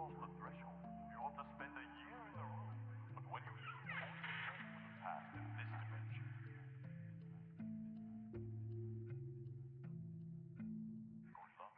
cross the threshold, you have to spend a year in the room. But when you leave, only return to the past in this dimension. Good luck.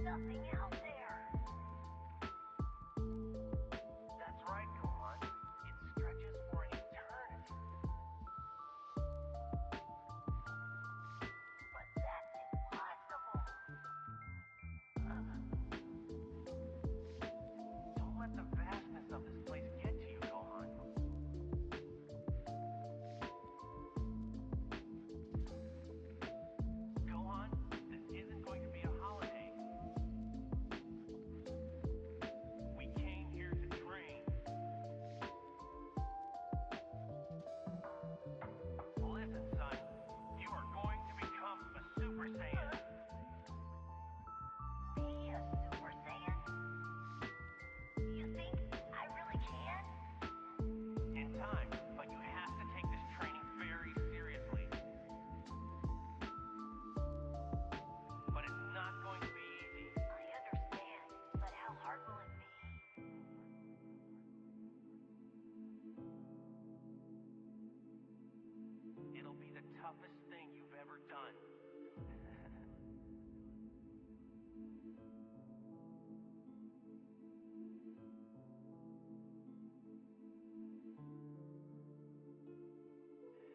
Nothing out there. That's right, Gohan. It stretches for an eternity. But that's impossible. Don't let the vastness of this place get to you, Gohan. Gohan, this isn't going to be a holiday. We came here to train. Listen, son, you are going to become a Super Saiyan. Me, a Super Saiyan? You think I really can? In time, but you have to take this training very seriously. But it's not going to be easy. I understand, but how hard will it be? It'll be the toughest thing you've ever done.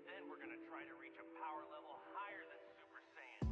Then we're gonna try to reach a power level higher than Super Saiyan.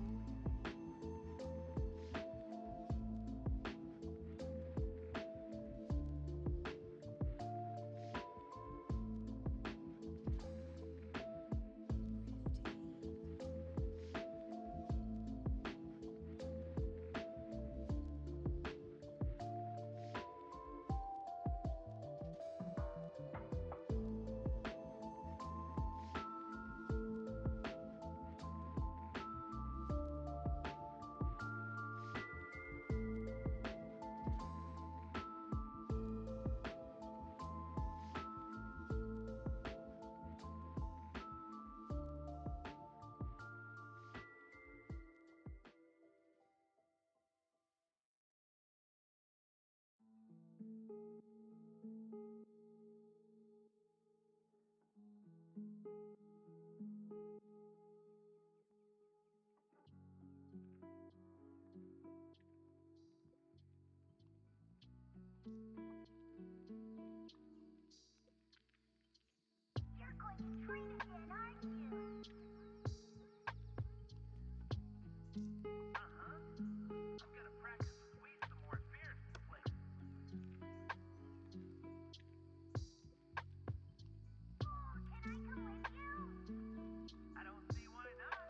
You're going to train again, aren't you? Uh-huh. I'm gonna practice with Whis some more at Beerus' place. Oh, can I come with you? I don't see why not.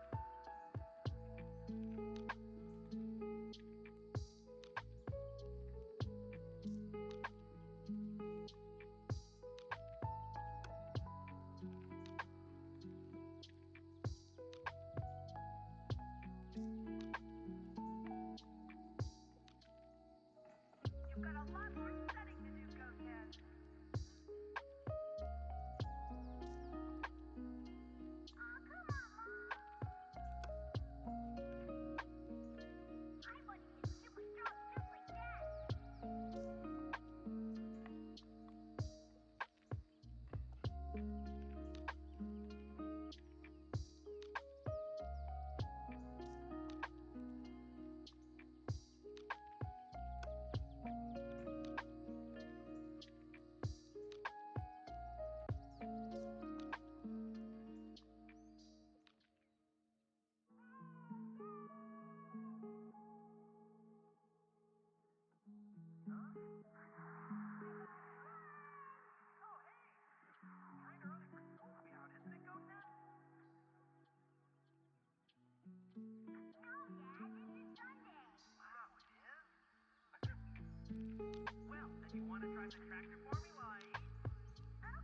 the tractor for me while I eat?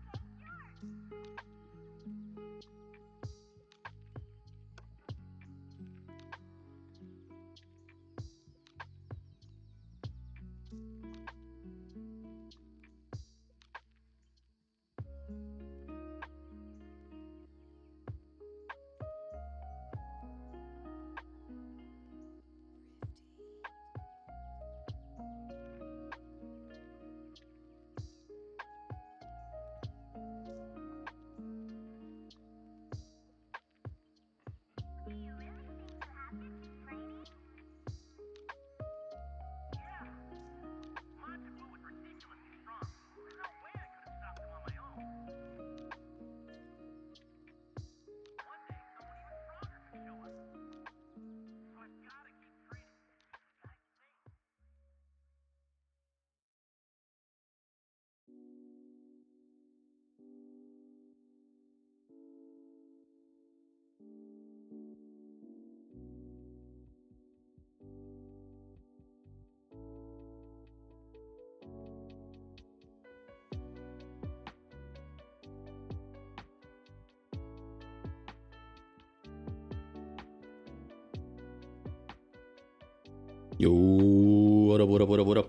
Okay, sure. Do you really think you have to keep training? Yeah. Monster Blue was ridiculously strong. There's no way I could have stopped him on my own. One day, someone even stronger could show up. So I've gotta keep training. For God's sake. Yo, what up, what up, what up, what up?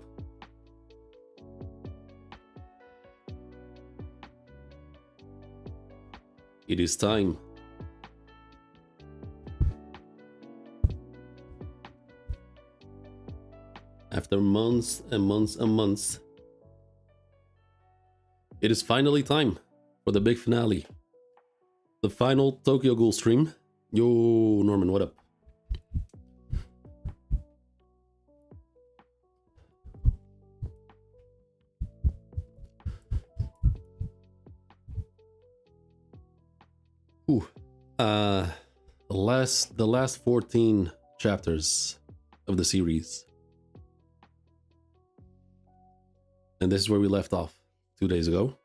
It is time. After months and months and months, it is finally time for the big finale. The final Tokyo Ghoul stream. Yo, Norman, what up? Ooh. The last 14 chapters of the series. And this is where we left off 2 days ago.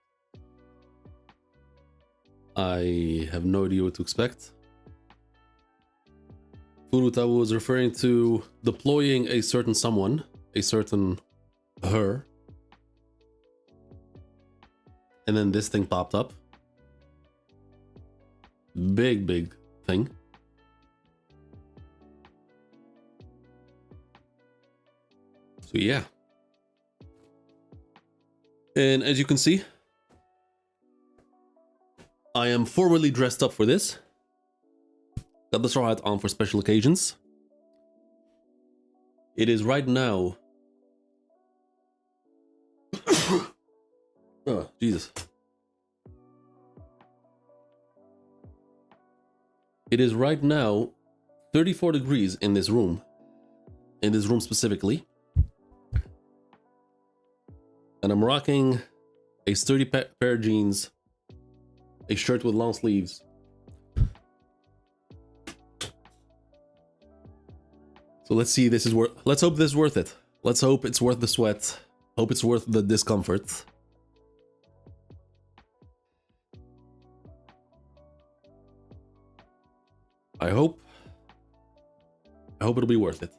I have no idea what to expect. Furuta was referring to deploying a certain someone, a certain her. And then this thing popped up. Big thing. So yeah. And as you can see, I am formally dressed up for this. Got the straw hat on for special occasions. It is right now... oh, Jesus. It is right now 34 degrees in this room. In this room specifically. And I'm rocking a sturdy pair of jeans, a shirt with long sleeves. So let's see, let's hope this is worth it. Let's hope it's worth the sweat. Hope it's worth the discomfort. I hope it'll be worth it.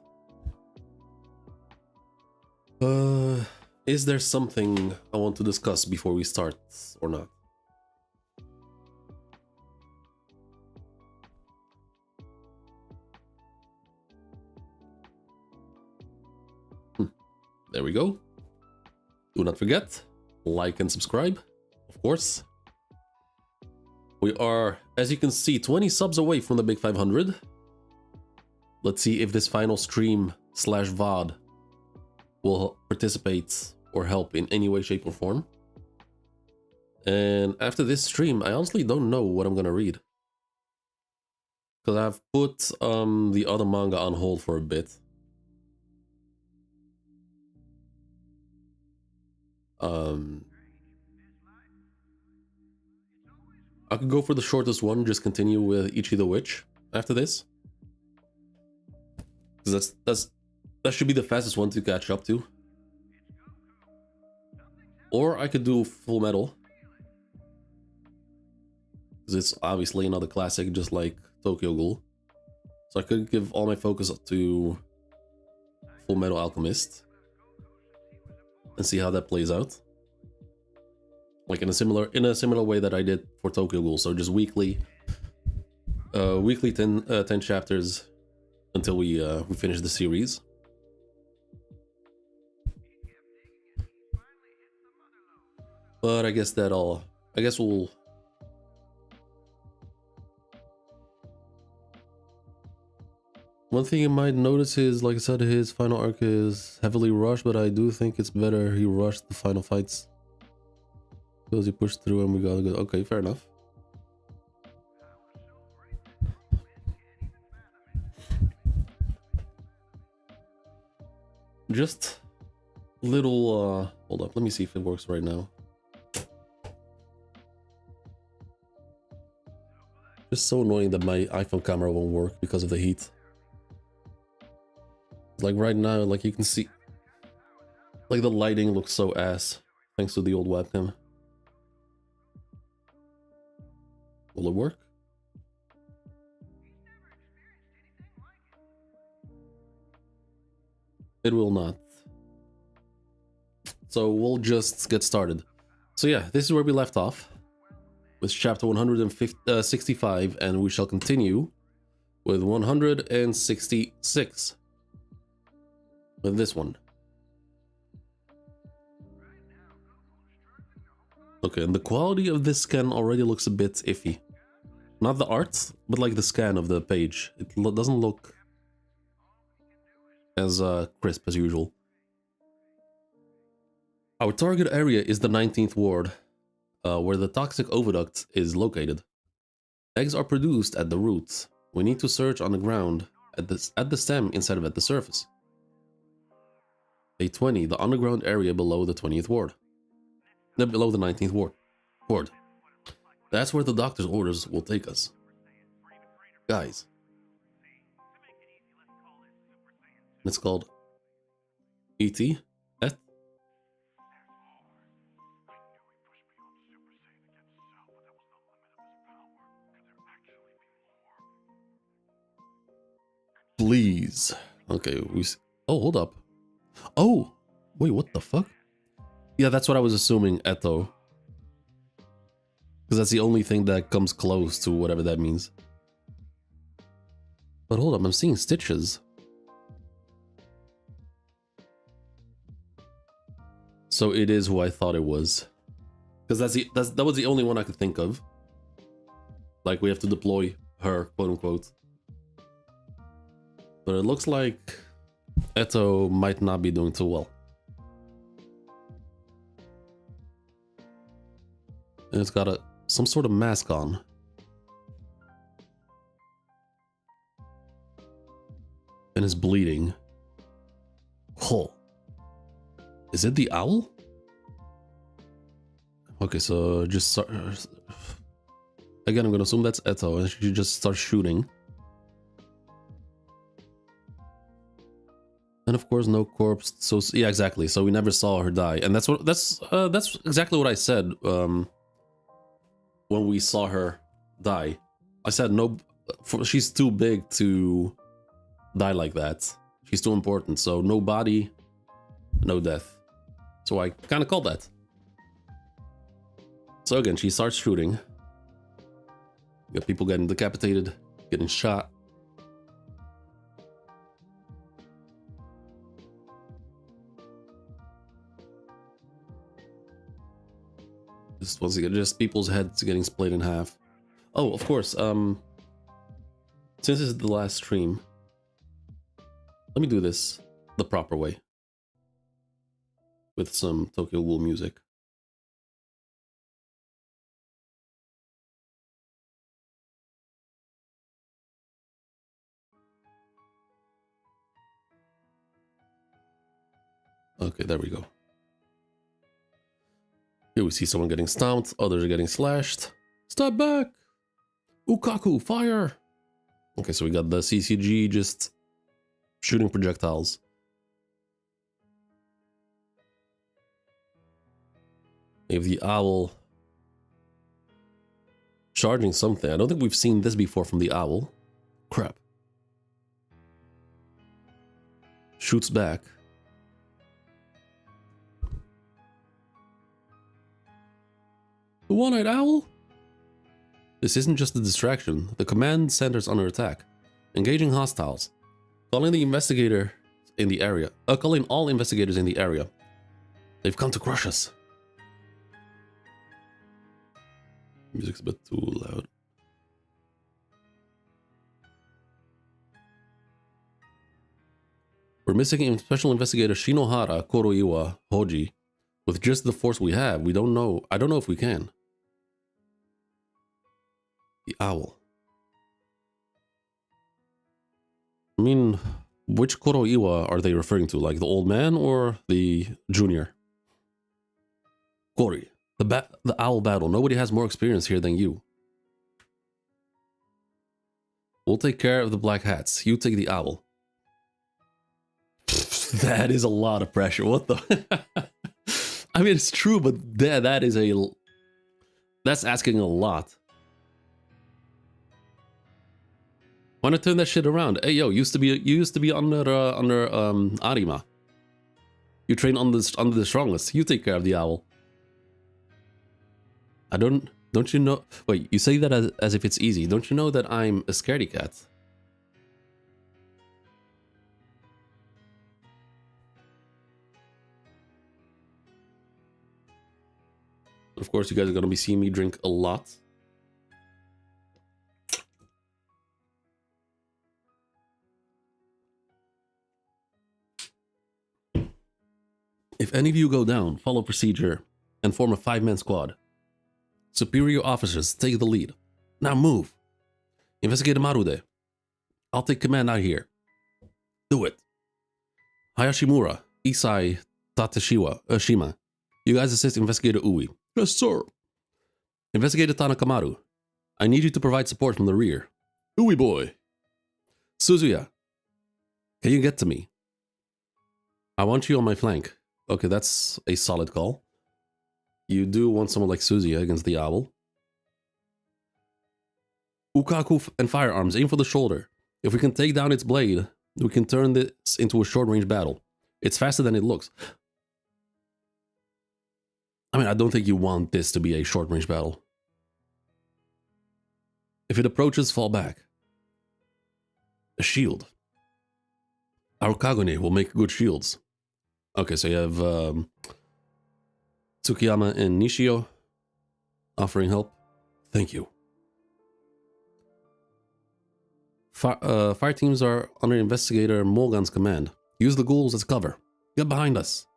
Is there something I want to discuss before we start or not? There we go. Do not forget, like and subscribe, of course. We are, as you can see, 20 subs away from the big 500. Let's see if this final stream / VOD will participate or help in any way, shape, or form. And after this stream, I honestly don't know what I'm gonna read. Because I've put the other manga on hold for a bit. I could go for the shortest one, just continue with Ichi the Witch after this. Because that should be the fastest one to catch up to. Or I could do Full Metal. Because it's obviously another classic, just like Tokyo Ghoul. So I could give all my focus to Full Metal Alchemist. And see how that plays out. like in a similar way that I did for Tokyo Ghoul. So just weekly 10 chapters until we finish the series. But I guess we'll. One thing you might notice is, like I said, his final arc is heavily rushed, but I do think it's better he rushed the final fights. Because he pushed through and we got good. Okay, fair enough. Just little, hold up, let me see if it works right now. Just so annoying that my iPhone camera won't work because of the heat. Like right now, like you can see, like the lighting looks so ass thanks to the old webcam. Will it work? It will not. So we'll just get started. So yeah, this is where we left off with chapter 165, and we shall continue with 166 with this one. Okay, and the quality of this scan already looks a bit iffy. Not the art, but like the scan of the page. It doesn't look as crisp as usual. Our target area is the 19th ward, where the toxic oviduct is located. Eggs are produced at the roots. We need to search on the ground, at the stem instead of at the surface. Day 20, the underground area below the 20th ward. Below the 19th ward. That's where the doctor's orders will take us. Guys. It's called E.T. Eth? Please. Okay, oh, hold up. Oh, wait, what the fuck? Yeah, that's what I was assuming, Eto. Because that's the only thing that comes close to whatever that means. But hold up, I'm seeing stitches. So it is who I thought it was. Because that was the only one I could think of. Like, we have to deploy her, quote unquote. But it looks like Eto might not be doing too well. And it's got some sort of mask on. And it's bleeding. Oh. Is it the owl? Okay, so just again, I'm gonna assume that's Eto, and she just starts shooting. And of course, no corpse. So yeah, exactly. So we never saw her die, and that's exactly what I said when we saw her die. I said no, she's too big to die like that. She's too important. So no body, no death. So I kind of called that. So again, she starts shooting. You got people getting decapitated, getting shot. Just once again, just people's heads getting split in half. Oh, of course. Since this is the last stream, let me do this the proper way with some Tokyo Ghoul music. Okay, there we go. Here we see someone getting stomped, others are getting slashed. Step back! Ukaku, fire! Okay, so we got the CCG just shooting projectiles. We have the owl charging something. I don't think we've seen this before from the owl. Crap. Shoots back. The one-eyed owl? This isn't just a distraction. The command center's under attack. Engaging hostiles. Calling the investigator in the area. Calling all investigators in the area. They've come to crush us. Music's a bit too loud. We're missing Special Investigator Shinohara Kuroiwa Hoji. With just the force we have, we don't know. I don't know if we can. The owl. I mean, which Kuroiwa are they referring to? Like the old man or the junior? Kori. The owl battle. Nobody has more experience here than you. We'll take care of the black hats. You take the owl. That is a lot of pressure. What the? I mean, it's true, but that is a... That's asking a lot. Why not turn that shit around? Hey, yo, you used to be under Arima. You train under the strongest. You take care of the owl. Don't you know? Wait, you say that as if it's easy. Don't you know that I'm a scaredy cat? Of course, you guys are gonna be seeing me drink a lot. If any of you go down, follow procedure and form a 5-man squad. Superior officers take the lead. Now move. Investigate Marude. I'll take command out here. Do it. Hayashimura, Isai, Shima. You guys assist Investigator Ui. Yes, sir. Investigator Tanakamaru. I need you to provide support from the rear. Ui boy. Suzuya. Can you get to me? I want you on my flank. Okay, that's a solid call. You do want someone like Suzuya against the owl. Ukaku and firearms, aim for the shoulder. If we can take down its blade, we can turn this into a short-range battle. It's faster than it looks. I mean, I don't think you want this to be a short-range battle. If it approaches, fall back. A shield. Our Kagune will make good shields. Okay, so you have Tsukiyama and Nishio offering help. Thank you. Fire teams are under Investigator Morgan's command. Use the ghouls as cover. Get behind us.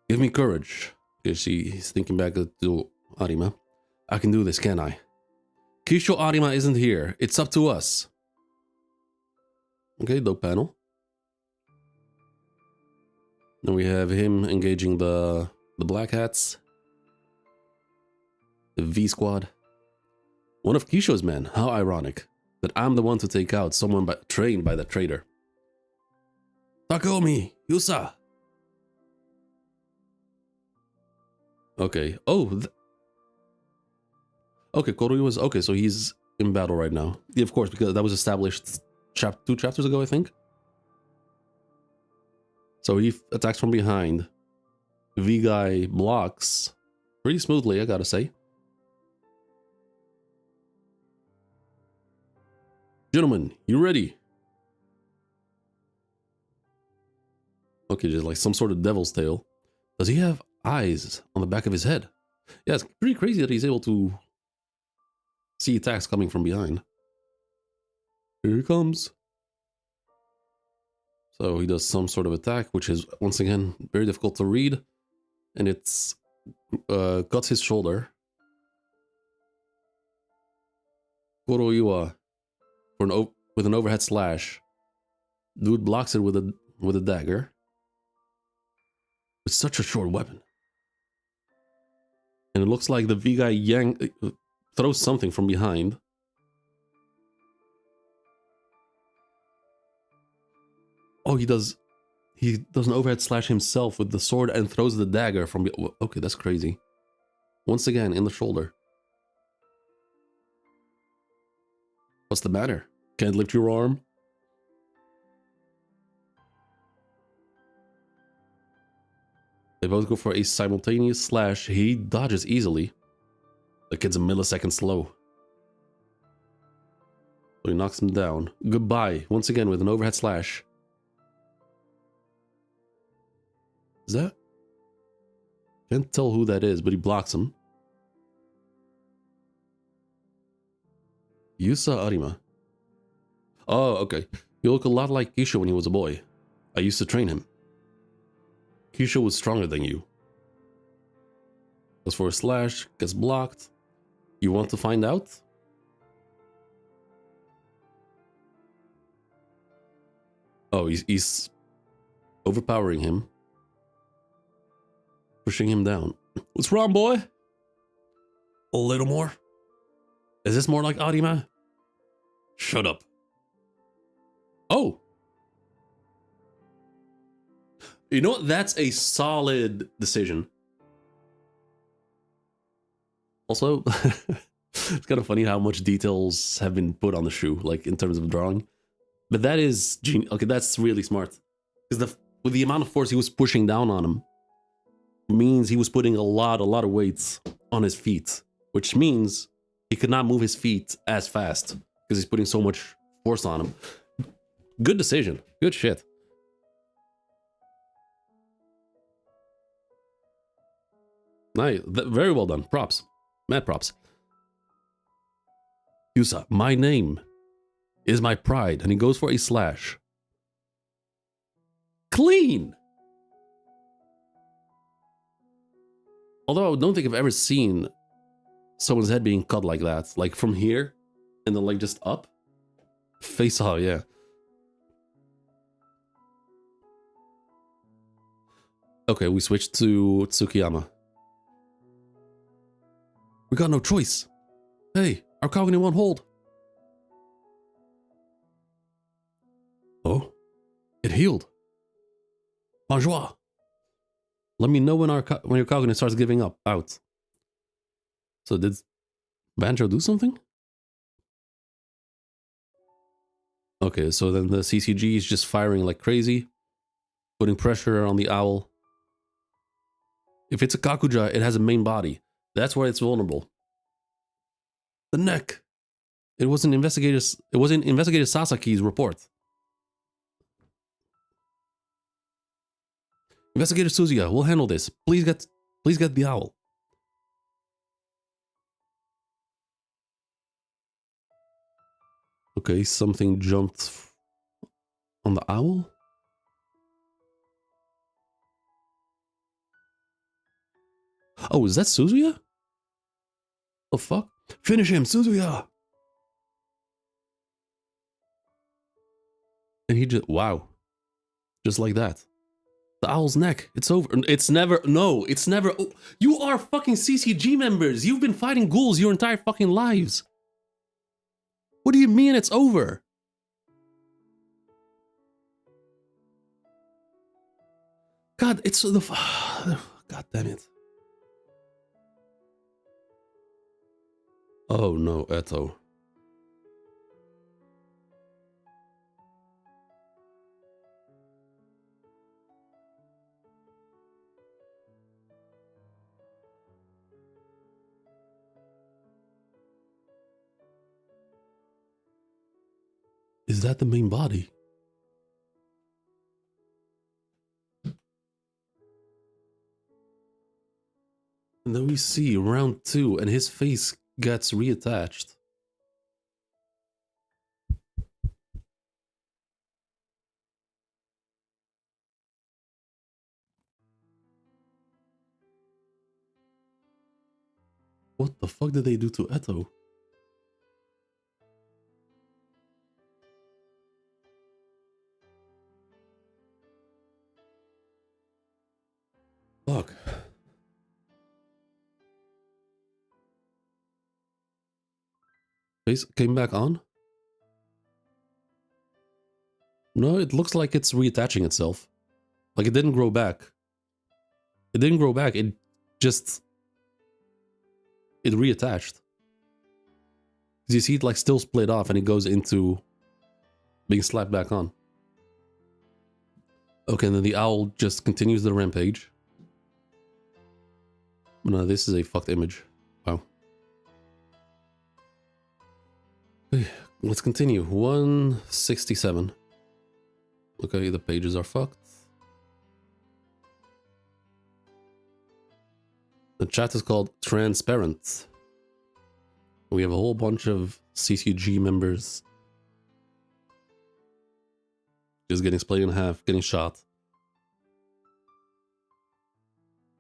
Give me courage. He's thinking back to Arima. I can do this, can I? Kisho Arima isn't here. It's up to us. Okay, dope panel. Then we have him engaging the black hats. The V squad. One of Kisho's men. How ironic that I'm the one to take out someone trained by that traitor. Takomi, Yusa. Okay. Oh. Okay, Koryu was... Okay, so he's in battle right now. Yeah, of course, because that was established 2 chapters ago, I think. So he attacks from behind. V-Guy blocks pretty smoothly, I gotta say. Gentlemen, you ready? Okay, just like some sort of devil's tail. Does he have eyes on the back of his head? Yeah, it's pretty crazy that he's able to see attacks coming from behind. Here he comes. So he does some sort of attack, which is, once again, very difficult to read. And it's cuts his shoulder. Kuroiwa with an overhead slash. Dude blocks it with a dagger. It's such a short weapon. And it looks like the V-Guy throws something from behind. Oh, he does an overhead slash himself with the sword and throws the dagger from... Okay, that's crazy. Once again, in the shoulder. What's the matter? Can't lift your arm? They both go for a simultaneous slash. He dodges easily. The kid's a millisecond slow. So he knocks him down. Goodbye, once again with an overhead slash. Is that? Can't tell who that is, but he blocks him. Yusa Arima. Oh, okay. You look a lot like Kisho when he was a boy. I used to train him. Kisho was stronger than you. Goes for a slash, gets blocked. You want to find out? Oh, he's overpowering him. Pushing him down. What's wrong, boy? A little more? Is this more like Arima? Shut up. Oh! You know what? That's a solid decision. Also, it's kind of funny how much details have been put on the shoe, like in terms of drawing. But that is genius. Okay, that's really smart. Because with the amount of force he was pushing down on him, means he was putting a lot of weights on his feet, which means he could not move his feet as fast because he's putting so much force on him. Good decision. Good shit. Nice. Very well done. Props. Mad props. Yusa, my name is my pride. And he goes for a slash. Clean! Although I don't think I've ever seen someone's head being cut like that. Like from here and then like just up. Face off, yeah. Okay, we switched to Tsukiyama. We got no choice. Hey, our Kagune won't hold. Oh, it healed. Bonjour. Let me know when your Kagune starts giving up. Out. So did Banjo do something? Okay, so then the CCG is just firing like crazy, putting pressure on the owl. If it's a Kakuja, it has a main body. That's where it's vulnerable. The neck. It was in Investigator Sasaki's report. Investigator Suzuya, we'll handle this. Please get the owl. Okay, something jumped on the owl. Oh, is that Suzuya? The fuck? Finish him, Suzuya! And he just, wow. Just like that. The owl's neck. It's over. It's never, no, it's never. Oh, you are fucking CCG members. You've been fighting ghouls your entire fucking lives. What do you mean it's over? God, it's the, God damn it. Oh no, Eto. Is that the main body? And then we see round 2 and his face gets reattached. What the fuck did they do to Eto? Fuck. Face came back on? No, it looks like it's reattaching itself. Like it didn't grow back. It didn't grow back, it just... It reattached. Because you see it like still split off and it goes into being slapped back on. Okay, and then the owl just continues the rampage. No, this is a fucked image. Wow. Okay, let's continue. 167. Okay, the pages are fucked. The chat is called Transparent. We have a whole bunch of CCG members just getting split in half, getting shot.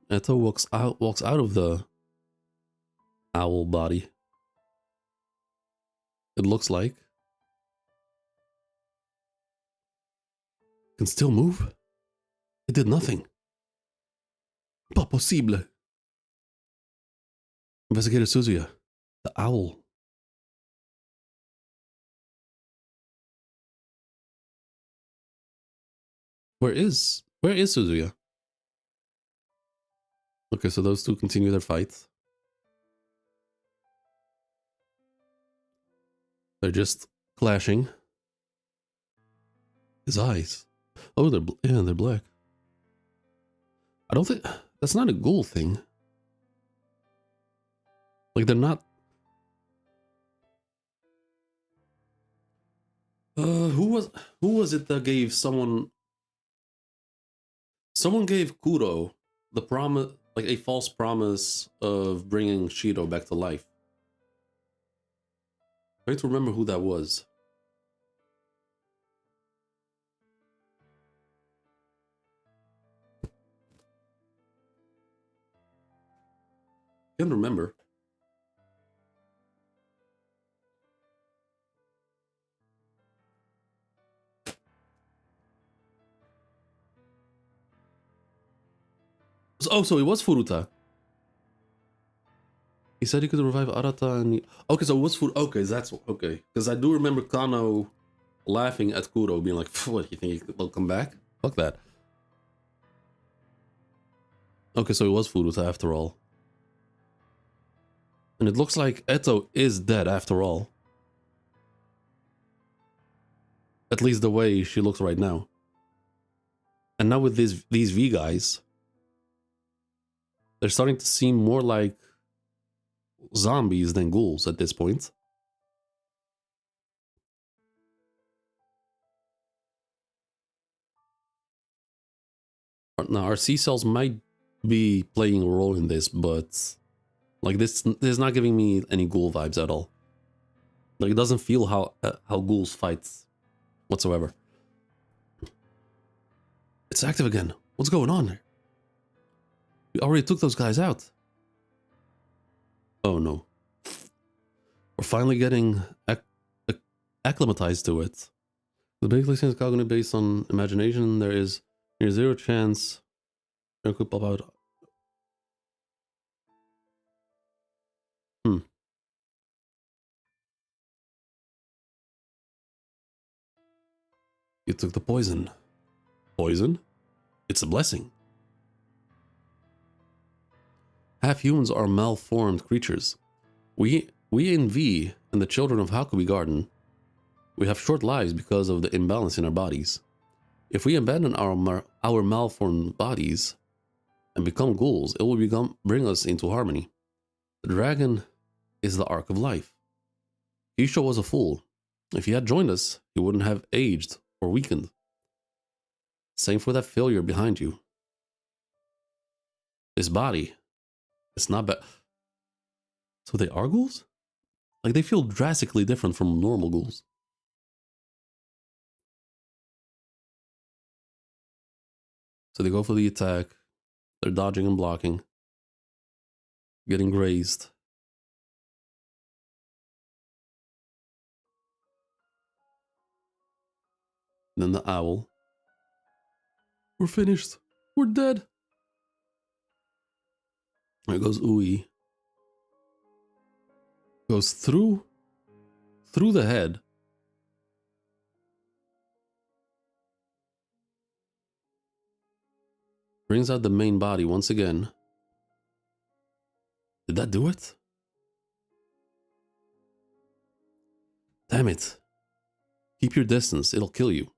Eto walks out of the owl body. It looks like. Can still move? It did nothing. Pas possible. Investigator Suzuya. The owl. Where is Suzuya? Okay, so those two continue their fight. They're just clashing. His eyes. Oh, they're black. I don't think that's not a ghoul thing. Like they're not. Who was it that gave someone? Someone gave Kuro the promise, like a false promise of bringing Shiro back to life. I have to remember who that was. Can't remember. Oh, so it was Furuta. He said he could revive Arata and... Okay, so it was Furuta. Okay, that's... Okay. Because I do remember Kano laughing at Kuro, being like, what, you think he'll come back? Fuck that. Okay, so it was Furuta after all. And it looks like Eto is dead after all. At least the way she looks right now. And now with these V guys... They're starting to seem more like zombies than ghouls at this point. Now, our C cells might be playing a role in this, but like this is not giving me any ghoul vibes at all. Like it doesn't feel how ghouls fight whatsoever. It's active again. What's going on there? We already took those guys out. Oh no. We're finally getting acclimatized to it. The basically since cognitive based on imagination, there is near zero chance it could pop out. You took the poison. Poison? It's a blessing. Half-humans are malformed creatures. We in V and the children of Hakubi Garden, we have short lives because of the imbalance in our bodies. If we abandon our malformed bodies and become ghouls, it will bring us into harmony. The dragon is the arc of life. Isho was a fool. If he had joined us, he wouldn't have aged or weakened. Same for that failure behind you. This body, it's not bad. So they are ghouls? Like they feel drastically different from normal ghouls. So they go for the attack. They're dodging and blocking. Getting grazed. And then the owl. We're finished. We're dead. There goes Ui. Goes through the head. Brings out the main body once again. Did that do it? Damn it. Keep your distance, it'll kill you.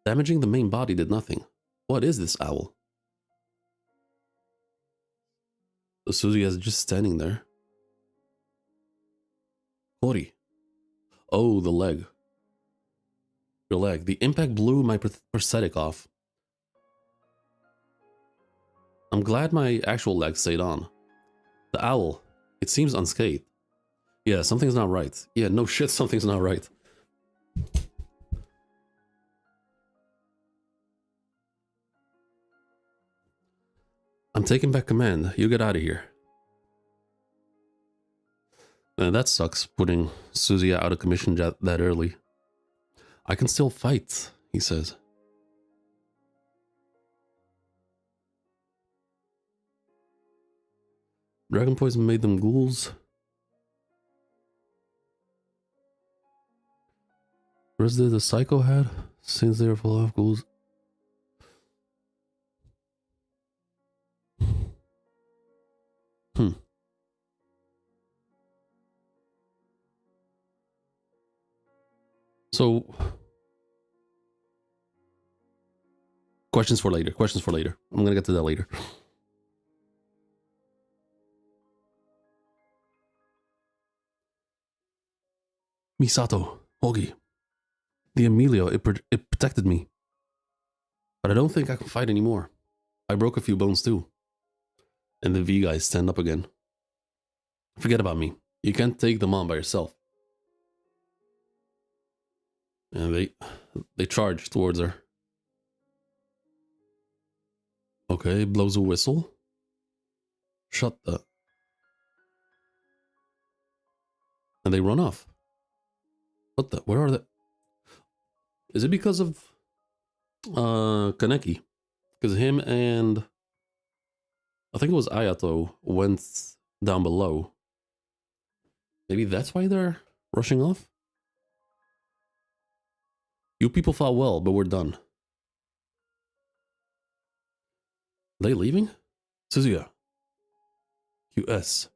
Damaging the main body did nothing. What is this owl? Suzuki is just standing there. Hori. Oh, the leg. Your leg. The impact blew my prosthetic off. I'm glad my actual leg stayed on. The owl. It seems unscathed. Yeah, something's not right. Yeah, no shit, something's not right. I'm taking back command. You get out of here. Man, that sucks, putting Suzuki out of commission that early. I can still fight, he says. Dragon poison made them ghouls. Resident the Psycho had, since they are full of ghouls. So, questions for later. Questions for later. I'm gonna get to that later. Misato, Hogi. The Emilio, it protected me. But I don't think I can fight anymore. I broke a few bones too. And the V guys stand up again. Forget about me. You can't take them on by yourself. And they charge towards her. Okay, blows a whistle. Shut the... And they run off. What the... Where are they? Is it because of... Kaneki? Because him and... I think it was Ayato went down below. Maybe that's why they're rushing off? You people fought well, but we're done. They leaving? Suzuya. QS.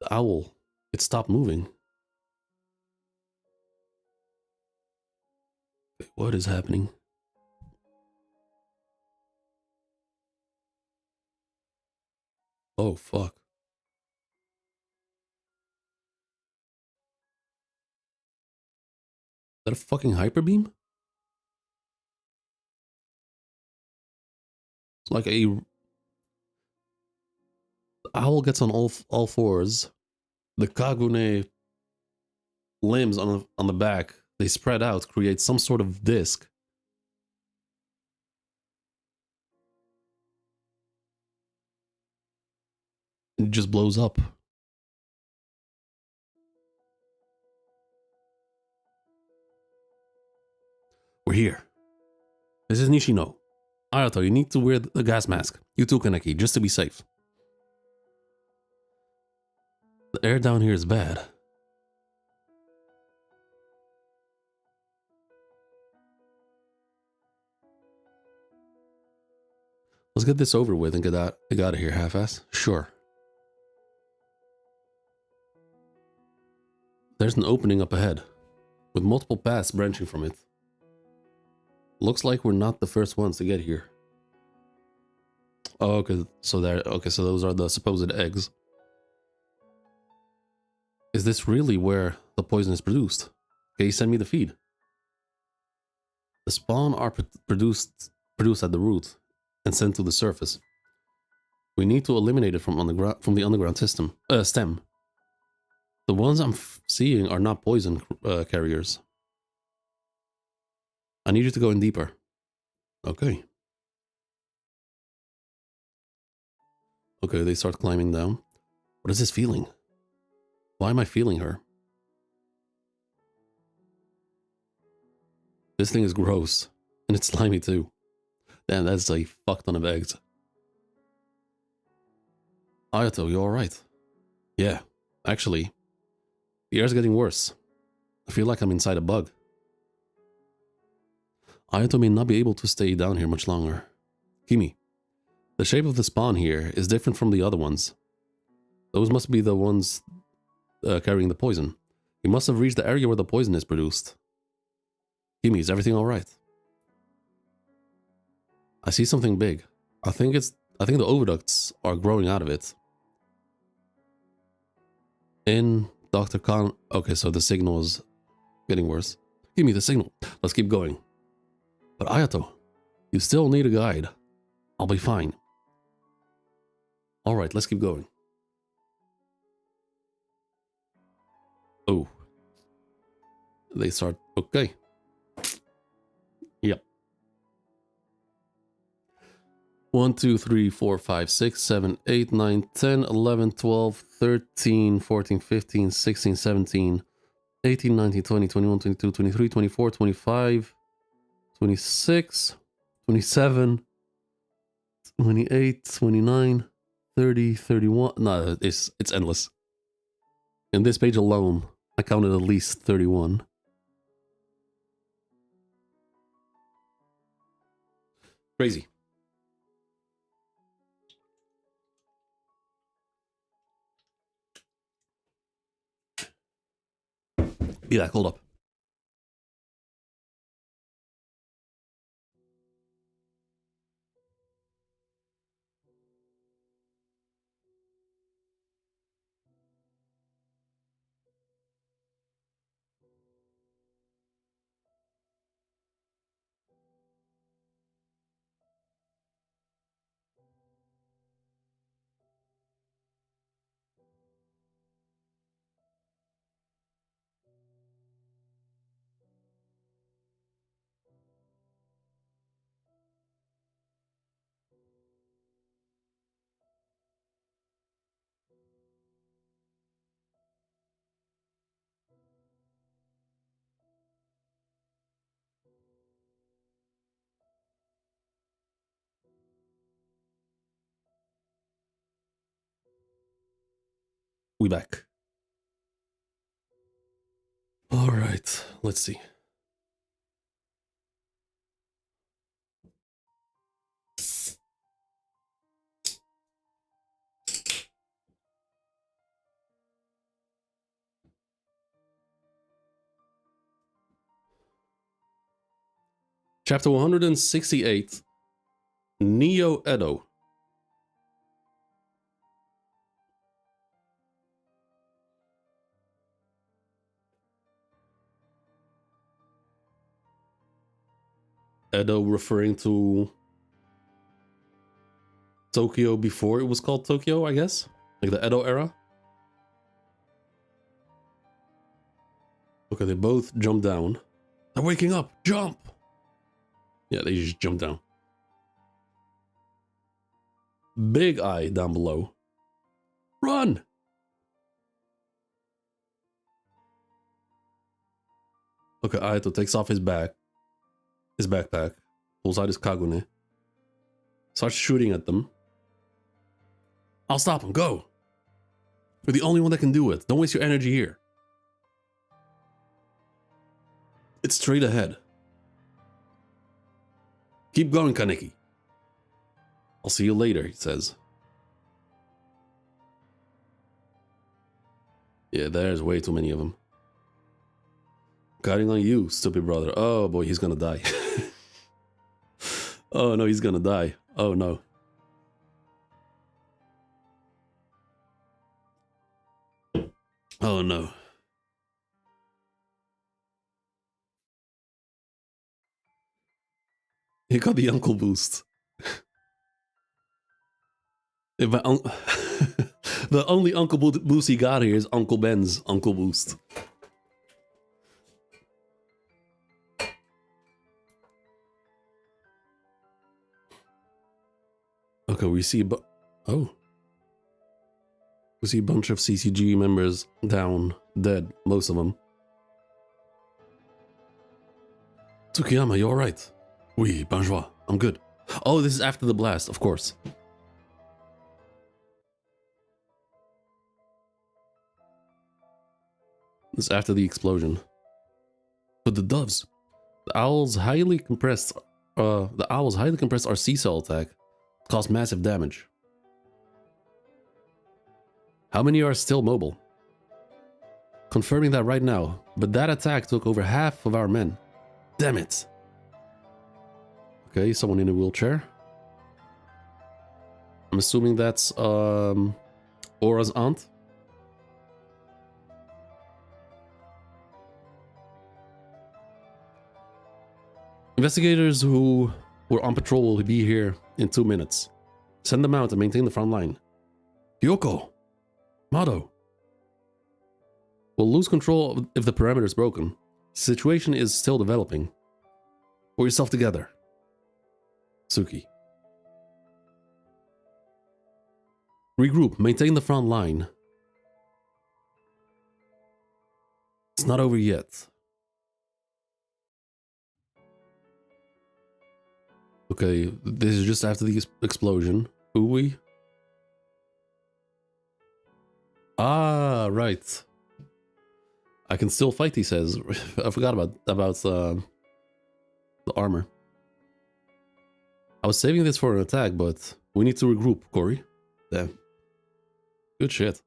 The owl. It stopped moving. Wait, what is happening? Oh, fuck. Is that a fucking hyper beam? It's like a... The owl gets on all fours. The Kagune limbs on the back, they spread out, create some sort of disc. It just blows up. We're here. This is Nishino. Ayato, you need to wear the gas mask. You too, Kaneki, just to be safe. The air down here is bad. Let's get this over with and get out of here, half-ass. Sure. There's an opening up ahead, with multiple paths branching from it. Looks like we're not the first ones to get here. Oh, okay, so those are the supposed eggs. Is this really where the poison is produced? Can you send me the feed? The spawn are produced at the root and sent to the surface. We need to eliminate it from the underground stem. The ones I'm seeing are not poison carriers. I need you to go in deeper. Okay. Okay, they start climbing down. What is this feeling? Why am I feeling her? This thing is gross. And it's slimy too. Damn, that's a fuck ton of eggs. Ayato, you alright? Yeah, actually. The air's getting worse. I feel like I'm inside a bug. Ayato may not be able to stay down here much longer. Kimi, the shape of the spawn here is different from the other ones. Those must be the ones carrying the poison. We must have reached the area where the poison is produced. Kimi, is everything alright? I see something big. I think I think the oviducts are growing out of it. In Dr. Khan. Okay, so the signal is getting worse. Give me the signal. Let's keep going. But Ayato, you still need a guide. I'll be fine. Alright, let's keep going. Oh. They start... Okay. Yep. 1, 2, 3, 4, 5, 6, 7, 8, 9, 10, 11, 12, 13, 14, 15, 16, 17, 18, 19, 20, 21, 22, 23, 24, 25, 26, 27, 28, 29, 30, 31. No, it's endless. In this page alone, I counted at least 31. Crazy. Be back, hold up. We back. All right, let's see. Chapter 168, Neo Edo. Edo referring to Tokyo before it was called Tokyo, I guess? Like the Edo era? Okay, they both jump down. They're waking up! Jump! Yeah, they just jump down. Big Eye down below. Run! Okay, Ayato takes off his backpack, pulls out his Kagune, starts shooting at them. I'll stop him, go! You're the only one that can do it. Don't waste your energy here. It's straight ahead. Keep going, Kaneki. I'll see you later, he says. Yeah, there's way too many of them. Counting on you, stupid brother. Oh boy, he's gonna die. Oh no, he's gonna die. Oh no. Oh no. He got the uncle boost. If the only uncle boost he got here is Uncle Ben's uncle boost. Okay, we see we see a bunch of CCG members down, dead, most of them. Tsukiyama, you alright? Oui, bonjour, I'm good. Oh, this is after the blast, of course. This is after the explosion. But the doves. The owls highly compressed our C-cell attack caused massive damage. How many are still mobile? Confirming that right now, but that attack took over half of our men. Damn it. Okay, someone in a wheelchair. I'm assuming that's Aura's aunt. Investigators who were on patrol will be here in 2 minutes. Send them out and maintain the front line. Kyoko! Mado! We'll lose control if the perimeter is broken. The situation is still developing. Pull yourself together. Suki. Regroup. Maintain the front line. It's not over yet. Okay, this is just after the explosion. Ooey. Ah, right. I can still fight, he says. I forgot about the armor. I was saving this for an attack, but we need to regroup, Corey. Yeah. Good shit.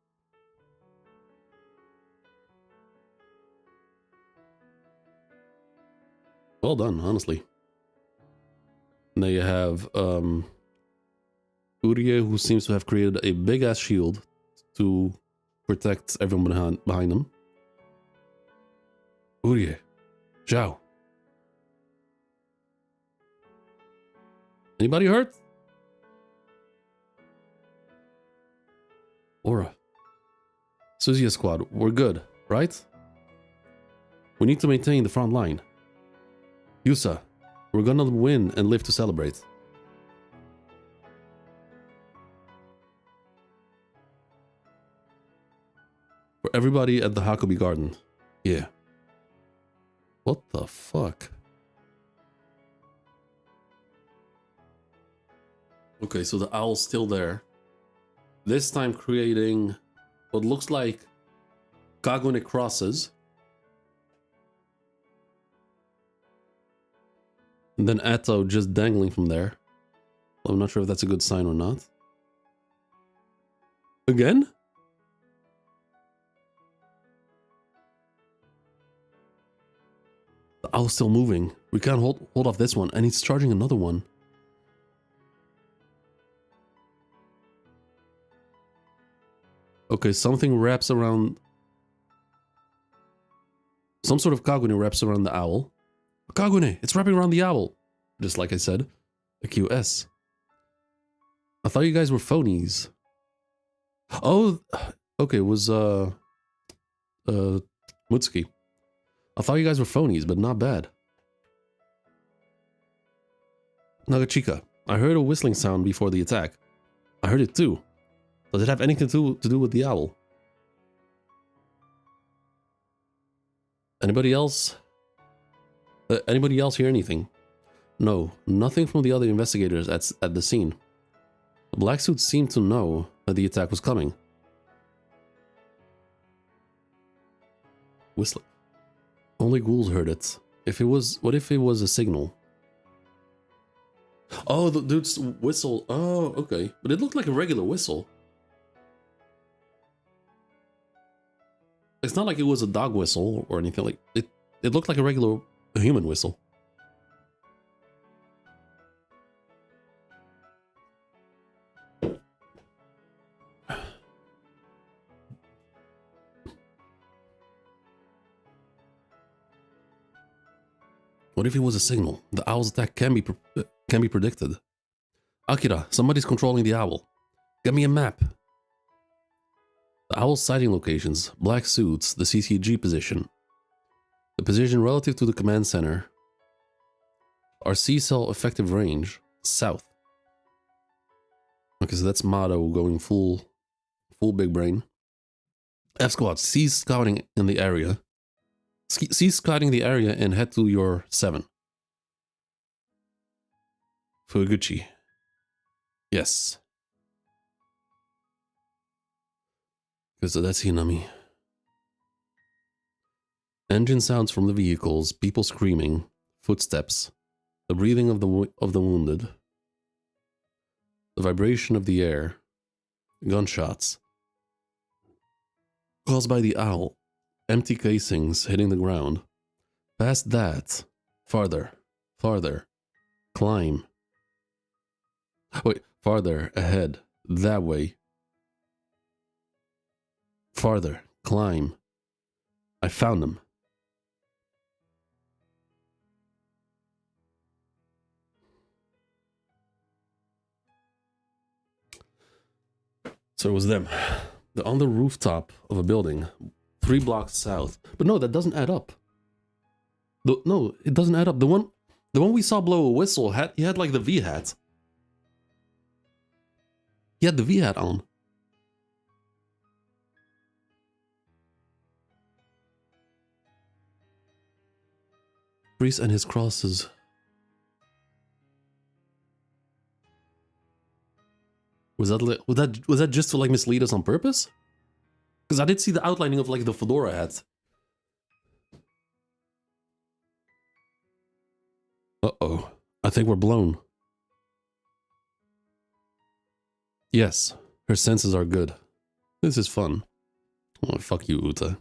Well done, honestly. Now you have Urie, who seems to have created a big-ass shield to protect everyone behind him. Urie, Zhao. Anybody hurt? Aura. Suzuya squad, we're good, right? We need to maintain the front line. Yusa, we're gonna win and live to celebrate. For everybody at the Hakobi Garden. Yeah. What the fuck? Okay, so the owl's still there. This time creating what looks like Kagune crosses. And then Atto just dangling from there. I'm not sure if that's a good sign or not. Again? The owl's still moving. We can't hold off this one, and he's charging another one. Okay, something wraps around... Some sort of Kagune wraps around the owl. Kagune! It's wrapping around the owl! Just like I said. A QS. I thought you guys were phonies. Oh, okay, it was, Mutsuki. I thought you guys were phonies, but not bad. Nagachika, I heard a whistling sound before the attack. I heard it too. Does it have anything to do with the owl? Anybody else? Anybody else hear anything? No, nothing from the other investigators at the scene. The black suits seemed to know that the attack was coming. Whistling. Only ghouls heard it. What if it was a signal? Oh, the dude's whistle. Oh, okay. But it looked like a regular whistle. It's not like it was a dog whistle or anything like it. It looked like a regular human whistle. What if it was a signal? The owl's attack can be predicted. Akira, somebody's controlling the owl. Get me a map. The owl's sighting locations, black suits, the CCG position. The position relative to the command center. Our C-cell effective range, south. Okay, so that's Mado going full big brain. F-squad, cease scouting in the area. Cease scouting the area and head to your 7. Fuguchi. Yes. Because that's Hinami. Engine sounds from the vehicles, people screaming, footsteps, the breathing of the wounded, the vibration of the air, gunshots. Caused by the owl, empty casings hitting the ground. Past that, farther, climb. Wait, farther ahead, that way. Farther. Climb. I found them. So it was them. They're on the rooftop of a building 3 blocks south. But no, that doesn't add up. No, it doesn't add up. The one we saw blow a whistle, he had like the V hat. He had the V hat on. Priest and his crosses. Was that just to like mislead us on purpose? Because I did see the outlining of like the fedora hat. Uh-oh. I think we're blown. Yes, her senses are good. This is fun. Oh, fuck you, Uta.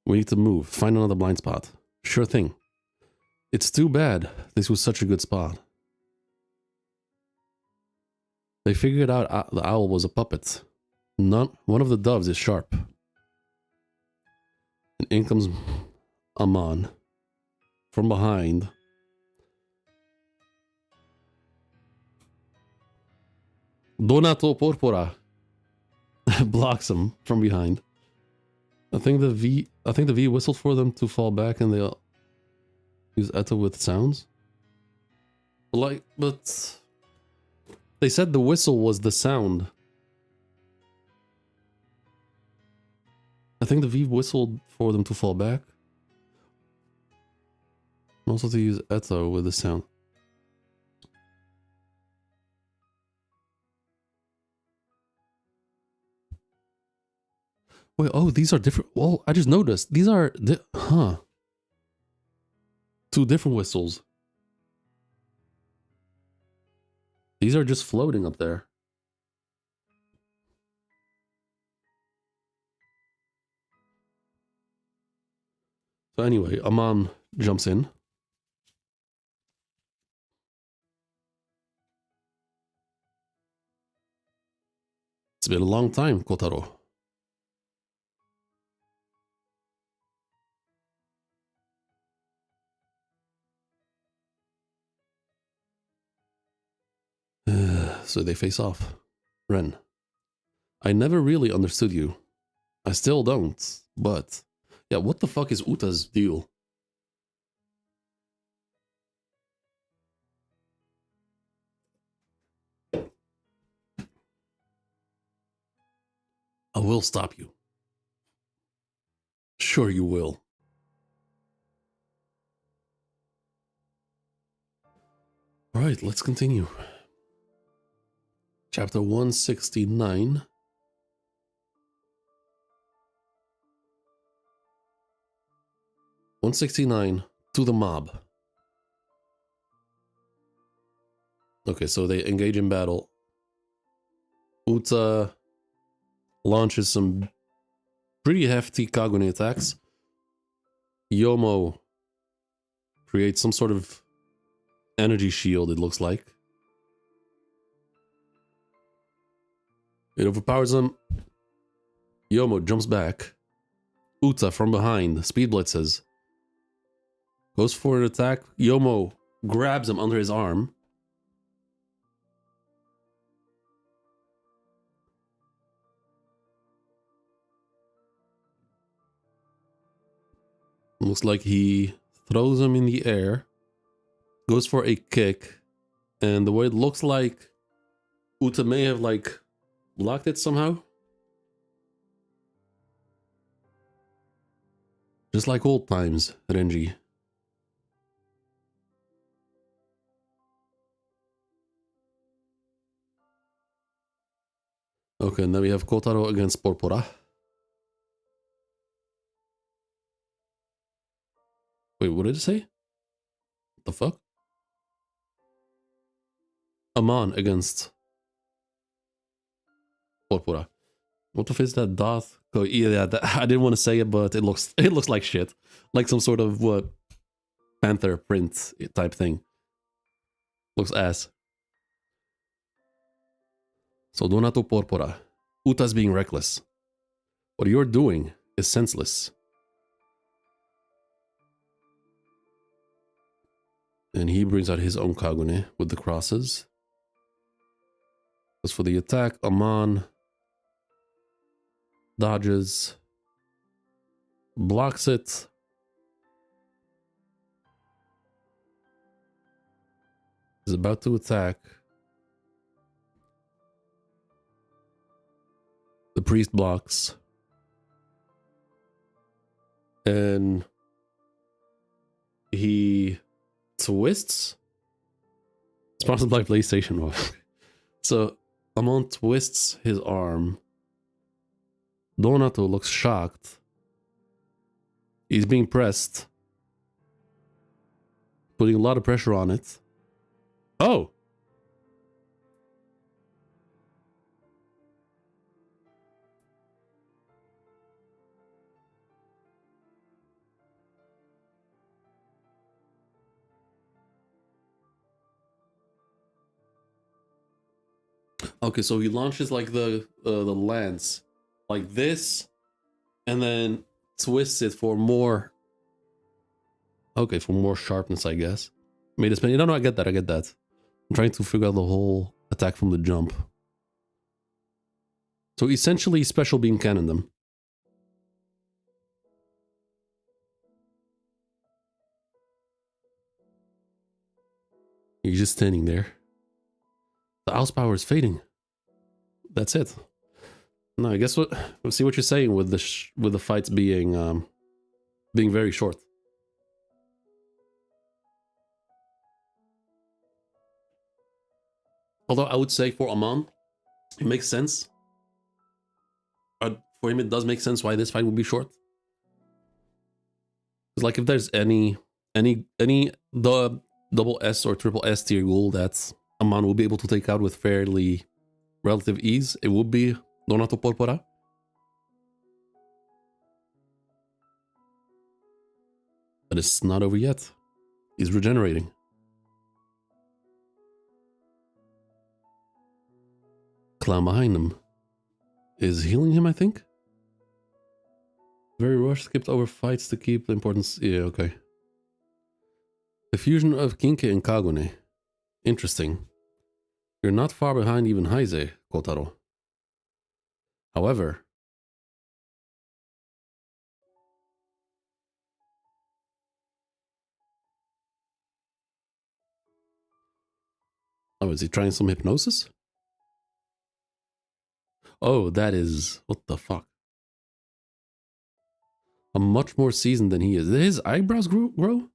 We need to move. Find another blind spot. Sure thing. It's too bad. This was such a good spot. They figured out the owl was a puppet. One of the doves is sharp. And in comes Amon. From behind. Donato Porpora blocks him from behind. I think the V whistled for them to fall back and they'll use Eto with sounds. But they said the whistle was the sound. I think the V whistled for them to fall back. And also to use Eto with the sound. Wait, oh, these are different. Well, I just noticed. These are... Huh. 2 different whistles. These are just floating up there. So anyway, Amon jumps in. It's been a long time, Kotaro. So they face off. Ren. I never really understood you. I still don't, but... Yeah, what the fuck is Uta's deal? I will stop you. Sure you will. Alright, let's continue. Chapter 169. To the mob. Okay, so they engage in battle. Uta launches some pretty hefty Kagune attacks. Yomo creates some sort of energy shield, it looks like. It overpowers him. Yomo jumps back. Uta from behind, speed blitzes. Goes for an attack. Yomo grabs him under his arm. Looks like he throws him in the air. Goes for a kick. And the way it looks like Uta may have like blocked it somehow. Just like old times, Renji. Okay, now we have Kotaro against Porpora. Wait, what did it say? What the fuck? Amon against Porpora. What the fuck is that dot? Oh, yeah, I didn't want to say it, but it looks like shit. Like some sort of what Panther print type thing. Looks ass. So Donato Porpora. Uta's being reckless. What you're doing is senseless. And he brings out his own Kagune with the crosses. As for the attack, Amon dodges, blocks it. Is about to attack. The priest blocks. And he twists. Sponsored by PlayStation. So Amon twists his arm. Donato looks shocked. He's being pressed. Putting a lot of pressure on it. Oh! Okay, so he launches like the lance like this, and then twists it for more. Okay, for more sharpness, I guess. Made a spin. No, I get that. I'm trying to figure out the whole attack from the jump. So essentially, special beam cannon them. He's just standing there. The Owl's power is fading. That's it. No, I guess what we'll see what you're saying with the fights being very short. Although I would say for Amon, it makes sense. For him, it does make sense why this fight would be short. It's like if there's any the double S or triple S tier ghoul that Amon will be able to take out with fairly relative ease, it would be Donato Porpora. But it's not over yet. He's regenerating. Clown behind him is healing him, I think. Very rushed, skipped over fights to keep the importance. Yeah, okay. The fusion of Kinke and Kagune. Interesting. You're not far behind even Heise, Kotaro. However, oh, is he trying some hypnosis? Oh, that is... What the fuck? I'm much more seasoned than he is. Did his eyebrows grow?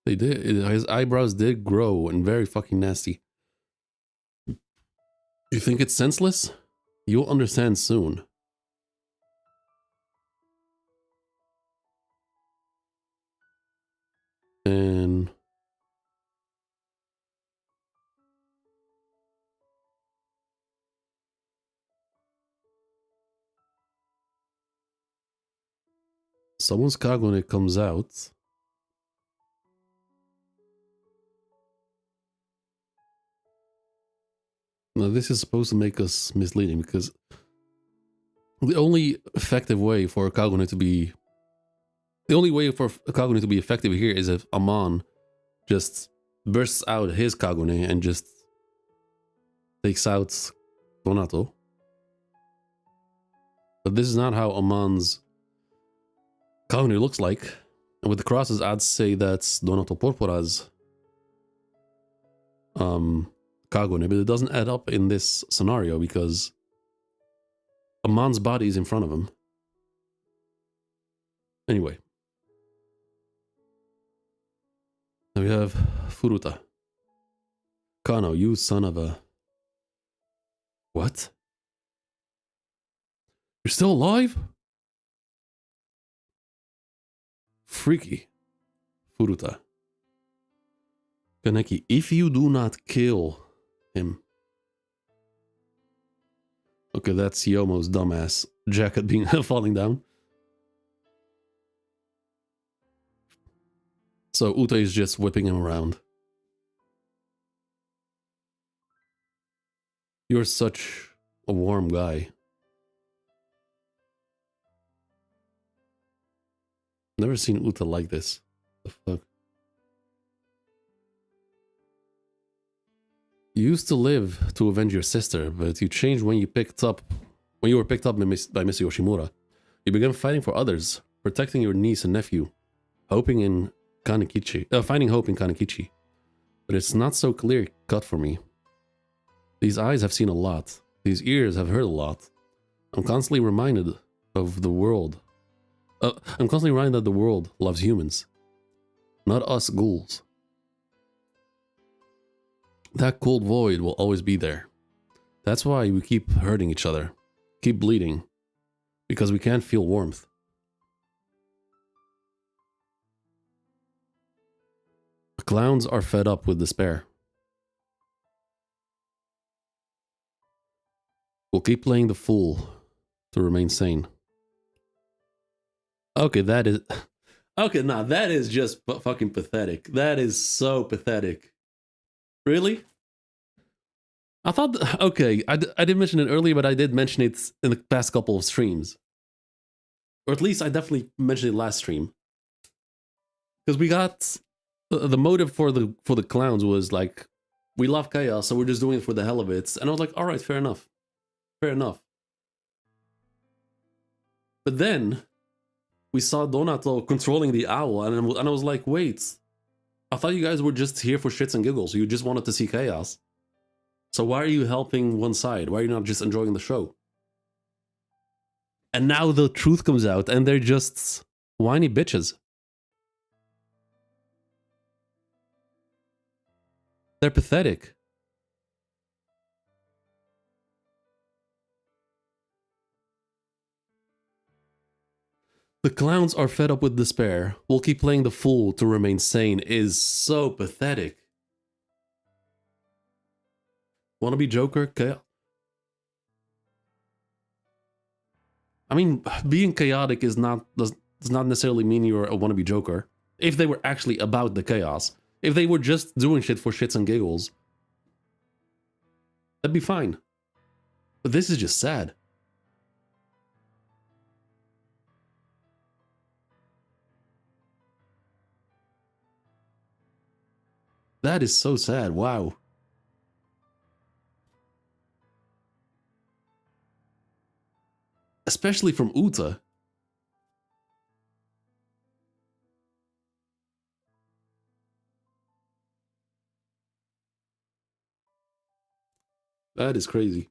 They did. His eyebrows did grow and very fucking nasty. You think it's senseless? You'll understand soon. And... someone's Kagune comes out. Now this is supposed to make us misleading because the only effective way for a Kagune to be... The only way for a Kagune to be effective here is if Amon just bursts out his Kagune and just takes out Donato. But this is not how Amon's Kagune looks like. And with the crosses, I'd say that's Donato Porpora's Kagune, but it doesn't add up in this scenario because Amon's body is in front of him. Anyway. Now we have Furuta. Kano, you son of a... What? You're still alive? Freaky. Furuta. Kaneki, if you do not kill him... Okay, that's Yomo's dumbass jacket being falling down. So Uta is just whipping him around. You're such a warm guy. Never seen Uta like this. The fuck? You used to live to avenge your sister, but you changed when you were picked up by Mr. Yoshimura. You began fighting for others, protecting your niece and nephew, finding hope in Kanekichi. But it's not so clear cut for me. These eyes have seen a lot. These ears have heard a lot. I'm constantly reminded that the world loves humans, not us ghouls. That cold void will always be there. That's why we keep hurting each other, keep bleeding, because we can't feel warmth. The clowns are fed up with despair. We'll keep playing the fool to remain sane. Okay, that is... Okay, nah, that is just fucking pathetic. That is so pathetic. Really? I thought... Okay, I didn't mention it earlier, but I did mention it in the past couple of streams. Or at least I definitely mentioned it last stream. Because we got... The motive for the clowns was like, we love chaos, so we're just doing it for the hell of it. And I was like, alright, fair enough. Fair enough. But then... we saw Donato controlling the owl, and I was like, wait, I thought you guys were just here for shits and giggles. You just wanted to see chaos. So why are you helping one side? Why are you not just enjoying the show? And now the truth comes out, and they're just whiny bitches. They're pathetic. The clowns are fed up with despair. We'll keep playing the fool to remain sane is so pathetic. Wanna be Joker? I mean, being chaotic does not necessarily mean you're a wannabe Joker. If they were actually about the chaos. If they were just doing shit for shits and giggles, that'd be fine. But this is just sad. That is so sad, wow. Especially from Uta. That is crazy.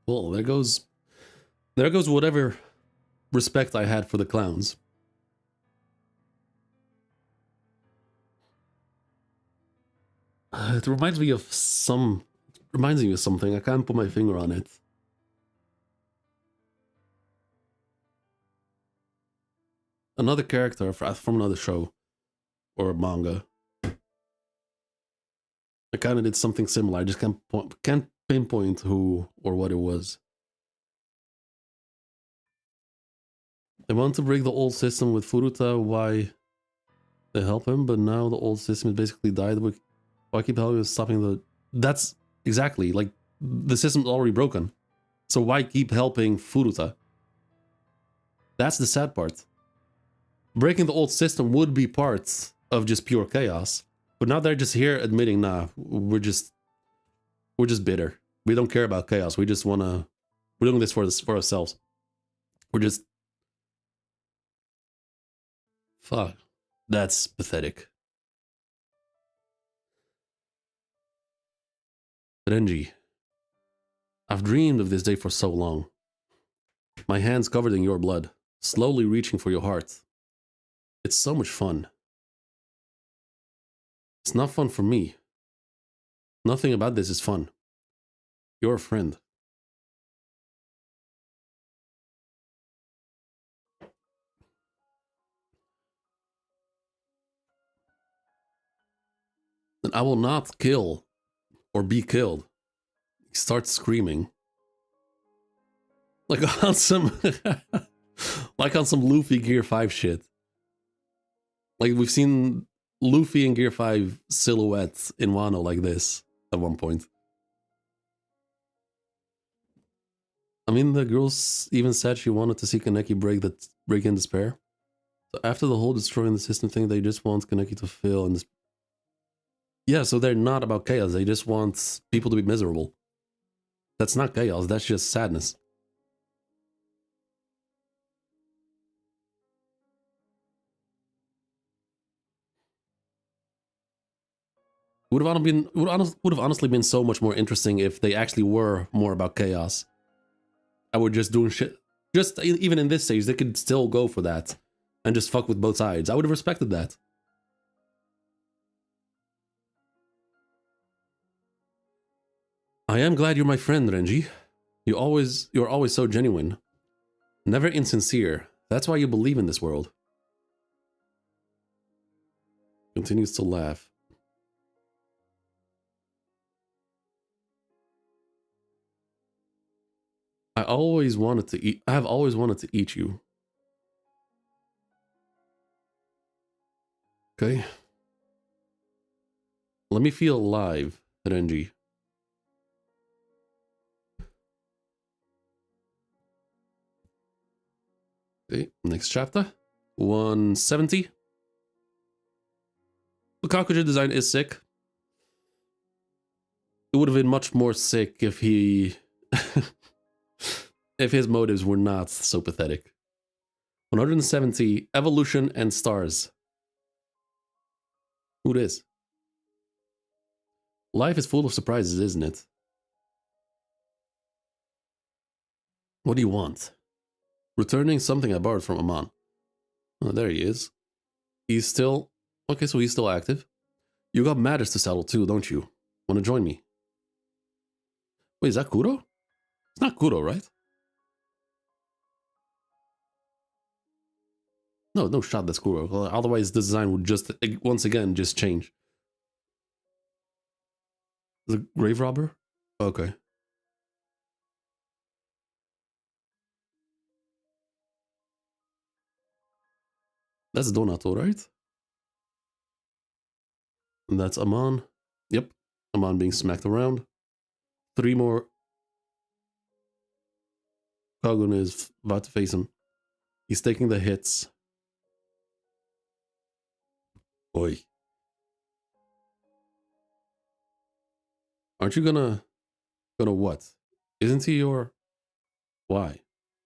Well, there goes whatever respect I had for the clowns. It reminds me of something. I can't put my finger on it. Another character from another show or manga. I kind of did something similar. I just can't pinpoint who or what it was. They want to break the old system with Furuta. Why they help him, but now the old system is basically died. Why keep helping him stopping the... That's exactly, like, the system's already broken. So why keep helping Furuta? That's the sad part. Breaking the old system would be part of just pure chaos. But now they're just here admitting, nah, we're just bitter. We don't care about chaos. We just we're doing this for ourselves. We're just... Fuck. That's pathetic. Renji, I've dreamed of this day for so long. My hands covered in your blood, slowly reaching for your heart. It's so much fun. It's not fun for me. Nothing about this is fun. You're a friend. And I will not kill or be killed. He starts screaming. Like on some Like on some Luffy Gear 5 shit. Like we've seen Luffy and Gear 5 silhouettes in Wano like this at one point. I mean, the girls even said she wanted to see Kaneki break in despair. So after the whole destroying the system thing, they just want Kaneki to fail and yeah, so they're not about chaos. They just want people to be miserable. That's not chaos. That's just sadness. Would have honestly been so much more interesting if they actually were more about chaos. I would just doing shit. Just even in this stage, they could still go for that and just fuck with both sides. I would have respected that. I am glad you're my friend, Renji. You're always so genuine. Never insincere. That's why you believe in this world. Continues to laugh. I have always wanted to eat you. Okay. Let me feel alive, Renji. Okay, next chapter. 170. The Kakuja design is sick. It would have been much more sick if he... if his motives were not so pathetic. 170. Evolution and stars. Who this? Life is full of surprises, isn't it? What do you want? Returning something I borrowed from Aman. Oh, there he is. He's still... Okay, so he's still active. You got matters to settle too, don't you? Want to join me? Wait, is that Kuro? It's not Kuro, right? No, no shot that's Kuro. Otherwise, the design would just, once again, just change. The grave robber? Okay. That's Donato, right? And that's Aman. Yep. Aman being smacked around. 3 more. Kagun is about to face him. He's taking the hits. Oi. Aren't you gonna what? Isn't he your... Why?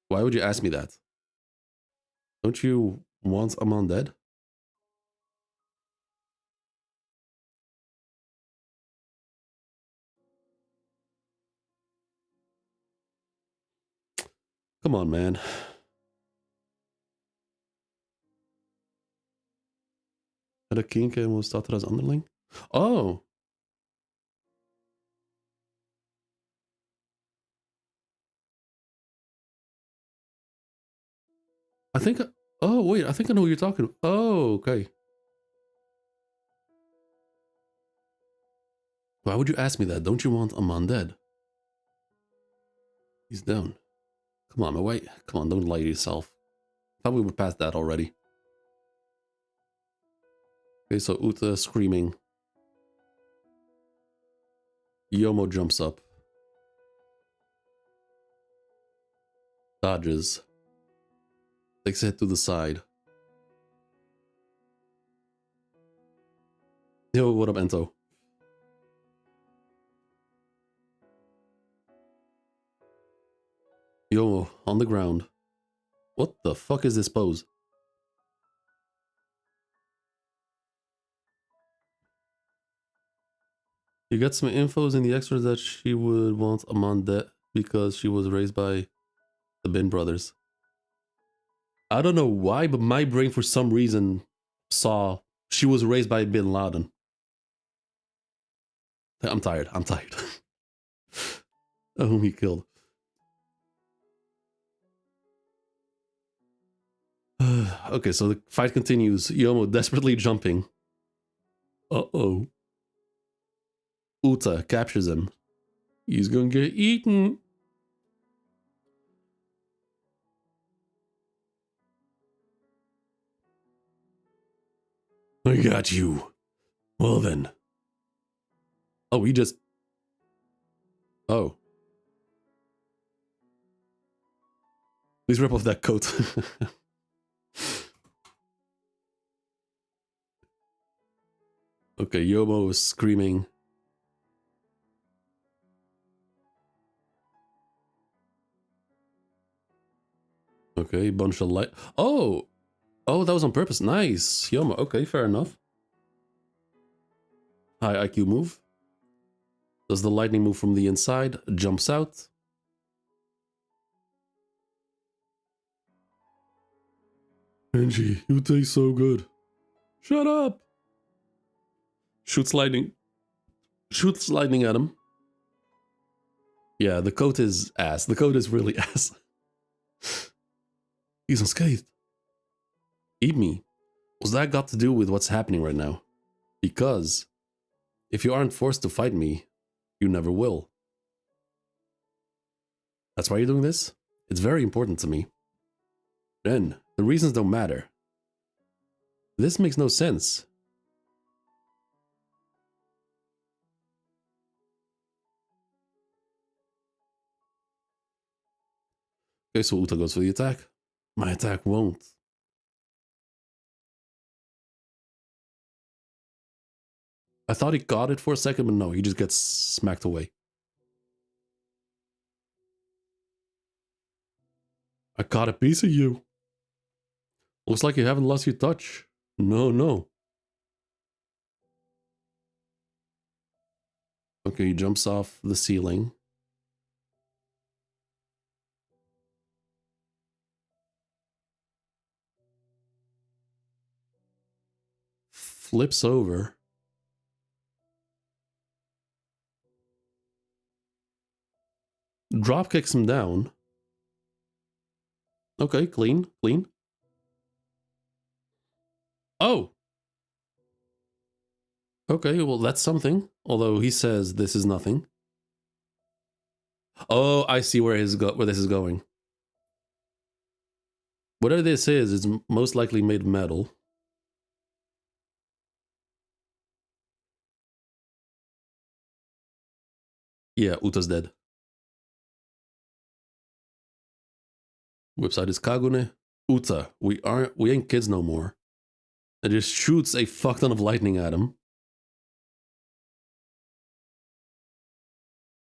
Why would you ask me that? Don't you want Aman dead? Come on, man. Had a kink and was started as underling? Oh! I think... Oh, wait. I think I know who you're talking about. Oh, okay. Why would you ask me that? Don't you want Aman dead? He's down. Come on, wait. Come on, don't lie to yourself. Thought we were past that already. Okay, so Uta screaming. Yomo jumps up. Dodges. Takes a hit to the side. Yo, what up, Ento? Yomo, on the ground. What the fuck is this pose? You got some infos in the extras that she would want Aman dead because she was raised by the Bin brothers. I don't know why, but my brain for some reason saw she was raised by Bin Laden. I'm tired. I'm tired. Whom he killed. Okay, so the fight continues. Yomo desperately jumping. Uh-oh. Uta captures him. He's gonna get eaten. I got you. Well then. Oh, he just... Oh. Please rip off that coat. Okay, Yomo is screaming. Okay, bunch of light. Oh! Oh, that was on purpose. Nice. Yomo. Okay, fair enough. High IQ move. Does the lightning move from the inside? Jumps out. Angie, you taste so good. Shut up! Shoots lightning. Shoots lightning at him. Yeah, the coat is ass. The coat is really ass. He's unscathed. Eat me. What's that got to do with what's happening right now? Because if you aren't forced to fight me, you never will. That's why you're doing this? It's very important to me. Then, the reasons don't matter. This makes no sense. Okay, so Uta goes for the attack. My attack won't. I thought he got it for a second, but no, he just gets smacked away. I caught a piece of you. Looks like you haven't lost your touch. No, no. Okay, he jumps off the ceiling. Flips over. Drop kicks him down. Okay, clean, clean. Oh! Okay, well that's something. Although he says this is nothing. Oh, I see where this is going. Whatever this is, it's most likely made of metal. Yeah, Uta's dead. Whips out his Kagune. Uta, we ain't kids no more. And just shoots a fuck ton of lightning at him.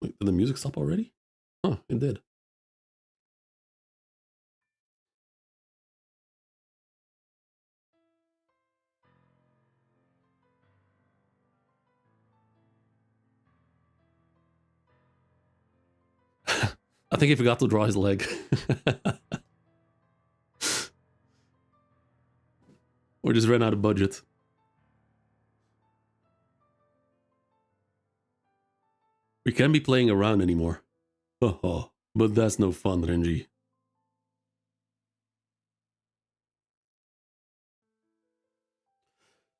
Wait, did the music stop already? Huh, it did. I think he forgot to draw his leg. Or just ran out of budget. We can't be playing around anymore. Oh, but that's no fun, Renji.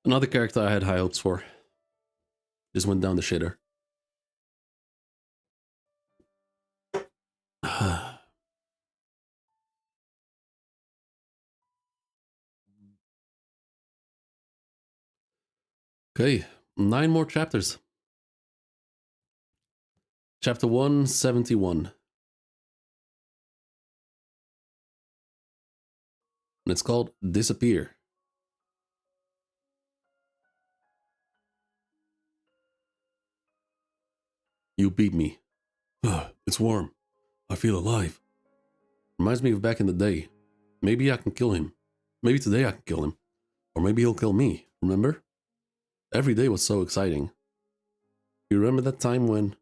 Another character I had high hopes for. Just went down the shitter. Okay, 9 more chapters. Chapter 171. And it's called Disappear. You beat me. It's warm. I feel alive. Reminds me of back in the day. Maybe I can kill him. Maybe today I can kill him. Or maybe he'll kill me, remember? Every day was so exciting. You remember that time when...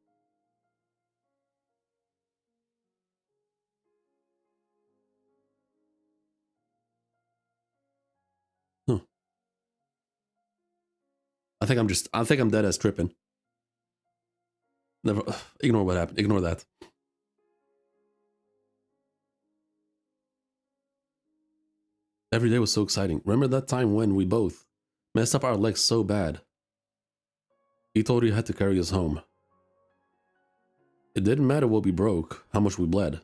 Huh. I think I'm dead as tripping. Never... Ignore what happened. Ignore that. Every day was so exciting. Remember that time when we both messed up our legs so bad? He told you he had to carry us home. It didn't matter what we broke, how much we bled.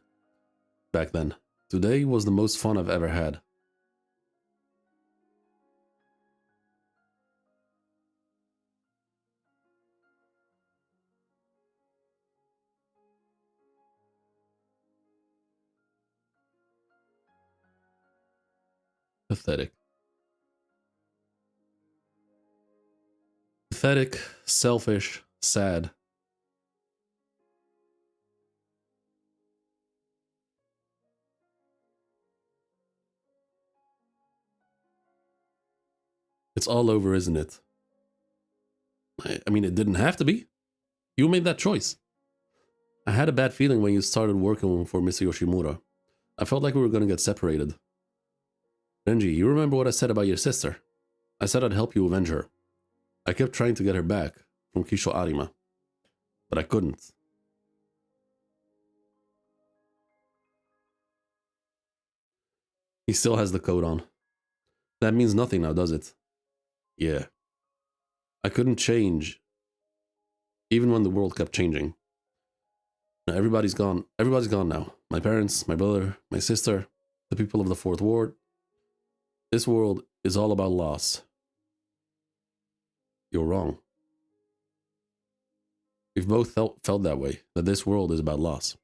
Back then. Today was the most fun I've ever had. Pathetic. Pathetic, selfish, sad. It's all over, isn't it? I mean, it didn't have to be. You made that choice. I had a bad feeling when you started working for Mr. Yoshimura. I felt like we were going to get separated. Renji, you remember what I said about your sister? I said I'd help you avenge her. I kept trying to get her back from Kisho Arima, but I couldn't. He still has the coat on. That means nothing now, does it? Yeah. I couldn't change, even when the world kept changing. Now everybody's gone. Everybody's gone now. My parents, my brother, my sister, the people of the Fourth Ward. This world is all about loss. You're wrong. We've both felt that way, that this world is about loss.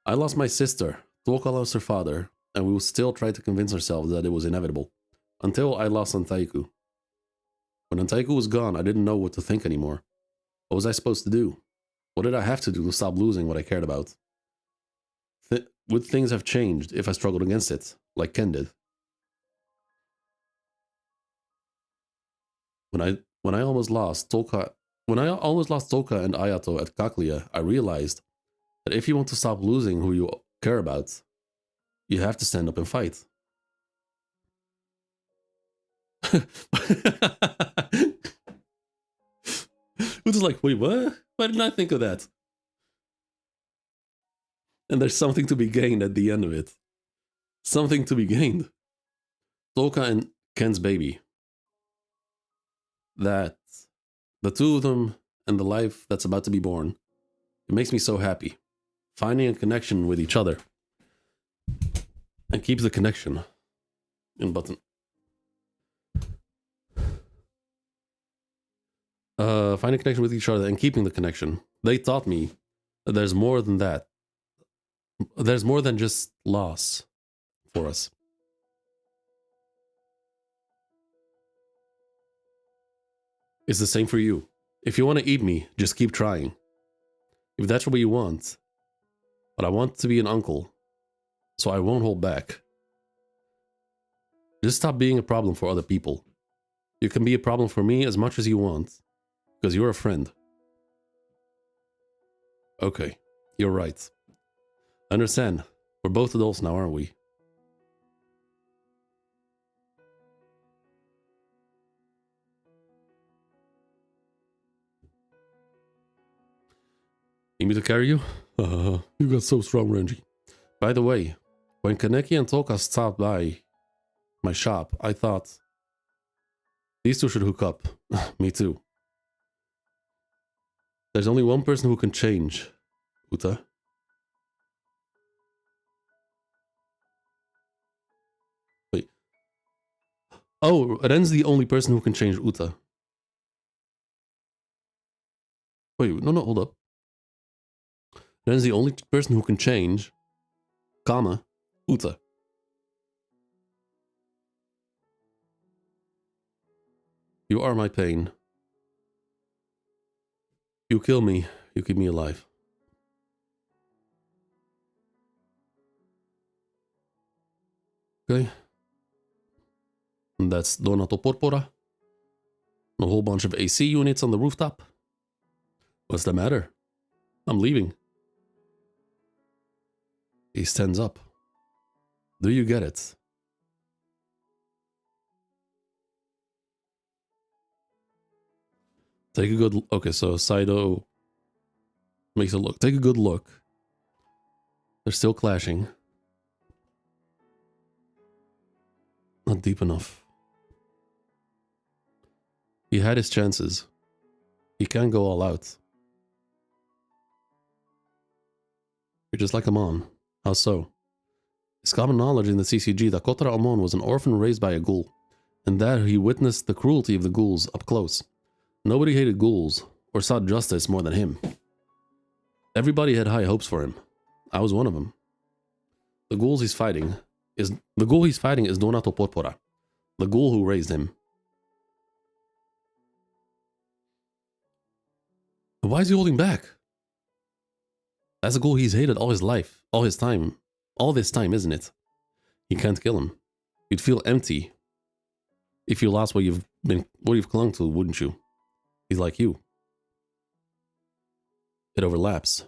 I lost my sister, Toka lost her father, and we will still try to convince ourselves that it was inevitable. Until I lost Antaiku. When Antaiku was gone, I didn't know what to think anymore. What was I supposed to do? What did I have to do to stop losing what I cared about? Would things have changed if I struggled against it, like Ken did? When I almost lost Toka and Ayato at Kaklia, I realized that if you want to stop losing who you care about, you have to stand up and fight. Which is like, wait, what? Why didn't I think of that? And there's something to be gained at the end of it. Something to be gained. Toka and Ken's baby. That, the two of them and the life that's about to be born, it makes me so happy. Finding a connection with each other. And keeps the connection. In button. Finding a connection with each other and keeping the connection. They taught me that there's more than that. There's more than just loss for us. It's the same for you. If you want to eat me, just keep trying. If that's what you want. But I want to be an uncle, so I won't hold back. Just stop being a problem for other people. You can be a problem for me as much as you want, because you're a friend. Okay, you're right. I understand. We're both adults now, aren't we? Need me to carry you? You got so strong, Renji. By the way, when Kaneki and Toka stopped by my shop, I thought these two should hook up. Me too. There's only one person who can change, Uta. Wait. Oh, Ren's the only person who can change Uta. Wait, no, hold up. Ren's the only person who can change, Uta. You are my pain. You kill me, you keep me alive. Okay. And that's Donato Porpora. A whole bunch of AC units on the rooftop. What's the matter? I'm leaving. He stands up. Do you get it? Take a good look. Okay, so Saido makes a look. Take a good look. They're still clashing. Not deep enough. He had his chances. He can't go all out. You're just like Amon. How so? It's common knowledge in the CCG that Kotaro Amon was an orphan raised by a ghoul, and that he witnessed the cruelty of the ghouls up close. Nobody hated ghouls or sought justice more than him. Everybody had high hopes for him. I was one of them. The ghoul he's fighting is Donato Porpora, The ghoul who raised him. But why is he holding back? That's a ghoul he's hated all his life, all his time. All this time, isn't it? He can't kill him. You'd feel empty if you lost what you've clung to, wouldn't you? He's like you. It overlaps.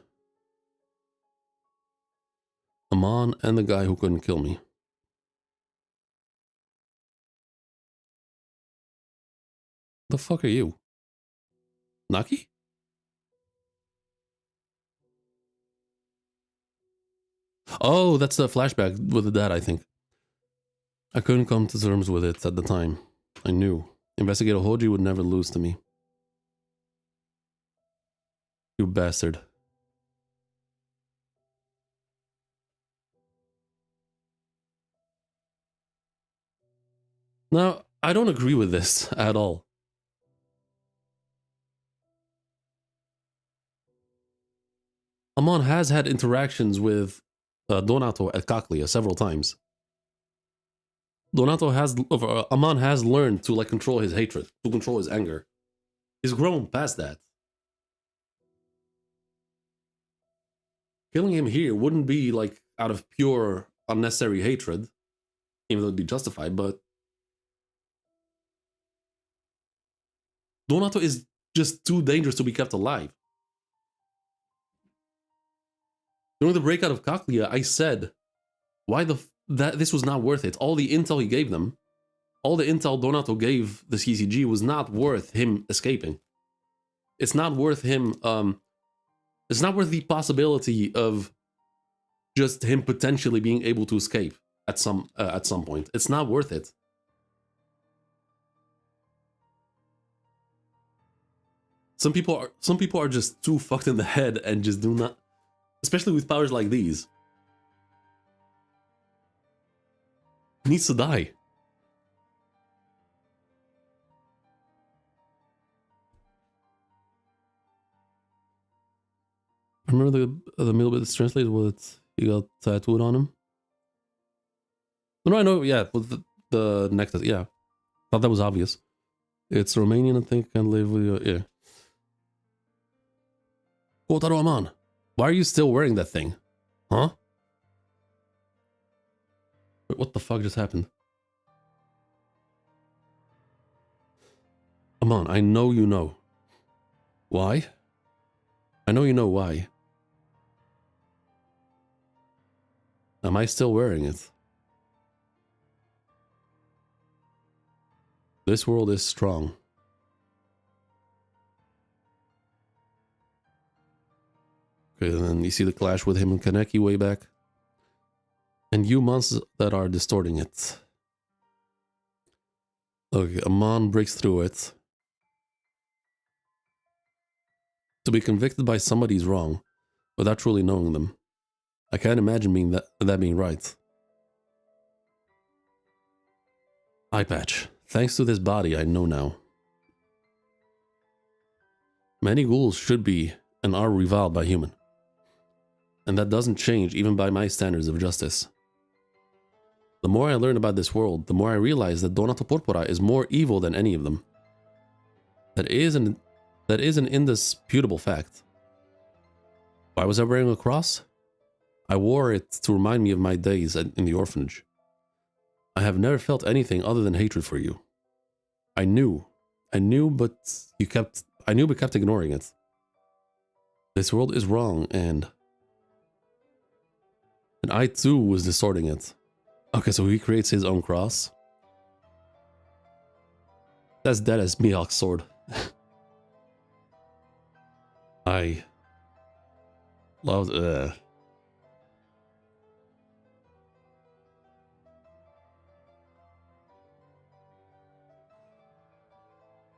Amon and the guy who couldn't kill me. The fuck are you? Naki? Oh, that's the flashback with the dad, I think. I couldn't come to terms with it at the time. I knew. Investigator Hoji would never lose to me. You bastard. Now, I don't agree with this at all. Amon has had interactions with Donato at Cochlea several times. Amon has learned to like control his hatred, to control his anger. He's grown past that. Killing him here wouldn't be like out of pure unnecessary hatred, even though it'd be justified, but Donato is just too dangerous to be kept alive. During the breakout of Cochlea, I said, why that this was not worth it. All the intel he gave them, all the intel Donato gave the CCG was not worth him escaping. It's not worth him, it's not worth the possibility of just him potentially being able to escape at some point. It's not worth it. Some people are just too fucked in the head and just do not, especially with powers like these. He needs to die. Remember the middle bit that's translated with he got tattooed on him? No, I know, yeah, with the necklace, yeah. Thought that was obvious. It's Romanian, I think, can't live with you, yeah. Kotaro Aman, why are you still wearing that thing? Huh? Wait, what the fuck just happened? Aman, I know you know. Why? I know you know why. Am I still wearing it? This world is strong. Okay, then you see the clash with him and Kaneki way back. And you monsters that are distorting it. Okay, Amon breaks through it. To be convicted by somebody's wrong, without truly knowing them. I can't imagine that being right. Eye patch. Thanks to this body, I know now. Many ghouls should be and are reviled by human. And that doesn't change even by my standards of justice. The more I learn about this world, the more I realize that Donato Porpora is more evil than any of them. That is an indisputable fact. Why was I wearing a cross? I wore it to remind me of my days in the orphanage. I have never felt anything other than hatred for you. I knew, but kept ignoring it. This world is wrong, and I too was distorting it. Okay, so he creates his own cross. That's dead as Mihawk's sword. I loved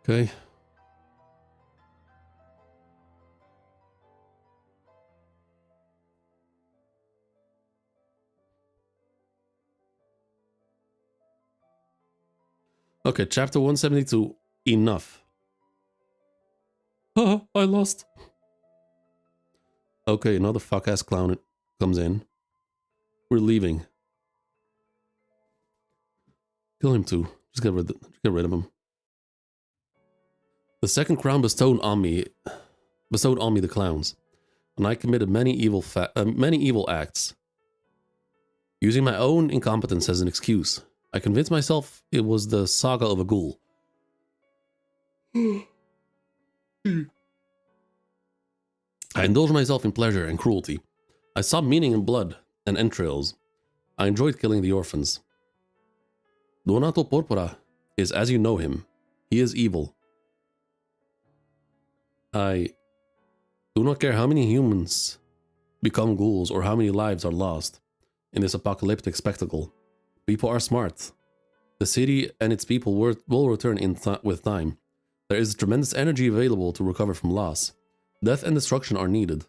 Okay. Okay, chapter 172. Enough. Haha, I lost. Okay, another fuck-ass clown comes in. We're leaving. Kill him too. Just get rid of him. The second crown bestowed on me the clowns, and I committed many evil acts. Using my own incompetence as an excuse, I convinced myself it was the saga of a ghoul. I indulged myself in pleasure and cruelty. I saw meaning in blood and entrails. I enjoyed killing the orphans. Donato Porpora is as you know him. He is evil. I do not care how many humans become ghouls or how many lives are lost in this apocalyptic spectacle. People are smart. The city and its people will return with time. There is tremendous energy available to recover from loss. Death and destruction are needed,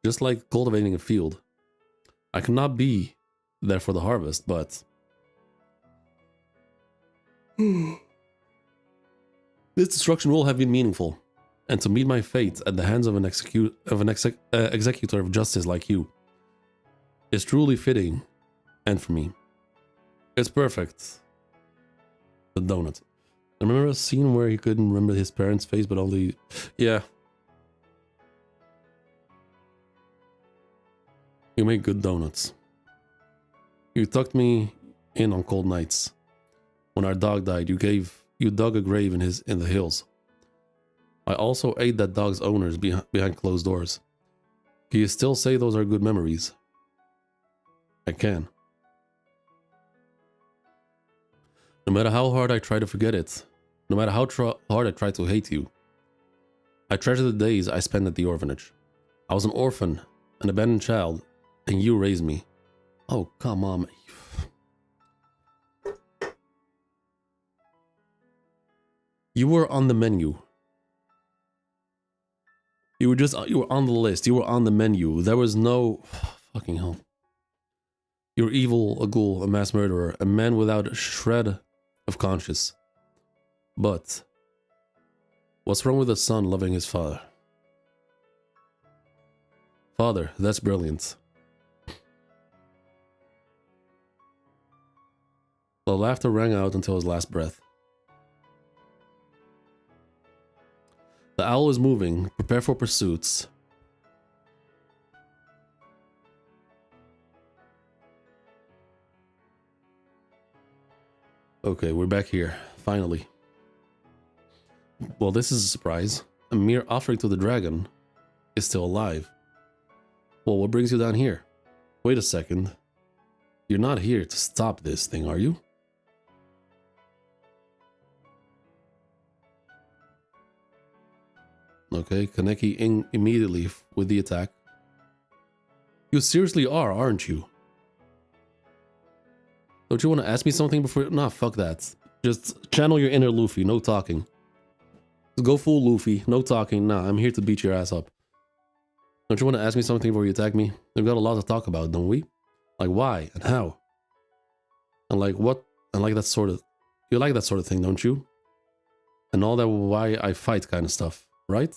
just like cultivating a field. I cannot be there for the harvest, but this destruction will have been meaningful, and to meet my fate at the hands of an executor of justice like you is truly fitting, and for me, it's perfect. The donut. I remember a scene where he couldn't remember his parents' face, but only... Yeah. You make good donuts. You tucked me in on cold nights. When our dog died, you dug a grave in the hills. I also ate that dog's owners behind closed doors. Can you still say those are good memories? I can. No matter how hard I try to forget it, no matter how hard I try to hate you, I treasure the days I spent at the orphanage. I was an orphan, an abandoned child, and you raised me. Oh, come on. You were on the menu. You were on the list. You were on the menu. There was no... Fucking hell. You're evil, a ghoul, a mass murderer, a man without a shred of conscience. But what's wrong with a son loving his father? Father, that's brilliant. The laughter rang out until his last breath. The owl is moving. Prepare for pursuits. Okay, we're back here. Finally. Well, this is a surprise. A mere offering to the dragon is still alive. Well, what brings you down here? Wait a second. You're not here to stop this thing, are you? Okay, Kaneki immediately with the attack. You seriously are, aren't you? Don't you want to ask me something before... Nah, fuck that. Just channel your inner Luffy, no talking. Just go full Luffy, no talking. Nah, I'm here to beat your ass up. Don't you want to ask me something before you attack me? We've got a lot to talk about, don't we? Like why and how? And like what? And like that sort of... You like that sort of thing, don't you? And all that why I fight kind of stuff, right?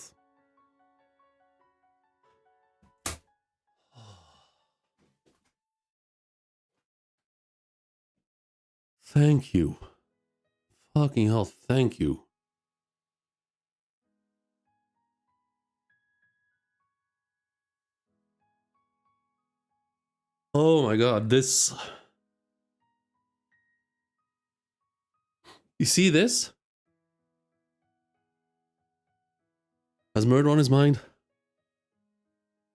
Thank you. Fucking hell, thank you. Oh my god, this... You see this? Has murder on his mind?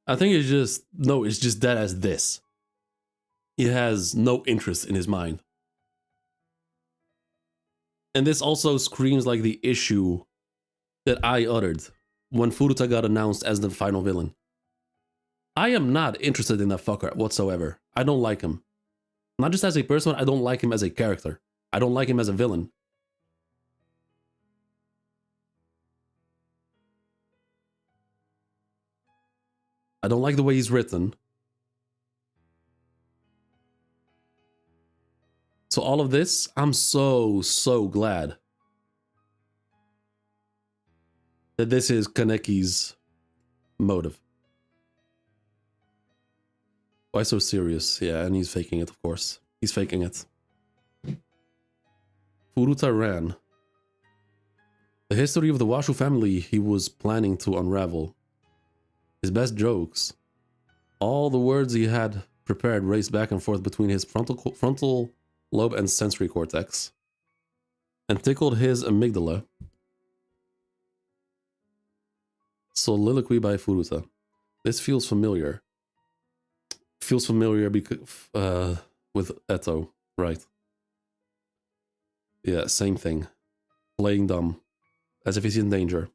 I think it's just... No, it's just that as this. He has no interest in his mind. And this also screams like the issue that I uttered when Furuta got announced as the final villain. I am not interested in that fucker whatsoever. I don't like him. Not just as a person, I don't like him as a character. I don't like him as a villain. I don't like the way he's written. So all of this, I'm so glad that this is Kaneki's motive. Why so serious? Yeah, and he's faking it, of course. He's faking it. Furuta ran. The history of the Washu family he was planning to unravel. His best jokes. All the words he had prepared raced back and forth between his frontal lobe and sensory cortex, and tickled his amygdala. Soliloquy by Furuta. This feels familiar. Feels familiar because with Eto, right? Yeah, same thing. Playing dumb, as if he's in danger.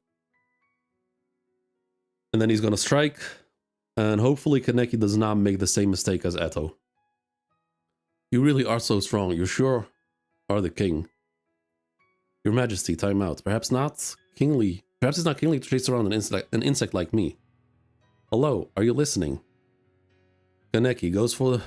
And then he's gonna strike, and hopefully Kaneki does not make the same mistake as Eto. You really are so strong. You sure are the king. Your Majesty, time out. Perhaps not kingly. Perhaps it's not kingly to chase around an insect like me. Hello, are you listening? Kaneki goes for the...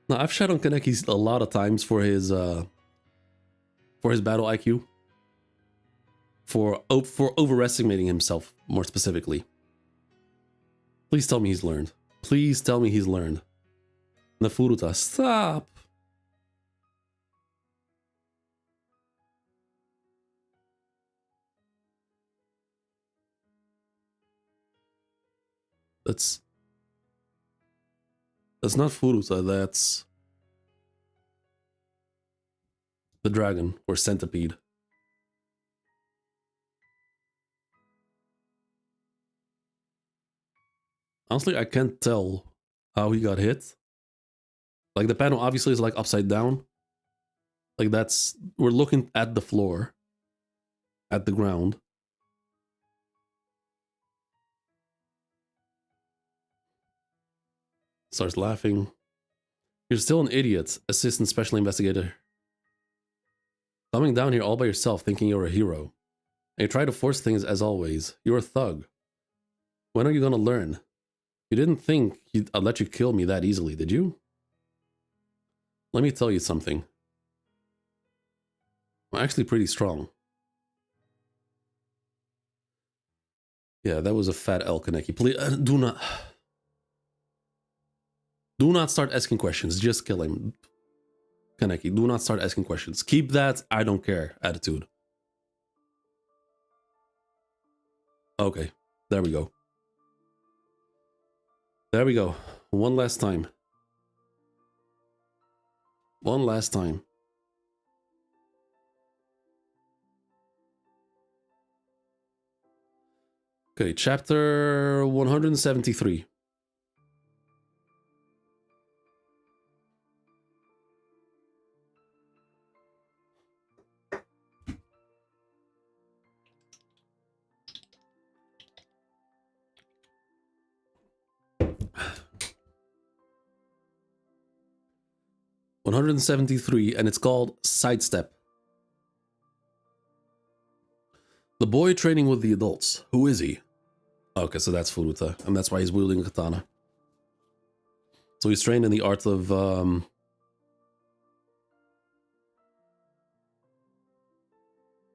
Now, I've shat on Kaneki a lot of times for his battle IQ. For overestimating himself, more specifically. Please tell me he's learned. Please tell me he's learned. Nafuruta, stop! That's not Furuta, that's the dragon, or centipede. Honestly, I can't tell how he got hit. Like, the panel obviously is like upside down. Like, that's... We're looking at the floor. At the ground. Starts laughing. You're still an idiot, assistant special investigator. Coming down here all by yourself thinking you're a hero. And you try to force things as always. You're a thug. When are you gonna learn? You didn't think I'd let you kill me that easily, did you? Let me tell you something. I'm actually pretty strong. Yeah, that was a fat L, Kaneki. Please, do not start asking questions. Just kill him. Kaneki, do not start asking questions. Keep that I don't care attitude. Okay, there we go. There we go. One last time. One last time. Okay, chapter 173. And it's called Sidestep. The boy training with the adults. Who is he? Okay, so that's Furuta, and that's why he's wielding a katana. So he's trained in the art of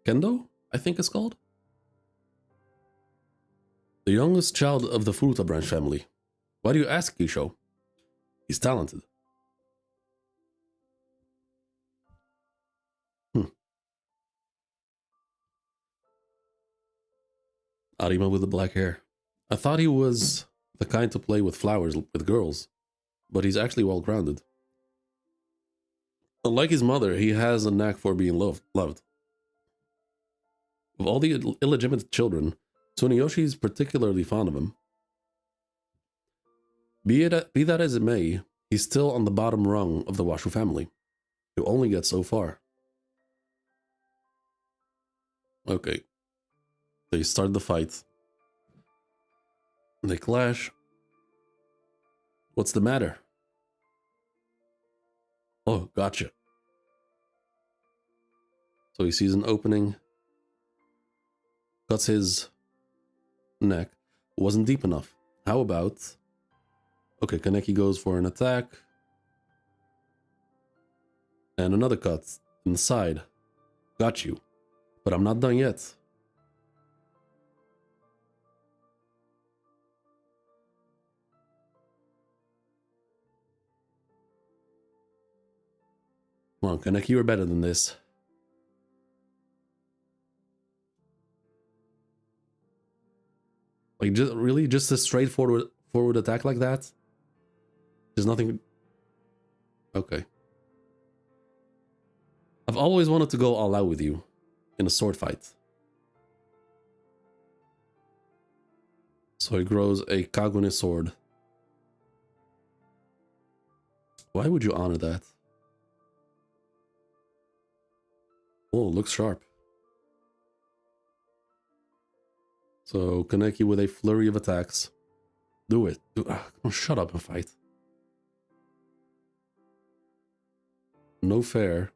Kendo, I think it's called. The youngest child of the Furuta branch family. Why do you ask, Kisho? He's talented. Arima with the black hair. I thought he was the kind to play with flowers with girls, but he's actually well-grounded. Unlike his mother, he has a knack for being loved. Of all the illegitimate children, Tsuneyoshi is particularly fond of him. Be that as it may, he's still on the bottom rung of the Washu family. You only get so far. Okay. They start the fight. They clash. What's the matter? Oh, gotcha. So he sees an opening. Cuts his neck. Wasn't deep enough. How about... Okay, Kaneki goes for an attack. And another cut in the side. Got you. But I'm not done yet. Come on, Kaneki, you're better than this. Like, just really, just a forward attack like that? There's nothing. Okay. I've always wanted to go all out with you in a sword fight. So he grows a Kagune sword. Why would you honor that? Oh, it looks sharp. So Kaneki with a flurry of attacks. Do it. Come on, shut up and fight. No fair.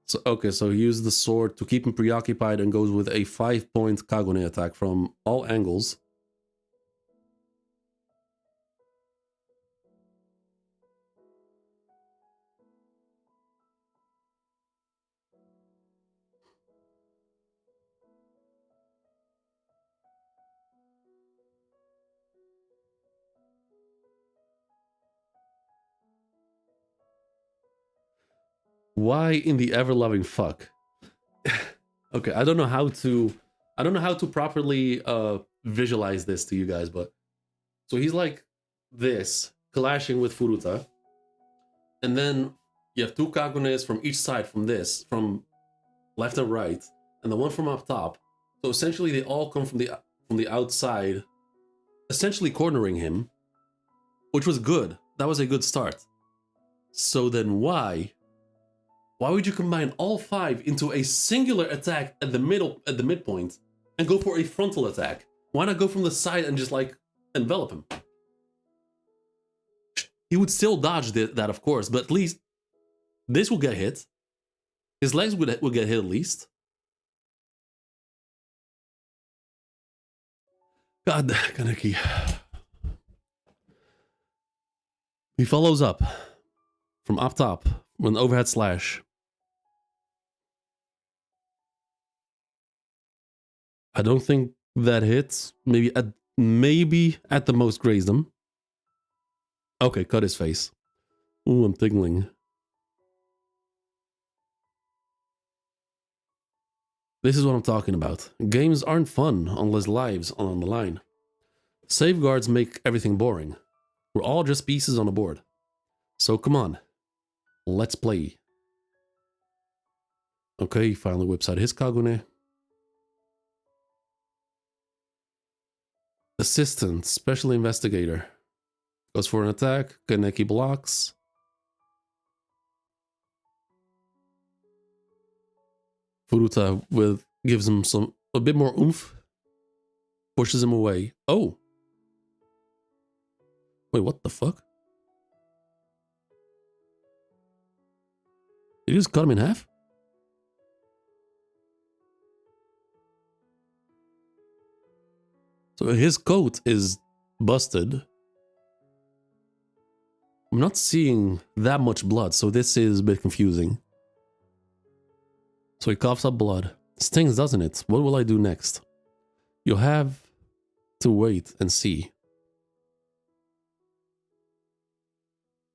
So okay, so he uses the sword to keep him preoccupied and goes with a 5-point Kagune attack from all angles. Why in the ever-loving fuck? Okay, I don't know how to properly visualize this to you guys, but so he's like this, clashing with Furuta. And then you have two Kagunes from each side from this, from left and right, and the one from up top. So essentially they all come from the outside, essentially cornering him, which was good. That was a good start. So then why would you combine all 5 into a singular attack at the midpoint and go for a frontal attack? Why not go from the side and just like envelop him? He would still dodge that, of course, but at least this will get hit. His legs will get hit at least. God, Kaneki. He follows up from up top with an overhead slash. I don't think that hits. Maybe at the most grazed him. Okay, cut his face. Ooh, I'm tingling. This is what I'm talking about. Games aren't fun unless lives are on the line. Safeguards make everything boring. We're all just pieces on a board. So come on, let's play. Okay, he finally whips out his Kagune. Assistant, special investigator. Goes for an attack. Kaneki blocks. Furuta gives him a bit more oomph. Pushes him away. Oh! Wait, what the fuck? Did you just cut him in half? So his coat is busted. I'm not seeing that much blood, so this is a bit confusing. So he coughs up blood. Stings, doesn't it? What will I do next? You'll have to wait and see.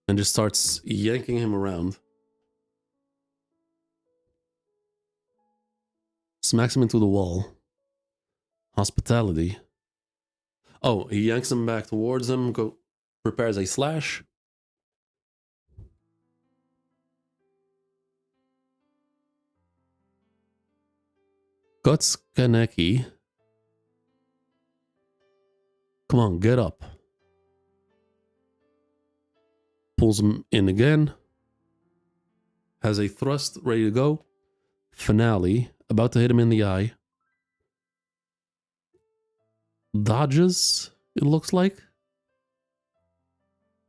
And just starts yanking him around. Smacks him into the wall. Hospitality. Oh, he yanks him back towards him, prepares a slash. Cuts Kaneki. Come on, get up. Pulls him in again. Has a thrust ready to go. Finale. About to hit him in the eye. Dodges, it looks like.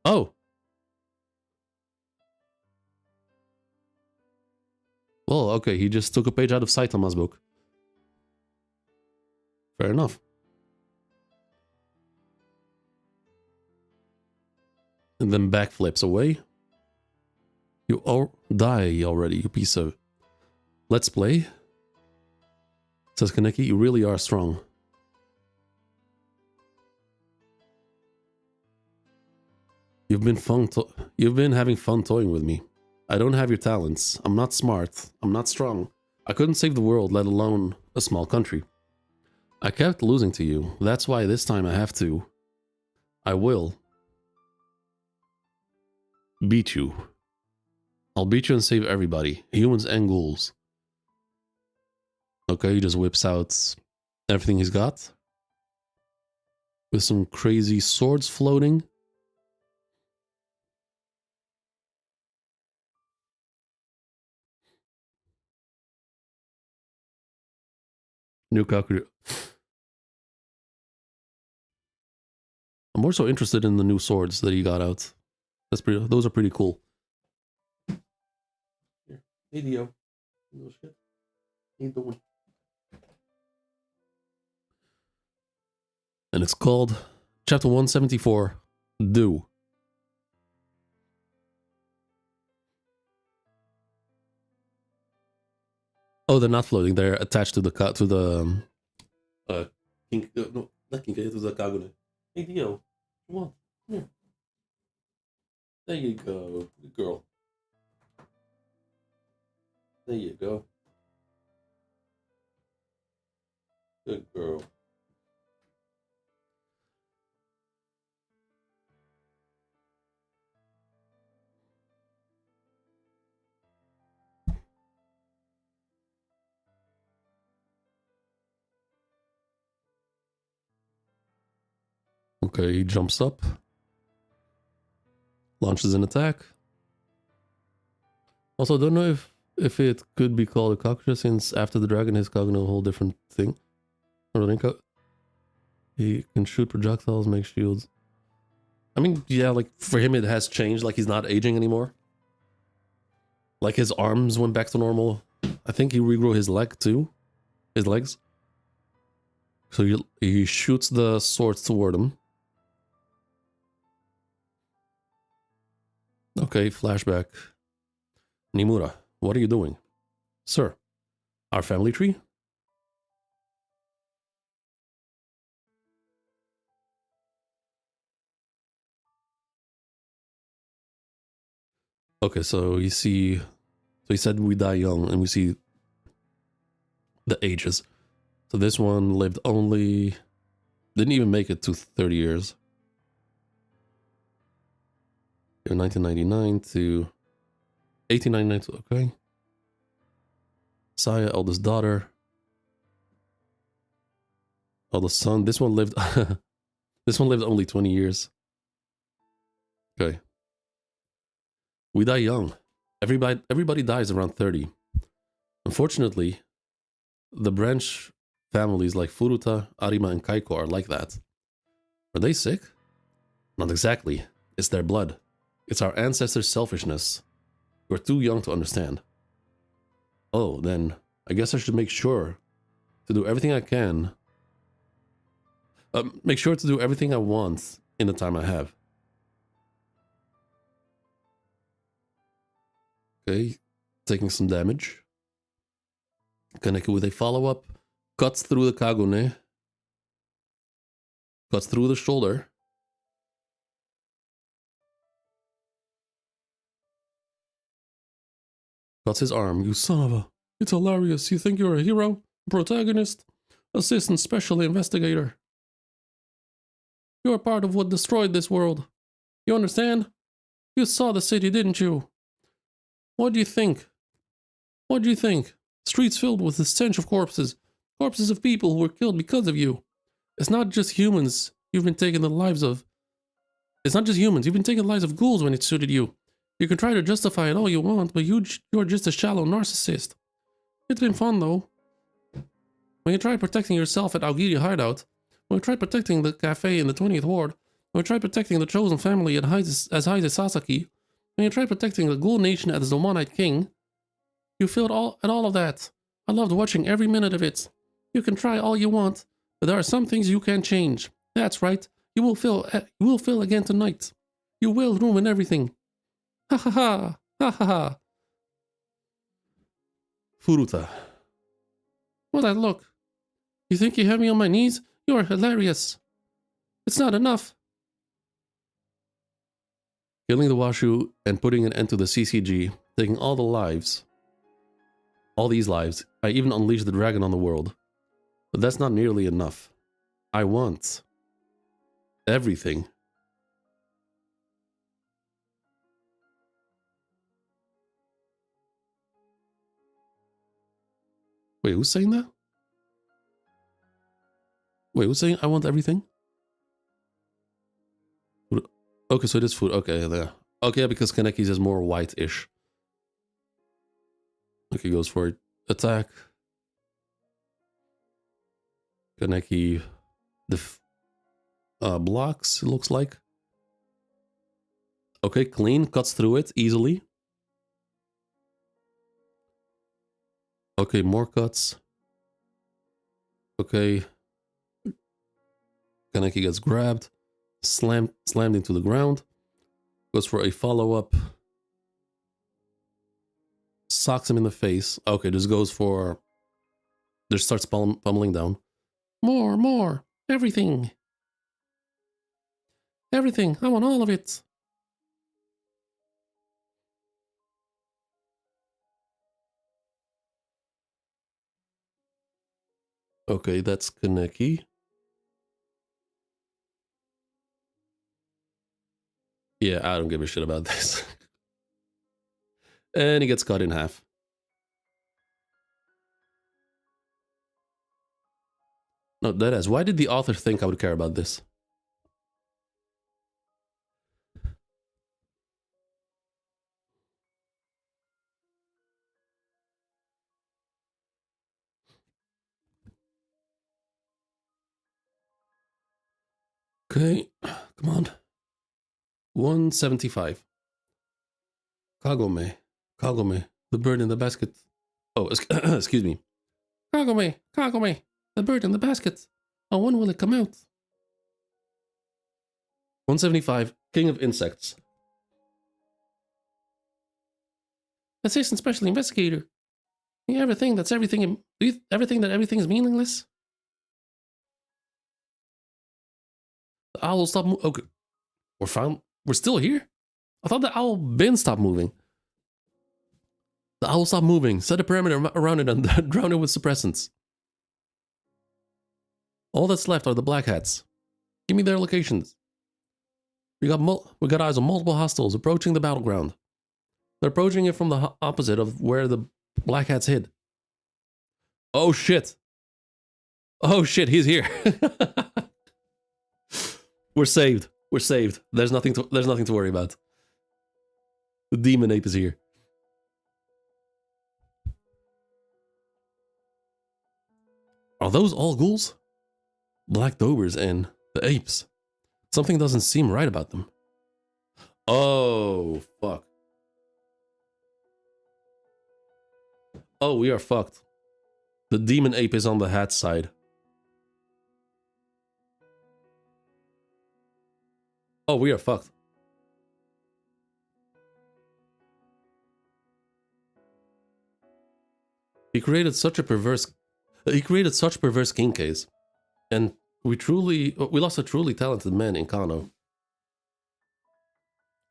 Oh. Well, okay, he just took a page out of Saitama's book. Fair enough. And then backflips away. You all die already, you piece of... Let's play. Says Kaneki, you really are strong. You've been having fun toying with me. I don't have your talents. I'm not smart. I'm not strong. I couldn't save the world, let alone a small country. I kept losing to you. That's why this time I have to. I will beat you. I'll beat you and save everybody, humans and ghouls. Okay, he just whips out everything he's got. With some crazy swords floating. New Kaku. I'm more so interested in the new swords that he got out. Those are pretty cool. Here. Hey Dio. No shit. How you doing? And it's called Chapter 174, Do. Oh, they're not floating. They're attached to the no, not king, to the Kagune. Hey Dio, come on, come here. There you go, good girl. There you go. Good girl. Okay, he jumps up. Launches an attack. Also, don't know if it could be called a Kakusha, since after the dragon his Kagune a whole different thing. He can shoot projectiles, make shields. I mean, yeah, like for him it has changed, like he's not aging anymore. Like his arms went back to normal. I think he regrew his leg too. His legs. So he shoots the swords toward him. Okay, flashback. Nimura, what are you doing? Sir, our family tree? Okay, so you see, so he said we die young, and we see the ages. So this one lived only, didn't even make it to 30 years. In 1999 to 1899, okay. Saya, eldest daughter. Eldest son, this one lived, this one lived only 20 years. Okay. We die young. Everybody dies around 30. Unfortunately, the branch families like Furuta, Arima, and Kaiko are like that. Are they sick? Not exactly. It's their blood. It's our ancestors' selfishness. We're too young to understand. Oh, then I guess I should make sure to do everything I can. Make sure to do everything I want in the time I have. Okay, taking some damage. Connected with a follow-up. Cuts through the Kagune. Cuts through the shoulder. Cuts his arm. You son of a... It's hilarious. You think you're a hero? Protagonist? Assistant special investigator. You're part of what destroyed this world. You understand? You saw the city, didn't you? What do you think? What do you think? Streets filled with the stench of corpses. Corpses of people who were killed because of you. It's not just humans you've been taking the lives of. It's not just humans. You've been taking the lives of ghouls when it suited you. You can try to justify it all you want, but you're just a shallow narcissist. It's been fun, though. When you tried protecting yourself at Aogiri Hideout, when you tried protecting the cafe in the 20th Ward, when you tried protecting the chosen family as Heise Sasaki, when you tried protecting the ghoul nation as the Zomonite king, you failed at all of that. I loved watching every minute of it. You can try all you want, but there are some things you can't change. That's right. You will fail again tonight. You will ruin everything. Ha ha ha. Ha ha ha. Furuta. Well, that look. You think you have me on my knees? You're hilarious. It's not enough. Killing the Washu and putting an end to the CCG taking all the lives, all these lives. I even unleashed the dragon on the world. But that's not nearly enough. I want everything. Wait, who's saying that? Wait, who's saying I want everything? Okay, so it is food. Okay, there. Okay, because Kaneki's is more white-ish. Okay, goes for attack. Kaneki blocks, it looks like. Okay, clean, cuts through it easily. Okay, more cuts. Okay. Kaneki gets grabbed, slammed into the ground. Goes for a follow-up. Socks him in the face. Okay, this goes for... Just starts pummeling down. More, everything. Everything, I want all of it. Okay, that's Kaneki. Yeah, I don't give a shit about this. And he gets cut in half. No, that is. Why did the author think I would care about this? Okay, come on. 175. Kagome, the bird in the basket. Oh, excuse me. Kagome, the bird in the basket. Oh, when will it come out? 175, King of Insects. Assistant Special Investigator. You ever think that everything is meaningless? The owl stopped moving. Okay. We're still here? I thought the owl bin stopped moving. The owl stopped moving. Set a perimeter around it and drown it with suppressants. All that's left are the black hats. Give me their locations. We got eyes on multiple hostiles approaching the battleground. They're approaching it from the opposite of where the black hats hid. Oh shit. Oh shit, he's here. We're saved. There's nothing to worry about. The demon ape is here. Are those all ghouls? Black Dobers and the apes. Something doesn't seem right about them. Oh, fuck. Oh, we are fucked. The demon ape is on the hat side. Oh, we are fucked. He created such perverse king case. And we lost a truly talented man in Kano.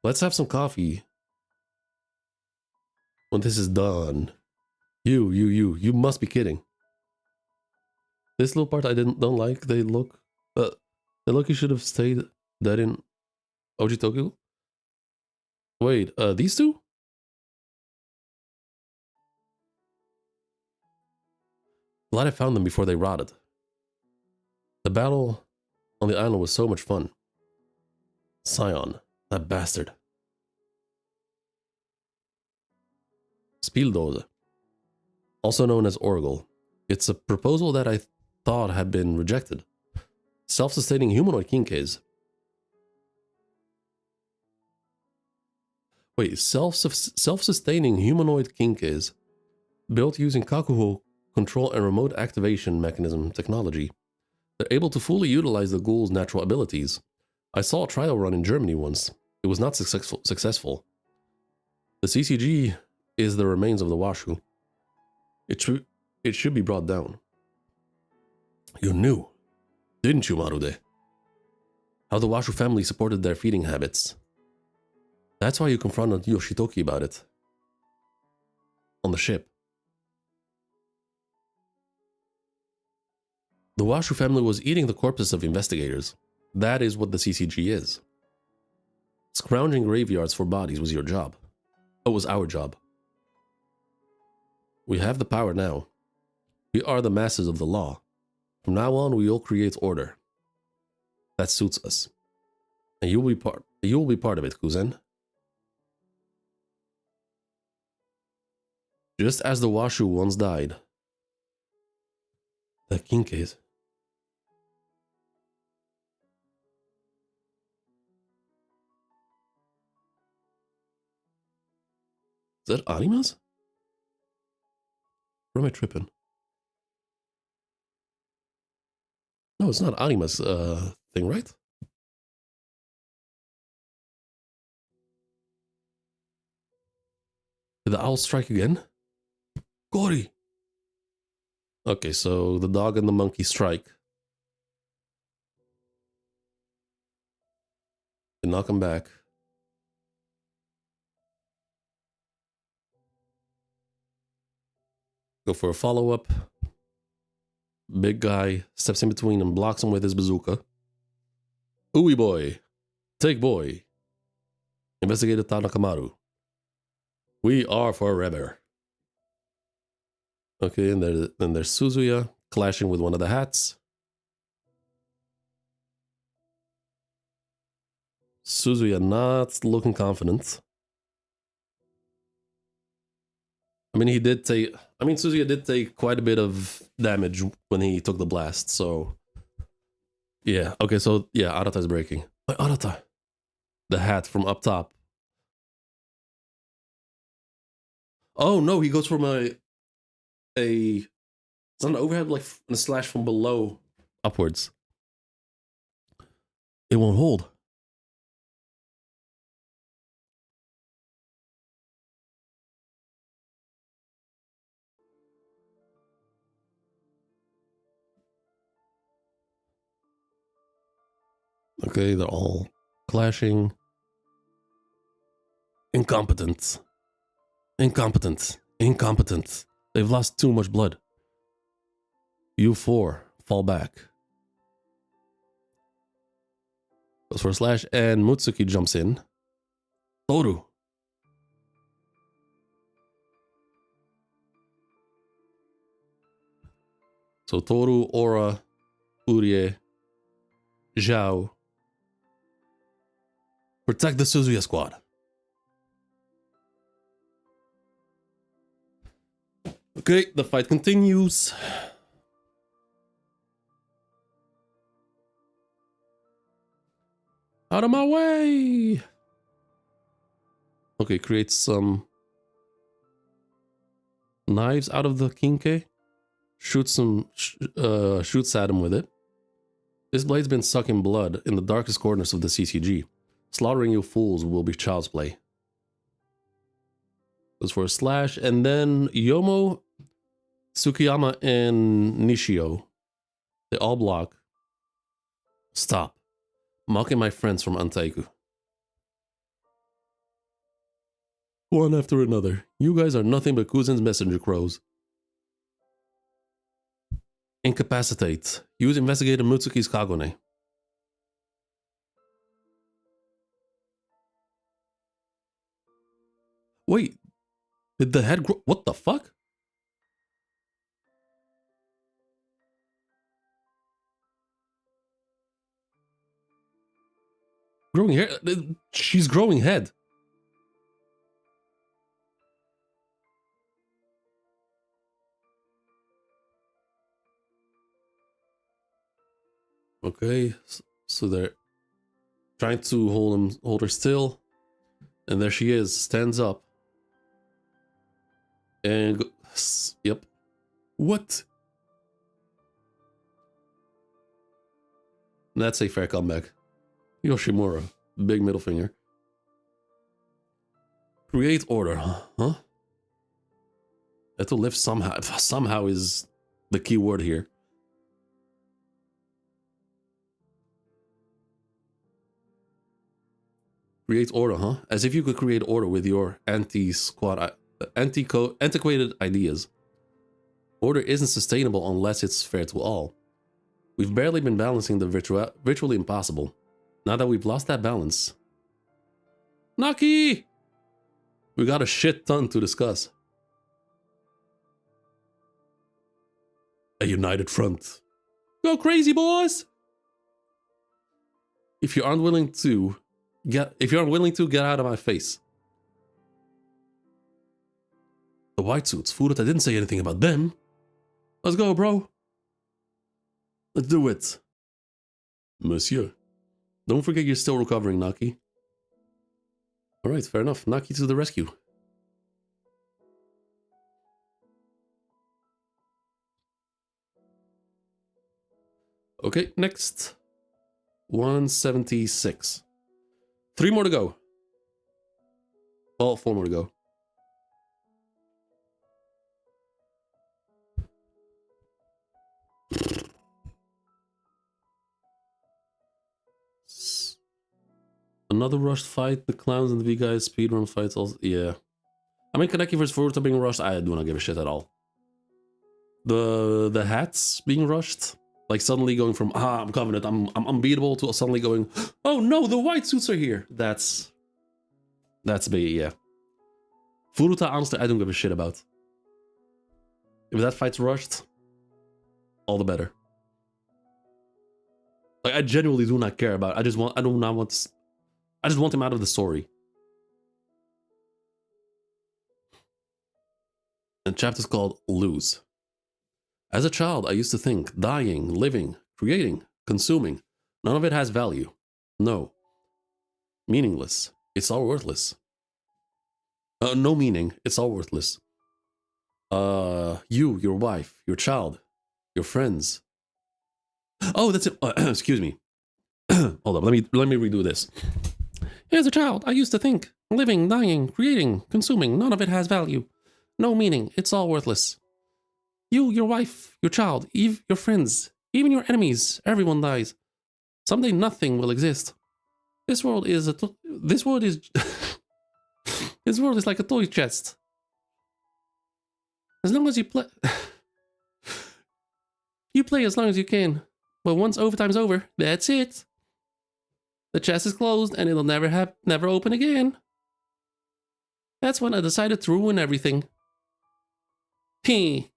Let's have some coffee. When this is done. You must be kidding. This little part I don't like. They look you should have stayed dead in Ojitoku. Wait, these two? Glad I found them before they rotted. The battle on the island was so much fun. Scion, that bastard. Spieldose, also known as Orgel. It's a proposal that I thought had been rejected. Self-sustaining humanoid kinkeis. Wait, self-sustaining humanoid kinkeis built using Kakuho control and remote activation mechanism technology. They're able to fully utilize the ghoul's natural abilities. I saw a trial run in Germany once. It was not successful. The CCG is the remains of the Washu. It should be brought down. You knew, didn't you, Marude? How the Washu family supported their feeding habits. That's why you confronted Yoshitoki about it. on the ship. The Washu family was eating the corpses of investigators. That is what the CCG is. Scrounging graveyards for bodies was your job. It was our job. We have the power now. We are the masters of the law. From now on, we will create order. That suits us. And you will be part of it, Kuzen. Just as the Washu once died. The Kinkes. Is that animas? Where am I tripping? No, it's not anima's thing, right? Did the owl strike again? Gory! Okay, so the dog and the monkey strike. They knock him back. Go for a follow-up. Big guy steps in between and blocks him with his bazooka. Ooey boy. Take boy. Investigator Tanakamaru. We are forever. Okay, and then there's Suzuya clashing with one of the hats. Suzuya not looking confident. I mean, Suzuya did take quite a bit of damage when he took the blast, so... Yeah, okay, so, yeah, Arata's breaking. Wait, Arata! The hat from up top. Oh, no, he goes from it's not an overhead, like a slash from below upwards. It won't hold. Okay, they're all clashing. Incompetent. Incompetent. Incompetent. They've lost too much blood. You four, fall back. Goes for a slash, and Mutsuki jumps in. Toru. So Toru, Aura, Urie, Zhao. Protect the Suzuya squad. Okay, the fight continues. Out of my way! Okay, create some knives out of the Kinke. Shoots at him with it. This blade's been sucking blood in the darkest corners of the CCG. Slaughtering you fools will be child's play. Goes for a slash, and then Yomo, Tsukiyama, and Nishio. They all block. Stop. Mocking my friends from Antaiku. One after another. You guys are nothing but Kuzen's messenger crows. Incapacitate. Use Investigator Mutsuki's Kagone. Wait. Did the head grow? What the fuck? Growing hair? She's growing head. Okay, so they're trying to hold her still, and there she is, stands up, and yep. What? That's a fair comeback. Yoshimura, big middle finger. Create order, huh? Have to live somehow. Somehow is the key word here. Create order, huh? As if you could create order with your anti-squad antiquated ideas. Order isn't sustainable unless it's fair to all. We've barely been balancing the virtually impossible. Now that we've lost that balance... Naki! We got a shit ton to discuss. A united front. Go crazy, boys! If you aren't willing to get out of my face. The white suits, Furuta didn't say anything about them. Let's go, bro. Let's do it. Monsieur. Don't forget you're still recovering, Naki. Alright, fair enough. Naki to the rescue. Okay, next. 176. 3 more to go. Oh, 4 more to go. Another rushed fight. The clowns and the V guys speedrun fights. Also, yeah. I mean, Kaneki vs. Furuta being rushed, I do not give a shit at all. The hats being rushed, like suddenly going from I'm Covenant, I'm unbeatable to suddenly going, oh no, the white suits are here. That's big, yeah. Furuta, honestly, I don't give a shit about. If that fight's rushed, all the better. Like I genuinely do not care about it. I just want him out of the story. And chapter's called Lose. As a child, I used to think dying, living, creating, consuming, none of it has value. No. Meaningless. It's all worthless. No meaning. It's all worthless. You, your wife, your child, your friends. Oh, that's it. Excuse me. Hold up. Let me redo this. As a child, I used to think living, dying, creating, consuming, none of it has value. No meaning. It's all worthless. You, your wife, your child, your friends, even your enemies, everyone dies. Someday nothing will exist. This world is this world is like a toy chest. As long as you play you play as long as you can. But once overtime's over, that's it. The chest is closed and it'll never open again. That's when I decided to ruin everything. I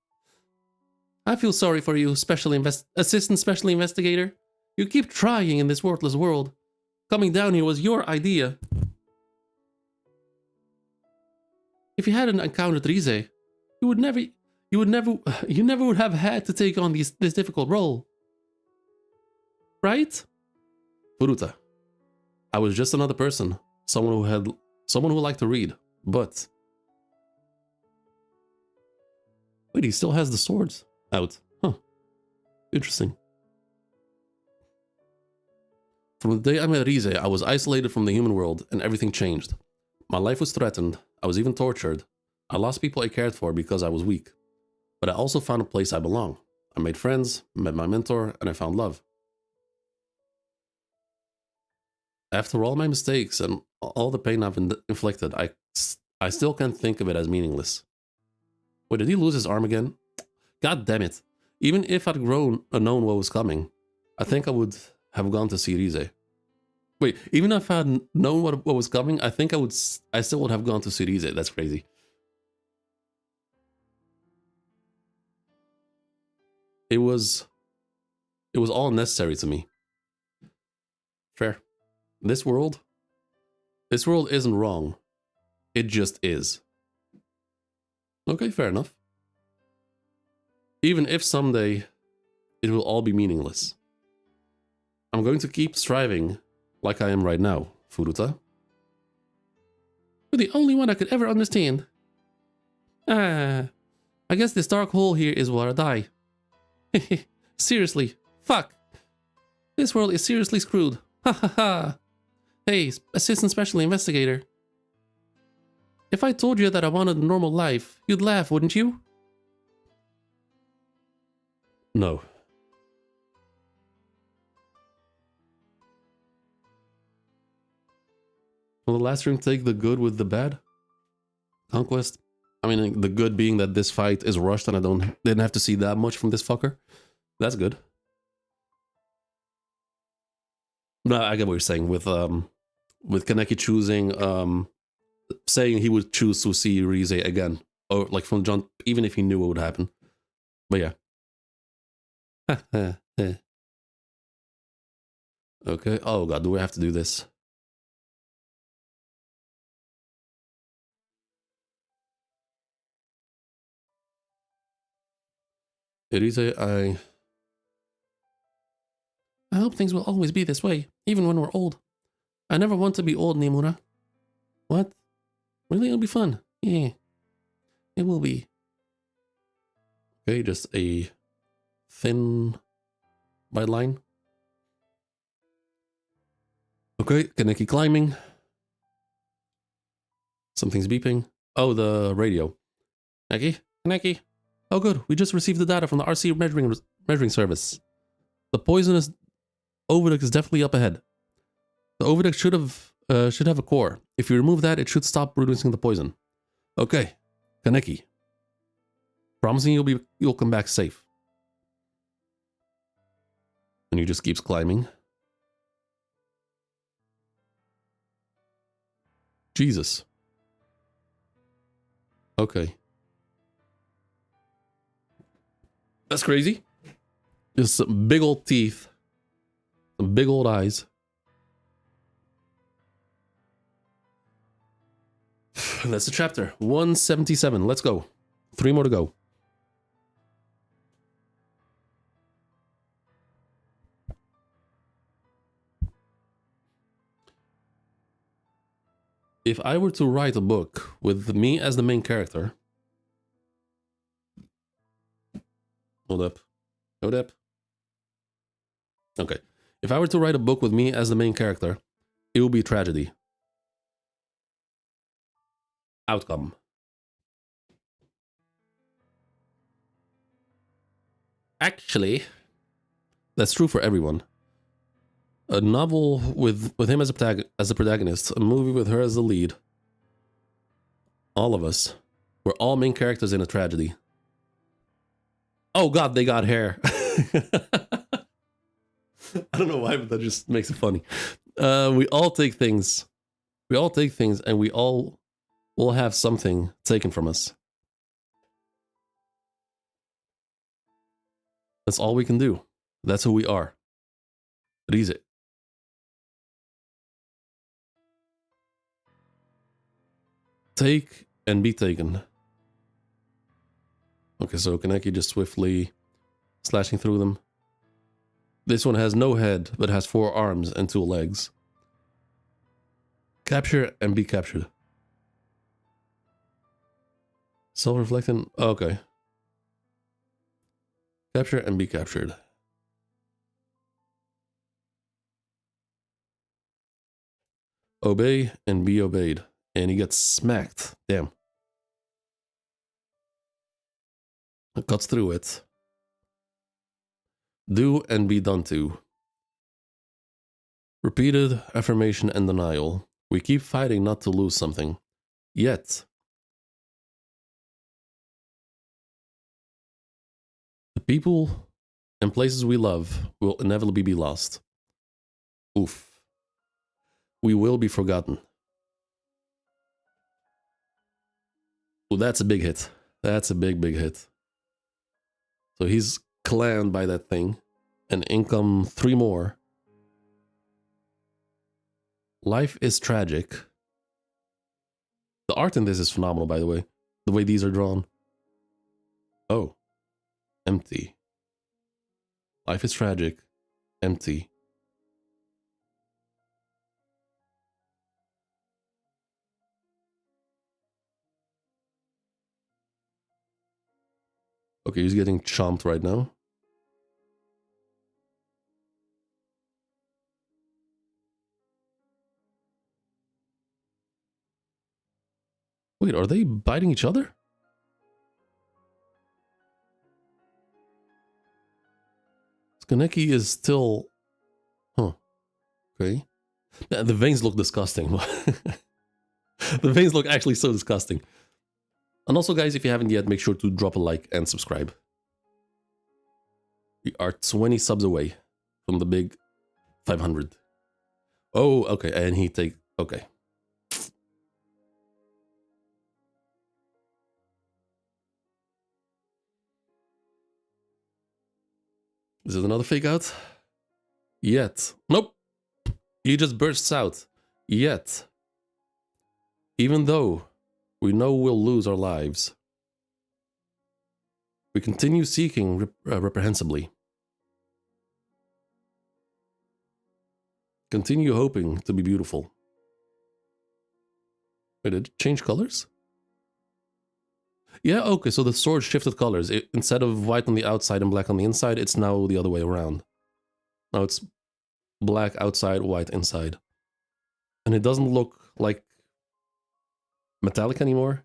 feel sorry for you, assistant special investigator. You keep trying in this worthless world. Coming down here was your idea. If you hadn't encountered Rize, you never would have had to take on this difficult role. Right? Furuta. I was just another person, someone who liked to read, but wait, he still has the swords out. Huh. Interesting. From the day I met Rize, I was isolated from the human world and everything changed. My life was threatened, I was even tortured. I lost people I cared for because I was weak. But I also found a place I belong. I made friends, met my mentor, and I found love. After all my mistakes and all the pain I've inflicted, I still can't think of it as meaningless. Wait, did he lose his arm again? God damn it. Even if I'd known what was coming, I think I would have gone to see Rize. Wait, even if I had known what was coming, I think I still would have gone to see Rize. That's crazy. It was all necessary to me. Fair. This world isn't wrong. It just is. Okay, fair enough. Even if someday it will all be meaningless. I'm going to keep striving like I am right now, Furuta. You're the only one I could ever understand. I guess this dark hole here is where I die. Seriously, fuck. This world is seriously screwed. Ha ha ha. Hey, assistant special investigator. If I told you that I wanted a normal life, you'd laugh, wouldn't you? No. Will the last room take the good with the bad? Conquest? I mean, the good being that this fight is rushed and I didn't have to see that much from this fucker. That's good. No, I get what you're saying with Kaneki choosing saying he would choose to see Rize again, or like from John, even if he knew what would happen. But yeah. Okay. Oh god, do we have to do this? Rize, I hope things will always be this way, even when we're old. I never want to be old, Nimura. What? Really, it'll be fun. Yeah. It will be. Okay, just a thin white line. Okay, Kaneki climbing. Something's beeping. Oh, the radio. Kaneki. Oh good, we just received the data from the RC measuring service. The poisonous Oviduct is definitely up ahead. The Oviduct should have a core. If you remove that, it should stop producing the poison. Okay, Kaneki. Promising you'll come back safe. And he just keeps climbing. Jesus. Okay. That's crazy. Just some big old teeth. Some big old eyes. That's the chapter. 177. Let's go. 3 more to go. If I were to write a book with me as the main character... Hold up. Okay. If I were to write a book with me as the main character, it would be a tragedy. Outcome. Actually, that's true for everyone. A novel with him as a protagonist, a movie with her as the lead. All of us. We're all main characters in a tragedy. Oh god, they got hair. I don't know why, but that just makes it funny. We all take things. And we all will have something taken from us. That's all we can do. That's who we are. Rize. Take and be taken. Okay, so Kaneki just swiftly slashing through them. This one has no head, but has 4 arms and 2 legs. Capture and be captured. Self-reflecting. Okay. Capture and be captured. Obey and be obeyed. And he gets smacked. Damn. It cuts through it. Do and be done to. Repeated affirmation and denial. We keep fighting not to lose something. Yet. The people and places we love will inevitably be lost. Oof. We will be forgotten. Ooh, that's a big hit. That's a big hit. So he's clammed by that thing. And income 3 more. Life is tragic. The art in this is phenomenal, by the way. The way these are drawn. Oh. Empty. Life is tragic. Empty. Okay, he's getting chomped right now. Wait, are they biting each other? Kaneki is still... Huh. Okay. The veins look disgusting. The veins look actually so disgusting. And also, guys, if you haven't yet, make sure to drop a like and subscribe. We are 20 subs away from the big 500. Oh, okay, and he take... Okay. Is it another fake out? Yet. Nope. He just bursts out. Yet. Even though we know we'll lose our lives, we continue seeking reprehensibly. Continue hoping to be beautiful. Wait, did it change colors? Yeah, okay, so the sword shifted colors. Instead of white on the outside and black on the inside, it's now the other way around. Now it's black outside, white inside. And it doesn't look like metallic anymore.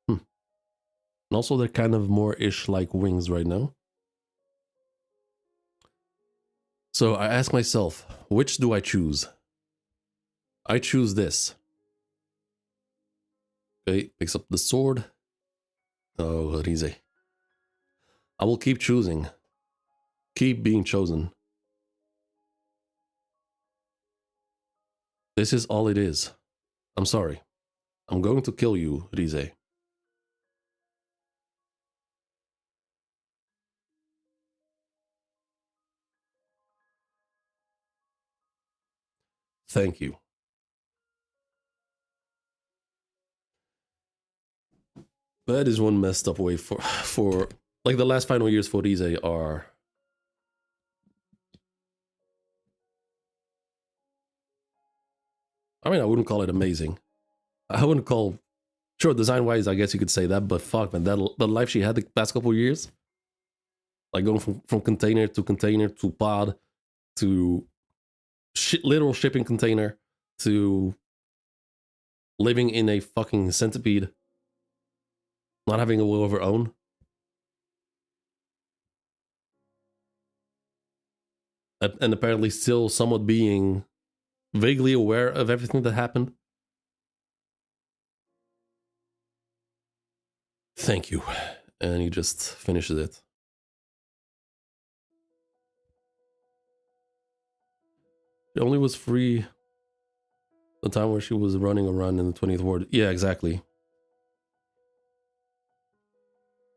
And also they're kind of more-ish like wings right now. So I ask myself, which do I choose? I choose this. Okay, picks up the sword. Oh, Rize. I will keep choosing. Keep being chosen. This is all it is. I'm sorry. I'm going to kill you, Rize. Thank you. That is one messed up way for like the last final years for Rize are... I mean, I wouldn't call it amazing. I wouldn't call... Sure, design-wise, I guess you could say that, but fuck, man, the life she had the past couple of years, like going from container to pod to literal shipping container to living in a fucking centipede, not having a will of her own. And apparently still somewhat being vaguely aware of everything that happened. Thank you. And he just finishes it. She only was free the time where she was running around in the 20th ward. Yeah, exactly.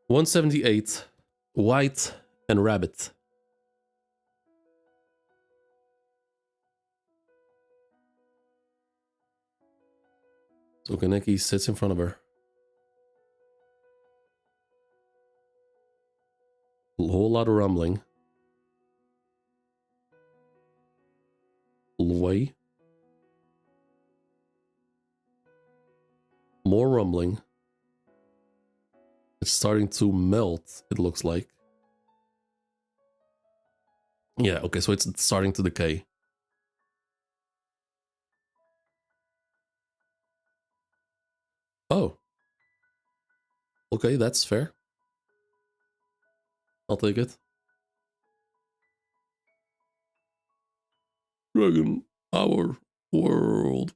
178, white and rabbit. So Kaneki sits in front of her. A whole lot of rumbling. Loy. More rumbling. It's starting to melt, it looks like. Yeah, okay, so it's starting to decay. Oh. Okay, that's fair. I'll take it. Dragon, our world.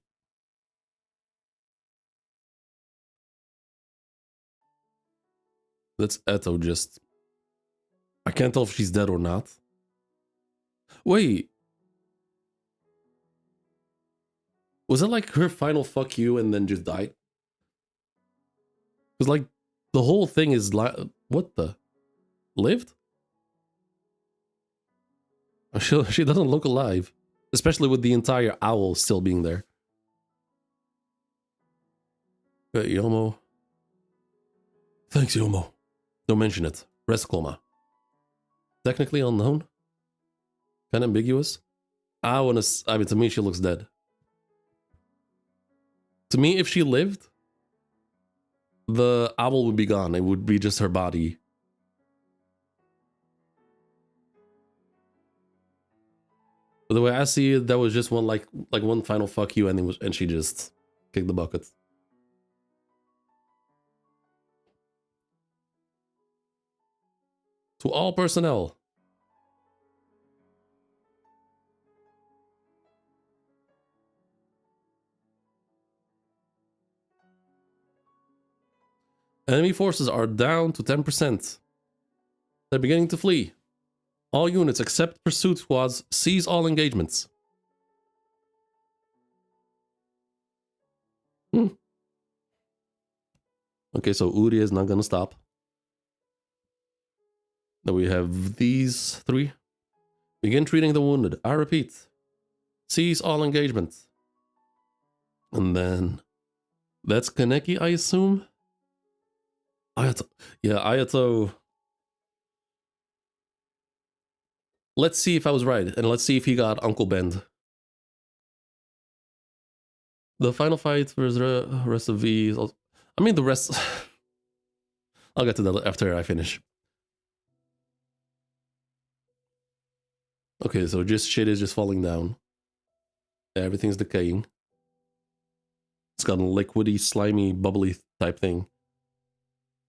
That's Eto just... I can't tell if she's dead or not. Wait. Was it like her final fuck you and then just died? Because like the whole thing is like... What the? Lived? She doesn't look alive. Especially with the entire owl still being there. Okay, Yomo. Thanks, Yomo. Don't mention it. Rest coma. Technically unknown? Kind of ambiguous? I mean, to me, she looks dead. To me, if she lived, the owl would be gone. It would be just her body. But the way I see it, that was just one like one final fuck you, and she just kicked the bucket. To all personnel. Enemy forces are down to 10%. They're beginning to flee. All units except pursuit squads cease all engagements. Okay, so Uri is not gonna stop. Then we have these three. Begin treating the wounded. I repeat. Cease all engagement. And then that's Kaneki, I assume. Ayato. Yeah, Ayato. Let's see if I was right, and let's see if he got Uncle Bend. The final fight for the rest of these. I mean, the rest. I'll get to that after I finish. Okay, so just shit is just falling down. Everything's decaying. It's got a liquidy, slimy, bubbly type thing.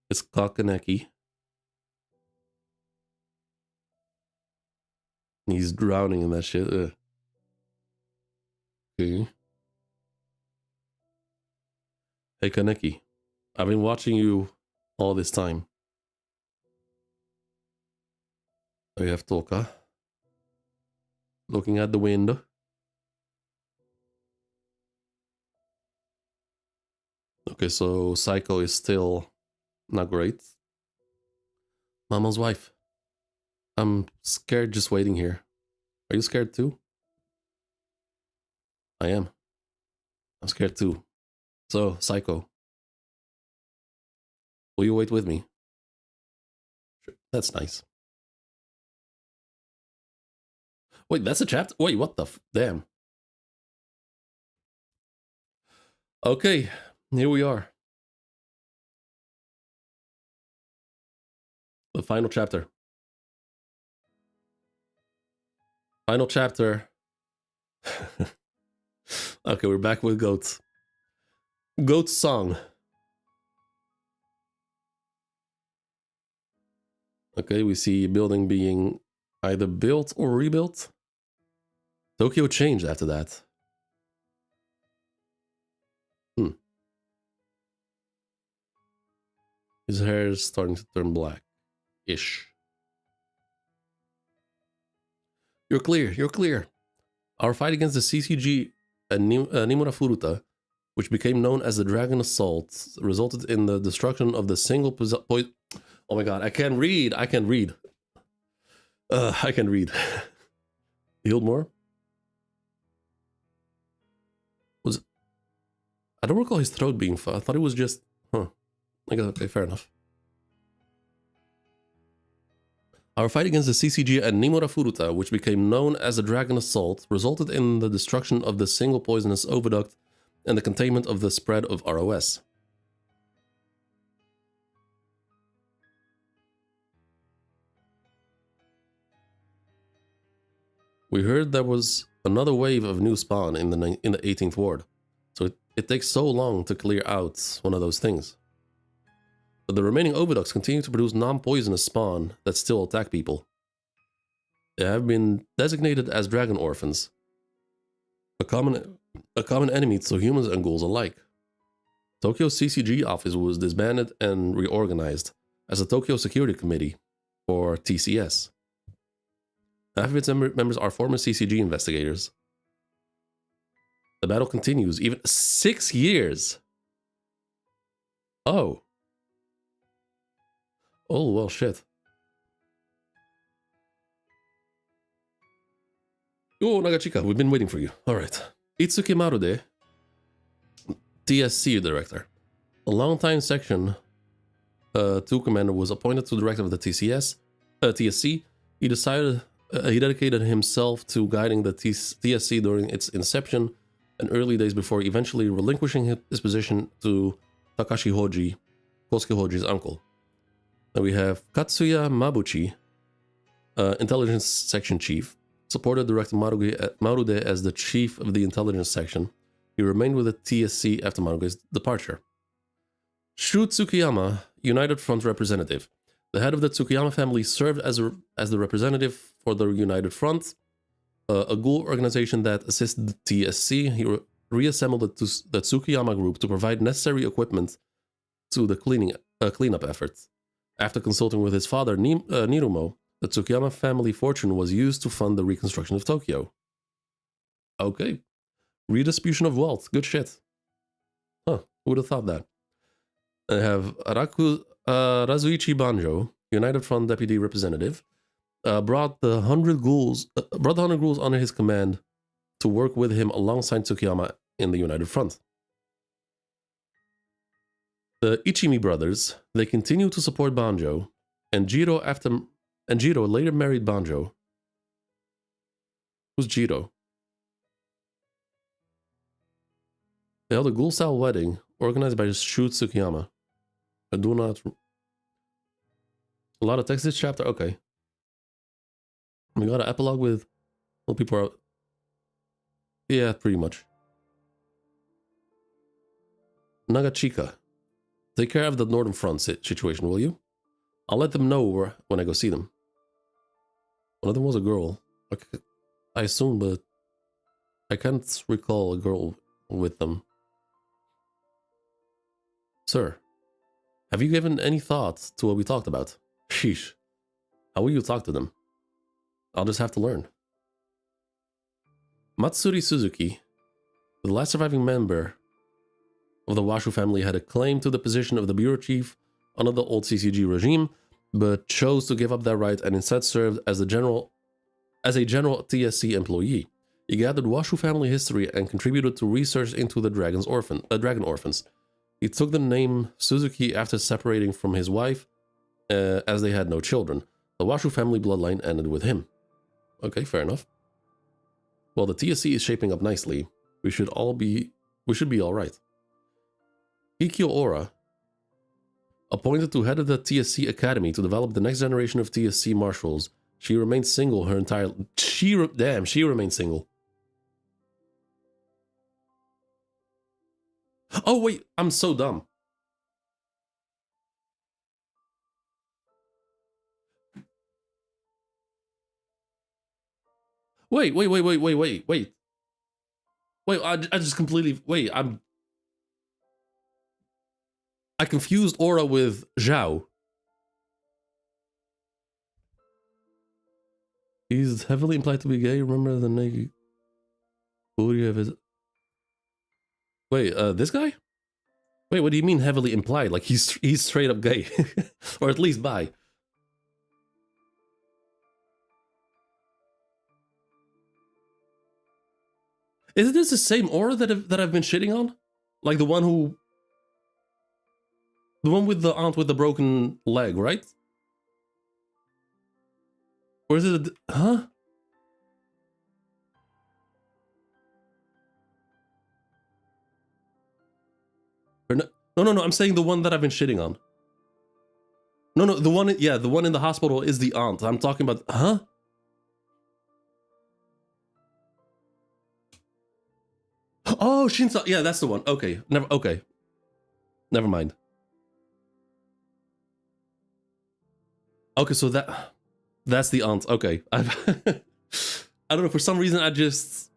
It's Kakaneki. He's drowning in that shit. Ugh. Okay. Hey Kaneki, I've been watching you all this time. I have Toka. Looking at the window. Okay, so Psycho is still not great. Mama's wife. I'm scared just waiting here. Are you scared too? I am. I'm scared too. So, Psycho. Will you wait with me? Sure. That's nice. Wait, that's a chapter? Wait, what the damn. Okay, here we are. The final chapter. Final chapter. Okay, we're back with Goat. Goat's song. Okay, we see a building being either built or rebuilt. Tokyo changed after that. His hair is starting to turn black-ish. You're clear, you're clear. Our fight against the CCG Nimura Furuta, which became known as the Dragon Assault, resulted in the destruction of the single oh my god, I can't read. I can read. Healed more? I don't recall his throat being I thought it was just... Okay, fair enough. Our fight against the CCG and Nimura Furuta, which became known as the Dragon Assault, resulted in the destruction of the single poisonous oviduct and the containment of the spread of ROS. We heard there was another wave of new spawn in the 18th ward, so it takes so long to clear out one of those things. But the remaining oviducts continue to produce non-poisonous spawn that still attack people. They have been designated as dragon orphans, a common enemy to humans and ghouls alike. Tokyo's CCG office was disbanded and reorganized as the Tokyo Security Committee, or TCS. Half of its members are former CCG investigators. The battle continues, even 6 years! Oh. Oh, well, shit. Oh, Nagachika, we've been waiting for you. Alright. Itsuki Marude, TSC director. A longtime section 2 commander was appointed to director of the TSC. He dedicated himself to guiding the TSC during its inception and early days before eventually relinquishing his position to Takashi Hoji, Kosuke Hoji's uncle. Then we have Katsuya Mabuchi, intelligence section chief, supported Director Marude as the chief of the intelligence section. He remained with the TSC after Marude's departure. Shu Tsukiyama, United Front representative. The head of the Tsukiyama family served as the representative for the United Front, a ghoul organization that assisted the TSC. He reassembled the Tsukiyama group to provide necessary equipment to the cleaning cleanup effort. After consulting with his father, Nirumo, the Tsukiyama family fortune was used to fund the reconstruction of Tokyo. Okay. Redistribution of wealth. Good shit. Huh. Who would have thought that? I have Razuichi Banjo, United Front deputy representative, brought the 100 ghouls under his command to work with him alongside Tsukiyama in the United Front. The Ichimi brothers, they continued to support Banjo, and Jiro later married Banjo. Who's Jiro? They held a ghoul-style wedding organized by Shu Tsukiyama. I do not... A lot of text this chapter? Okay. We got an epilogue with... Well, people are... Yeah, pretty much. Nagachika. Take care of the Northern Front situation, will you? I'll let them know when I go see them. One of them was a girl. I assume, but... I can't recall a girl with them. Sir, have you given any thought to what we talked about? Sheesh. How will you talk to them? I'll just have to learn. Matsuri Suzuki, the last surviving member of the Washu family, had a claim to the position of the bureau chief under the old CCG regime, but chose to give up that right and instead served as a general TSC employee. He gathered Washu family history and contributed to research into the dragon orphans. He took the name Suzuki after separating from his wife, as they had no children. The Washu family bloodline ended with him. Okay, fair enough. Well, the TSC is shaping up nicely. We should be all right. Ikyo Ora, appointed to head of the TSC Academy to develop the next generation of TSC marshals. She remained single her entire... She remained single. Oh, wait, I'm so dumb. Wait. Wait, I just completely... Wait, I confused Aura with Zhao. He's heavily implied to be gay. Remember the naked booty of his... Wait, this guy? Wait, what do you mean heavily implied? Like he's straight up gay. Or at least bi. Is this the same Aura that I've been shitting on? Like the one with the aunt with the broken leg, right? Or is it huh? Or no, I'm saying the one that I've been shitting on. No, the one in the hospital is the aunt. I'm talking about, huh? Oh, Shinsa, yeah, that's the one. Okay, never mind. Okay, so that's the aunt. Okay, I don't know. For some reason, I just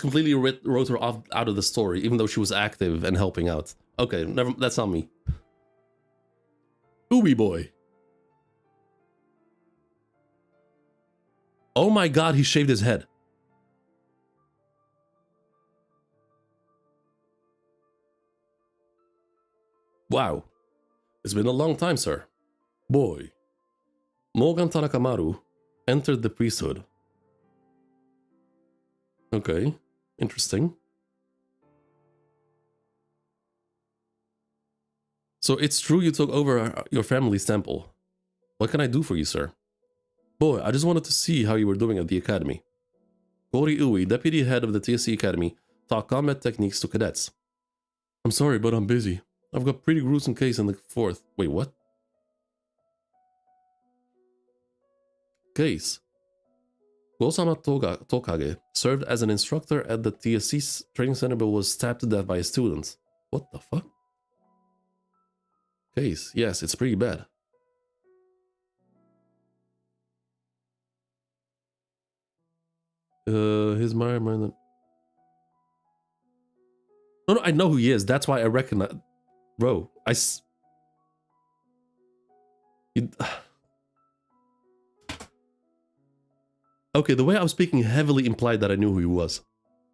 completely wrote her off out of the story, even though she was active and helping out. Okay, that's not me. Ubi boy. Oh my god, he shaved his head. Wow. It's been a long time, sir. Boy. Morgan Tanakamaru entered the priesthood. Okay, interesting. So it's true you took over your family's temple. What can I do for you, sir? Boy, I just wanted to see how you were doing at the academy. Gori Ui, deputy head of the TSC Academy, taught combat techniques to cadets. I'm sorry, but I'm busy. I've got pretty gruesome case in the 4th. Wait, what? Case. Gosama Tokage served as an instructor at the TSC training center but was stabbed to death by his students. What the fuck? Case. Yes, it's pretty bad. His mind. No, I know who he is. That's why I recognize. Bro, You- Okay, the way I was speaking heavily implied that I knew who he was.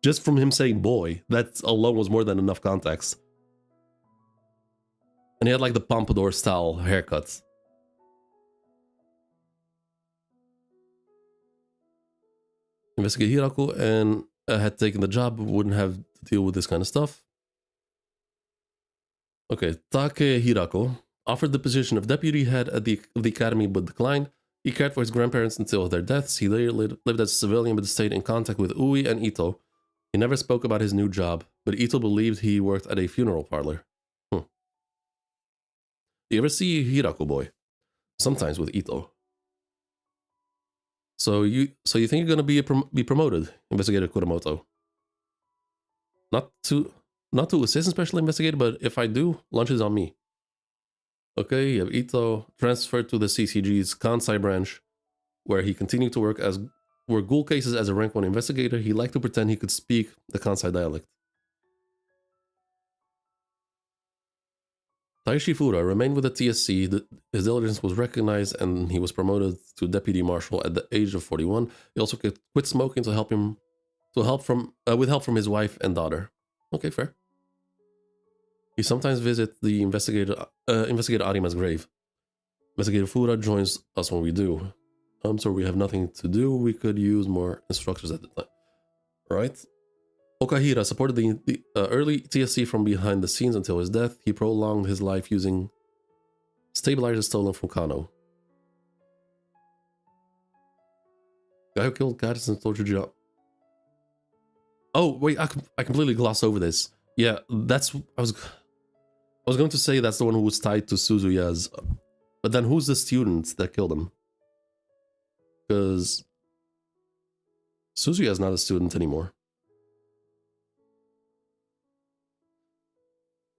Just from him saying boy, that alone was more than enough context. And he had like the pompadour style haircut. Investigate Hirako and had taken the job, wouldn't have to deal with this kind of stuff. Okay, Take Hirako offered the position of deputy head at the academy but declined. He cared for his grandparents until their deaths. He later lived as a civilian but stayed in contact with Ui and Ito. He never spoke about his new job, but Ito believed he worked at a funeral parlor. You ever see Hirako boy? Sometimes with Ito. So you think you're gonna be promoted, Investigator Kuramoto? Not to assistant special investigator, but if I do, lunch is on me. Okay, you have Ito transferred to the CCG's Kansai branch, where he continued to work Ghoul cases as a rank 1 investigator. He liked to pretend he could speak the Kansai dialect. Taishi Fura remained with the TSC. His diligence was recognized and he was promoted to deputy marshal at the age of 41. He also quit smoking with help from his wife and daughter. Okay, fair. He sometimes visits the investigator Arima's grave. Investigator Fura joins us when we do. So we have nothing to do. We could use more instructors at the time. Right? Okahira supported the early TSC from behind the scenes until his death. He prolonged his life using stabilizers stolen from Kano. Guy who killed Gaddis and tortured you. Oh wait, I completely glossed over this. Yeah, that's I was going to say that's the one who was tied to Suzuya's, but then who's the student that killed him? Because Suzuya's not a student anymore.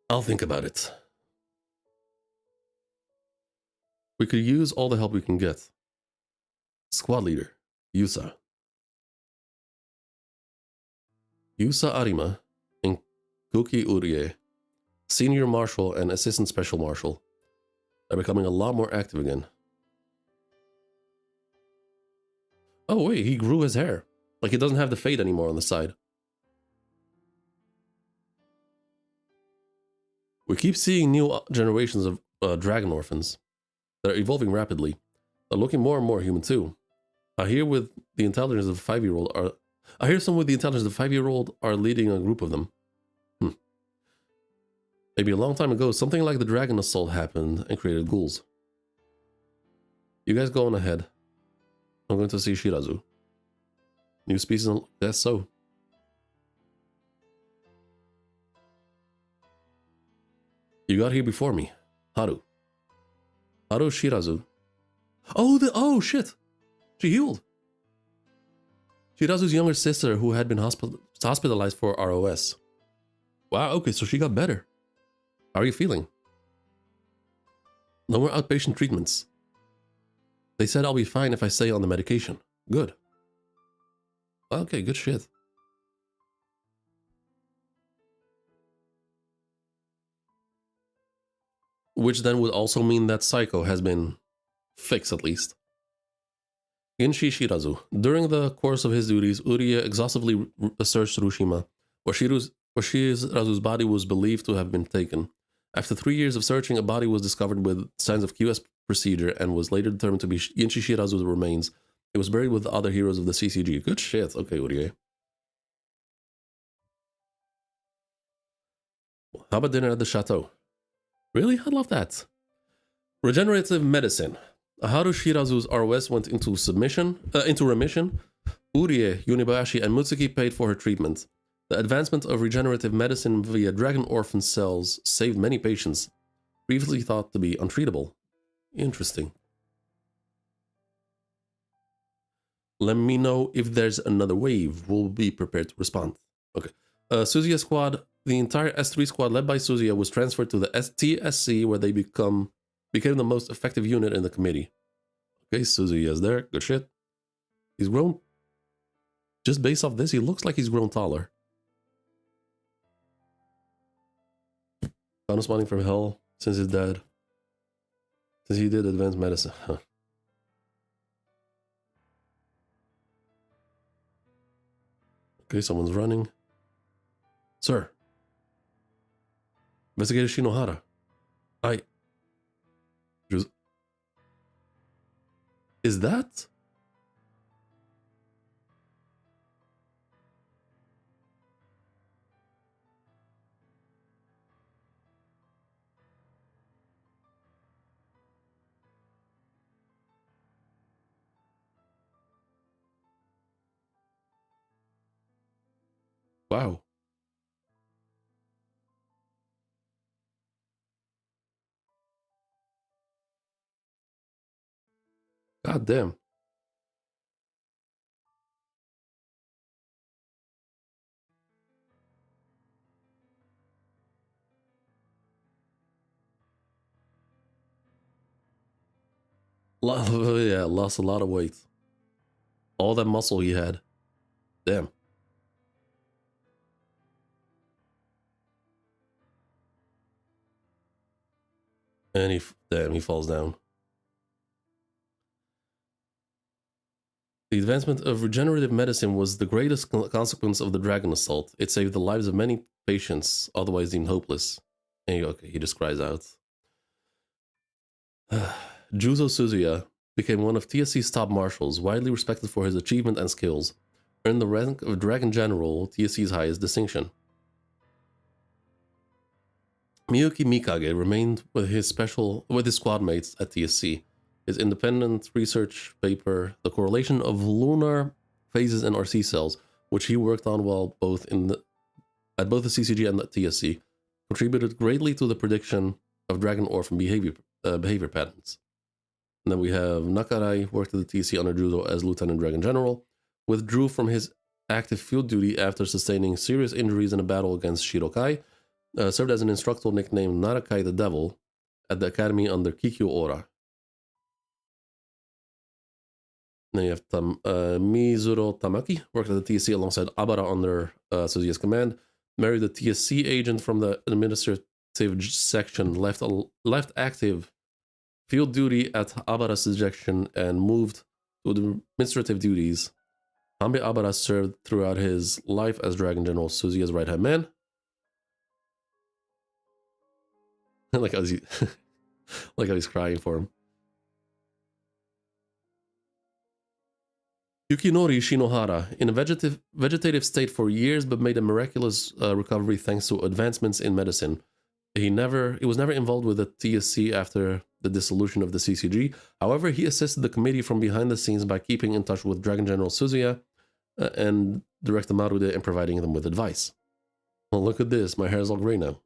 I'll think about it. We could use all the help we can get. Squad leader, Yusa. Yusa Arima and Kuki Urie, senior marshal and assistant special marshal, are becoming a lot more active again. Oh wait, he grew his hair. Like he doesn't have the fade anymore on the side. We keep seeing new generations of dragon orphans. They're evolving rapidly. They're looking more and more human too. I hear some with the intelligence of a 5-year-old are leading a group of them. Maybe a long time ago, something like the dragon assault happened and created ghouls. You guys go on ahead. I'm going to see Shirazu. New species, guess so. You got here before me. Haru Shirazu. Oh shit! She healed. Shirazu's younger sister who had been hospitalized for ROS. Wow, okay, so she got better. How are you feeling? No more outpatient treatments. They said I'll be fine if I stay on the medication. Good. Okay, good shit. Which then would also mean that Psycho has been fixed at least. Ginshi Shirazu. During the course of his duties, Uriya exhaustively searched Tsurushima, where Shirazu's body was believed to have been taken. After 3 years of searching, a body was discovered with signs of QS procedure and was later determined to be Ginshi Shirazu's remains. It was buried with the other heroes of the CCG. Good shit. Okay, Uriya. How about dinner at the chateau? Really? I'd love that. Regenerative medicine. Haru Shirazu's ROS went into remission. Urie, Yunibayashi, and Mutsuki paid for her treatment. The advancement of regenerative medicine via dragon orphan cells saved many patients, previously thought to be untreatable. Interesting. Let me know if there's another wave. We'll be prepared to respond. Okay. Suzuya squad. The entire S3 squad led by Suzuya was transferred to the TSC where they became the most effective unit in the committee. Okay, Suzuya is there. Good shit. He's grown. Just based off this, he looks like he's grown taller. Found a spawning from hell since his dad. Since he did advanced medicine. Huh. Okay, someone's running. Sir. Investigator Shinohara. Is that? Wow. God damn. Yeah, lost a lot of weight. All that muscle he had. Damn. And he falls down. The advancement of regenerative medicine was the greatest consequence of the dragon assault. It saved the lives of many patients, otherwise deemed hopeless. And he just cries out. Juzo Suzuya became one of TSC's top marshals, widely respected for his achievement and skills. Earned the rank of Dragon General, TSC's highest distinction. Miyuki Mikage remained with his squad mates at TSC. His independent research paper, The Correlation of Lunar Phases in RC Cells, which he worked on while at both the CCG and the TSC, contributed greatly to the prediction of Dragon Orphan behavior patterns. And then we have Nakarai, worked at the TSC under Juzo as Lieutenant Dragon General, withdrew from his active field duty after sustaining serious injuries in a battle against Shirokai, served as an instructor nicknamed Narakai the Devil at the academy under Kikyo Ora. Then you have Mizuro Tamaki, worked at the TSC alongside Abara under Suzuya's command, married a TSC agent from the administrative section, left active field duty at Abara's suggestion, and moved to the administrative duties. Hanbe Abara served throughout his life as Dragon General Suzuya's right-hand man. like how he's crying for him. Yukinori Shinohara, in a vegetative state for years, but made a miraculous recovery thanks to advancements in medicine. He was never involved with the TSC after the dissolution of the CCG. However, he assisted the committee from behind the scenes by keeping in touch with Dragon General Suzuya and Director Marude and providing them with advice. Well, look at this. My hair is all gray now.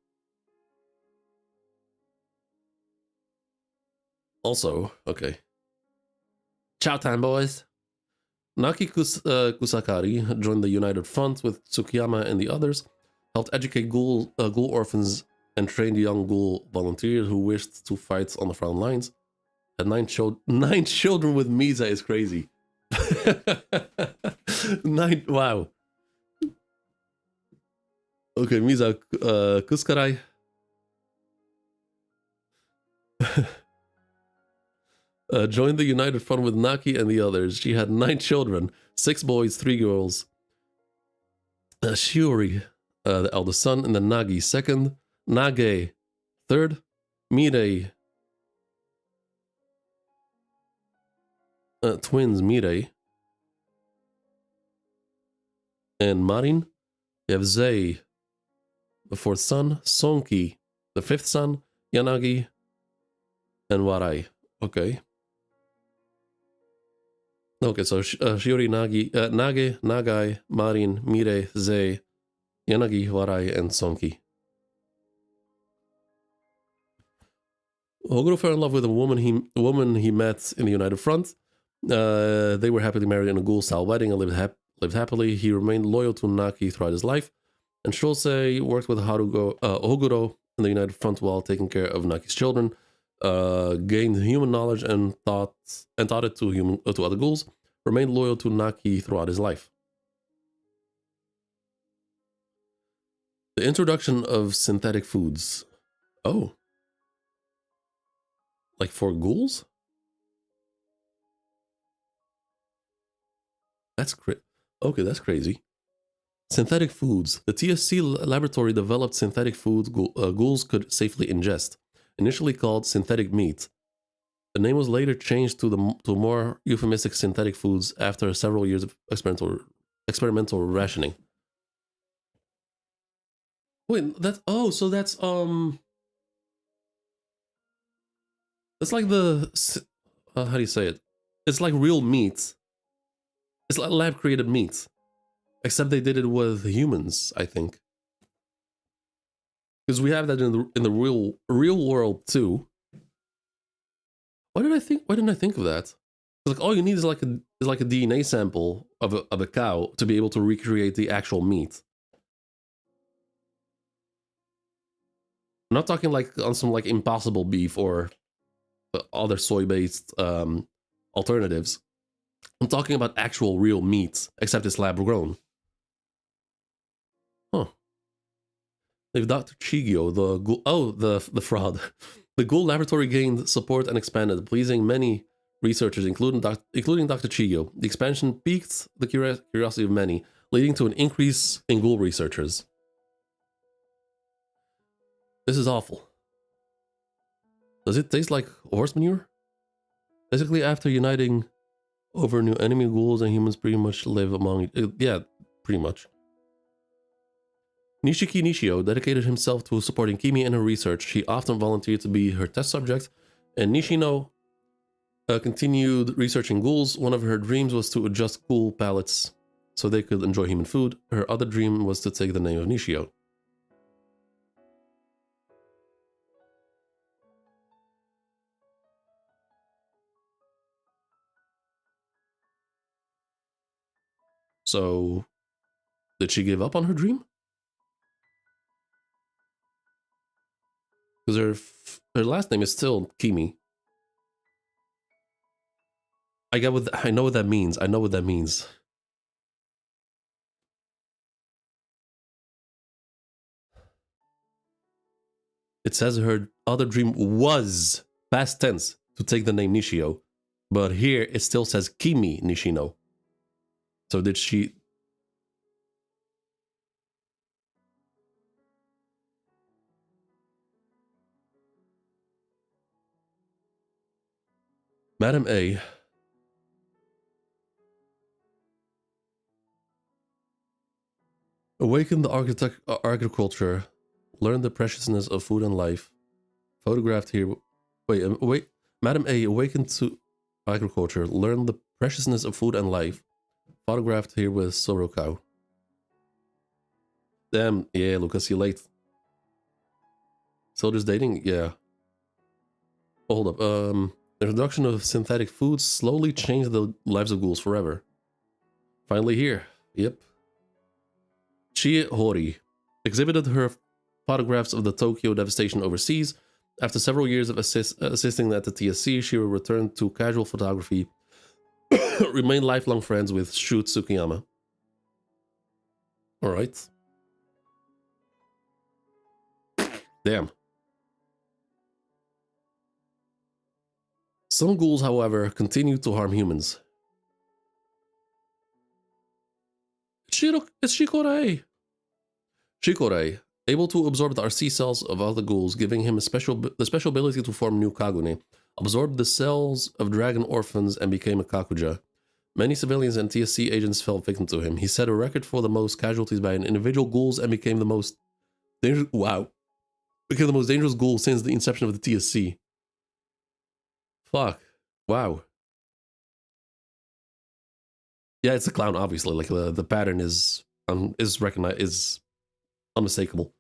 Also, okay. Chow time, boys. Naki Kusakari joined the United Front with Tsukiyama and the others, helped educate Ghoul orphans, and trained young Ghoul volunteers who wished to fight on the front lines. Had 9 children with Misa is crazy. 9, wow. Okay, Misa Kuskarai. Joined the United Front with Naki and the others. She had 9 children, 6 boys, 3 girls. Shiori, the eldest son, and then Nagi, second. Nage, third. Mirei, twins, Mirei. And Marin. You have Zei, the 4th son. Sonki, the 5th son. Yanagi, and Warai. Okay. Okay, so Shiori, Nage, Nagai, Marin, Mirei, Zei, Yanagi, Warai, and Sonki. Hoguro fell in love with a woman he met in the United Front. They were happily married in a Ghoul-style wedding and lived happily. He remained loyal to Naki throughout his life. And Shosei worked with Hoguro in the United Front while taking care of Naki's children. Gained human knowledge and taught it to other ghouls. Remained loyal to Naki throughout his life. The introduction of synthetic foods. Oh. Like for ghouls? Okay, that's crazy. Synthetic foods. The TSC laboratory developed synthetic foods ghouls could safely ingest, initially called synthetic meat. The name was later changed to more euphemistic synthetic foods after several years of experimental rationing. Wait, so that's like how do you say it? It's like real meat. It's like lab created meat, except they did it with humans, I think. Because we have that in the real world too. Why didn't I think of that? Like all you need is like a DNA sample of a cow to be able to recreate the actual meat. I'm not talking like on some like Impossible beef or other soy-based alternatives. I'm talking about actual real meat, except it's lab grown. Huh. If Dr. Chigio, the fraud. The Ghoul laboratory gained support and expanded, pleasing many researchers, including Dr. Chigio. The expansion piqued the curiosity of many, leading to an increase in Ghoul researchers. This is awful. Does it taste like horse manure? Basically, after uniting over new enemy, ghouls and humans pretty much live among... yeah, pretty much. Nishiki Nishio dedicated himself to supporting Kimi in her research. He often volunteered to be her test subject, and Nishino continued researching ghouls. One of her dreams was to adjust ghoul palates so they could enjoy human food. Her other dream was to take the name of Nishio. So, did she give up on her dream? Because her last name is still Kimi. I know what that means. I know what that means. It says her other dream was past tense to take the name Nishio, but here it still says Kimi Nishino. So did she? Madam A. Awaken the agriculture, learn the preciousness of food and life. Photographed here. Wait. Madam A. Awakened to agriculture, learn the preciousness of food and life. Photographed here with Sorokau. Damn, yeah, Lucas, you're late. Still just dating? Yeah. Hold up. The introduction of synthetic foods slowly changed the lives of ghouls forever. Finally here. Yep. Chie Hori exhibited her photographs of the Tokyo devastation overseas. After several years of assisting at the TSC, she returned to casual photography, remained lifelong friends with Shu Tsukiyama. Alright. Damn. Some ghouls, however, continue to harm humans. It's Shikorei! Shikorei, able to absorb the RC cells of other ghouls, giving him the special ability to form new Kagune, absorbed the cells of dragon orphans and became a Kakuja. Many civilians and TSC agents fell victim to him. He set a record for the most casualties by an individual ghouls and became the most dangerous... Wow. Became the most dangerous ghoul since the inception of the TSC. Fuck. Wow. Yeah, it's a clown, obviously. Like the pattern is recognized, is unmistakable.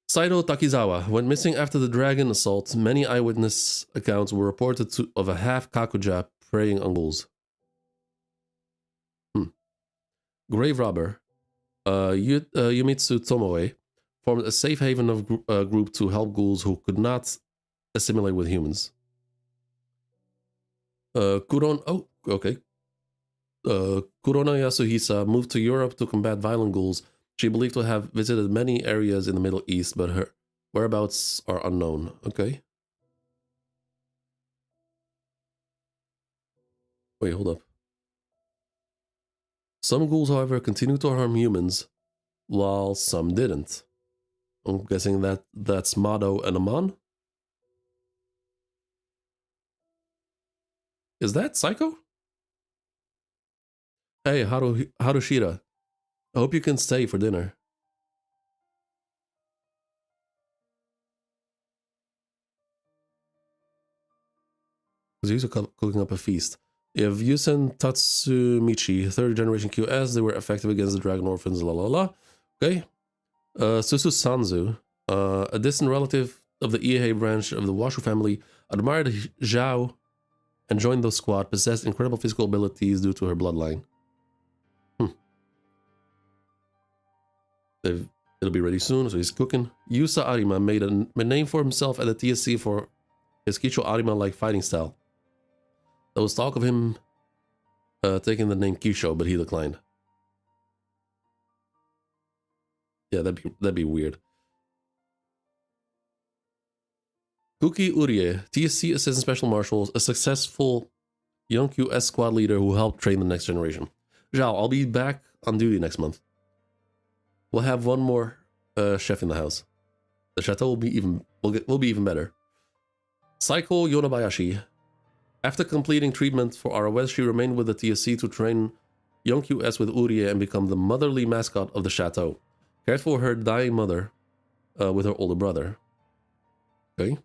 Saito Takizawa went missing after the dragon assault. Many eyewitness accounts were reported of a half Kakuja preying on ghouls. Grave robber Yumitsu Tomoe formed a safe haven of group to help ghouls who could not assimilate with humans. Kurona Yasuhisa moved to Europe to combat violent ghouls. She believed to have visited many areas in the Middle East, but her whereabouts are unknown. Okay. Wait, hold up. Some ghouls, however, continued to harm humans, while some didn't. I'm guessing that's Mado and Aman? Is that Psycho? Hey, Harushira. I hope you can stay for dinner. He's cooking up a feast. You have Yusen Tatsumichi, third generation QS. They were effective against the dragon orphans, la la la. Okay. Susu Sanzu, a distant relative of the Iehei branch of the Washu family, admired Zhao and joined the squad, possessed incredible physical abilities due to her bloodline. It'll be ready soon, so he's cooking. Yusa Arima made a name for himself at the TSC for his Kicho Arima-like fighting style. There was talk of him taking the name Kisho, but he declined. Yeah, that'd be weird. Kuki Urie, TSC Assistant Special Marshals, a successful young QS squad leader who helped train the next generation. Zhao, I'll be back on duty next month. We'll have one more chef in the house. The chateau will be even better. Saiko Yonabayashi. After completing treatment for ROS, she remained with the TSC to train young QS with Urie and become the motherly mascot of the chateau. Cared for her dying mother with her older brother. Okay.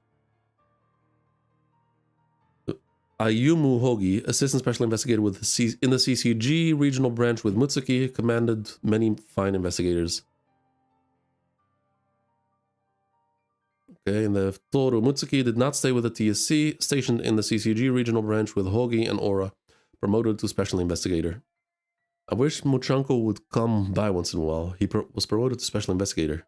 Ayumu Hogi, Assistant Special Investigator with in the CCG regional branch with Mutsuki, commanded many fine investigators. Okay, and the Toru Mutsuki did not stay with the TSC, stationed in the CCG regional branch with Hogi and Aura, promoted to Special Investigator. I wish Muchanko would come by once in a while. He was promoted to Special Investigator.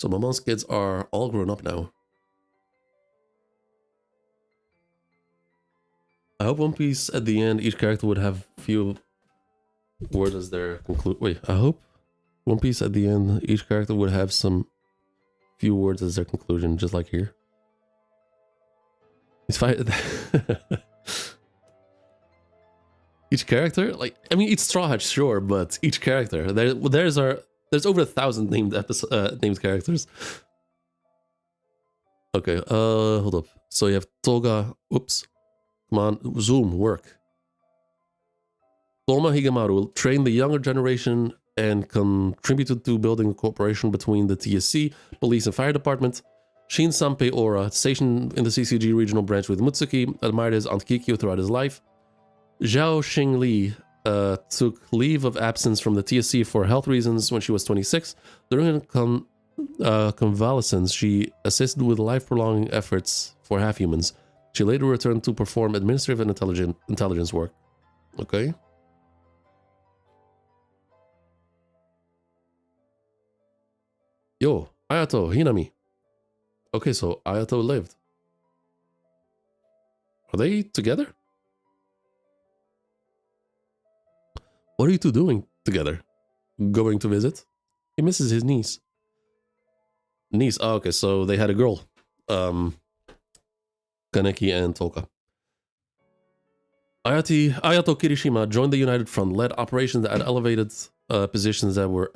So Maman's kids are all grown up now. I hope One Piece at the end, each character would have few words as their conclude. Wait, I hope One Piece at the end, each character would have some few words as their conclusion, just like here. He's fighting. Each character, like, I mean, each Straw Hat, sure, but each character. There's over 1,000 named characters. Okay, hold up. So you have Toga. Oops. Come on, zoom, work. Toma Higemaru trained the younger generation and contributed to building a cooperation between the TSC, police and fire department. Shin Sanpei Ora, stationed in the CCG regional branch with Mutsuki, admired his Aunt Kikyo throughout his life. Zhao Xingli took leave of absence from the TSC for health reasons when she was 26. During her convalescence, she assisted with life-prolonging efforts for half-humans. She later returned to perform administrative and intelligence work. Okay. Yo, Ayato, Hinami. Okay, so Ayato lived. Are they together? What are you two doing together? Going to visit? He misses his niece. Niece, oh, okay, so they had a girl. Kaneki and Toka. Ayato Kirishima joined the United Front, led operations at elevated positions that were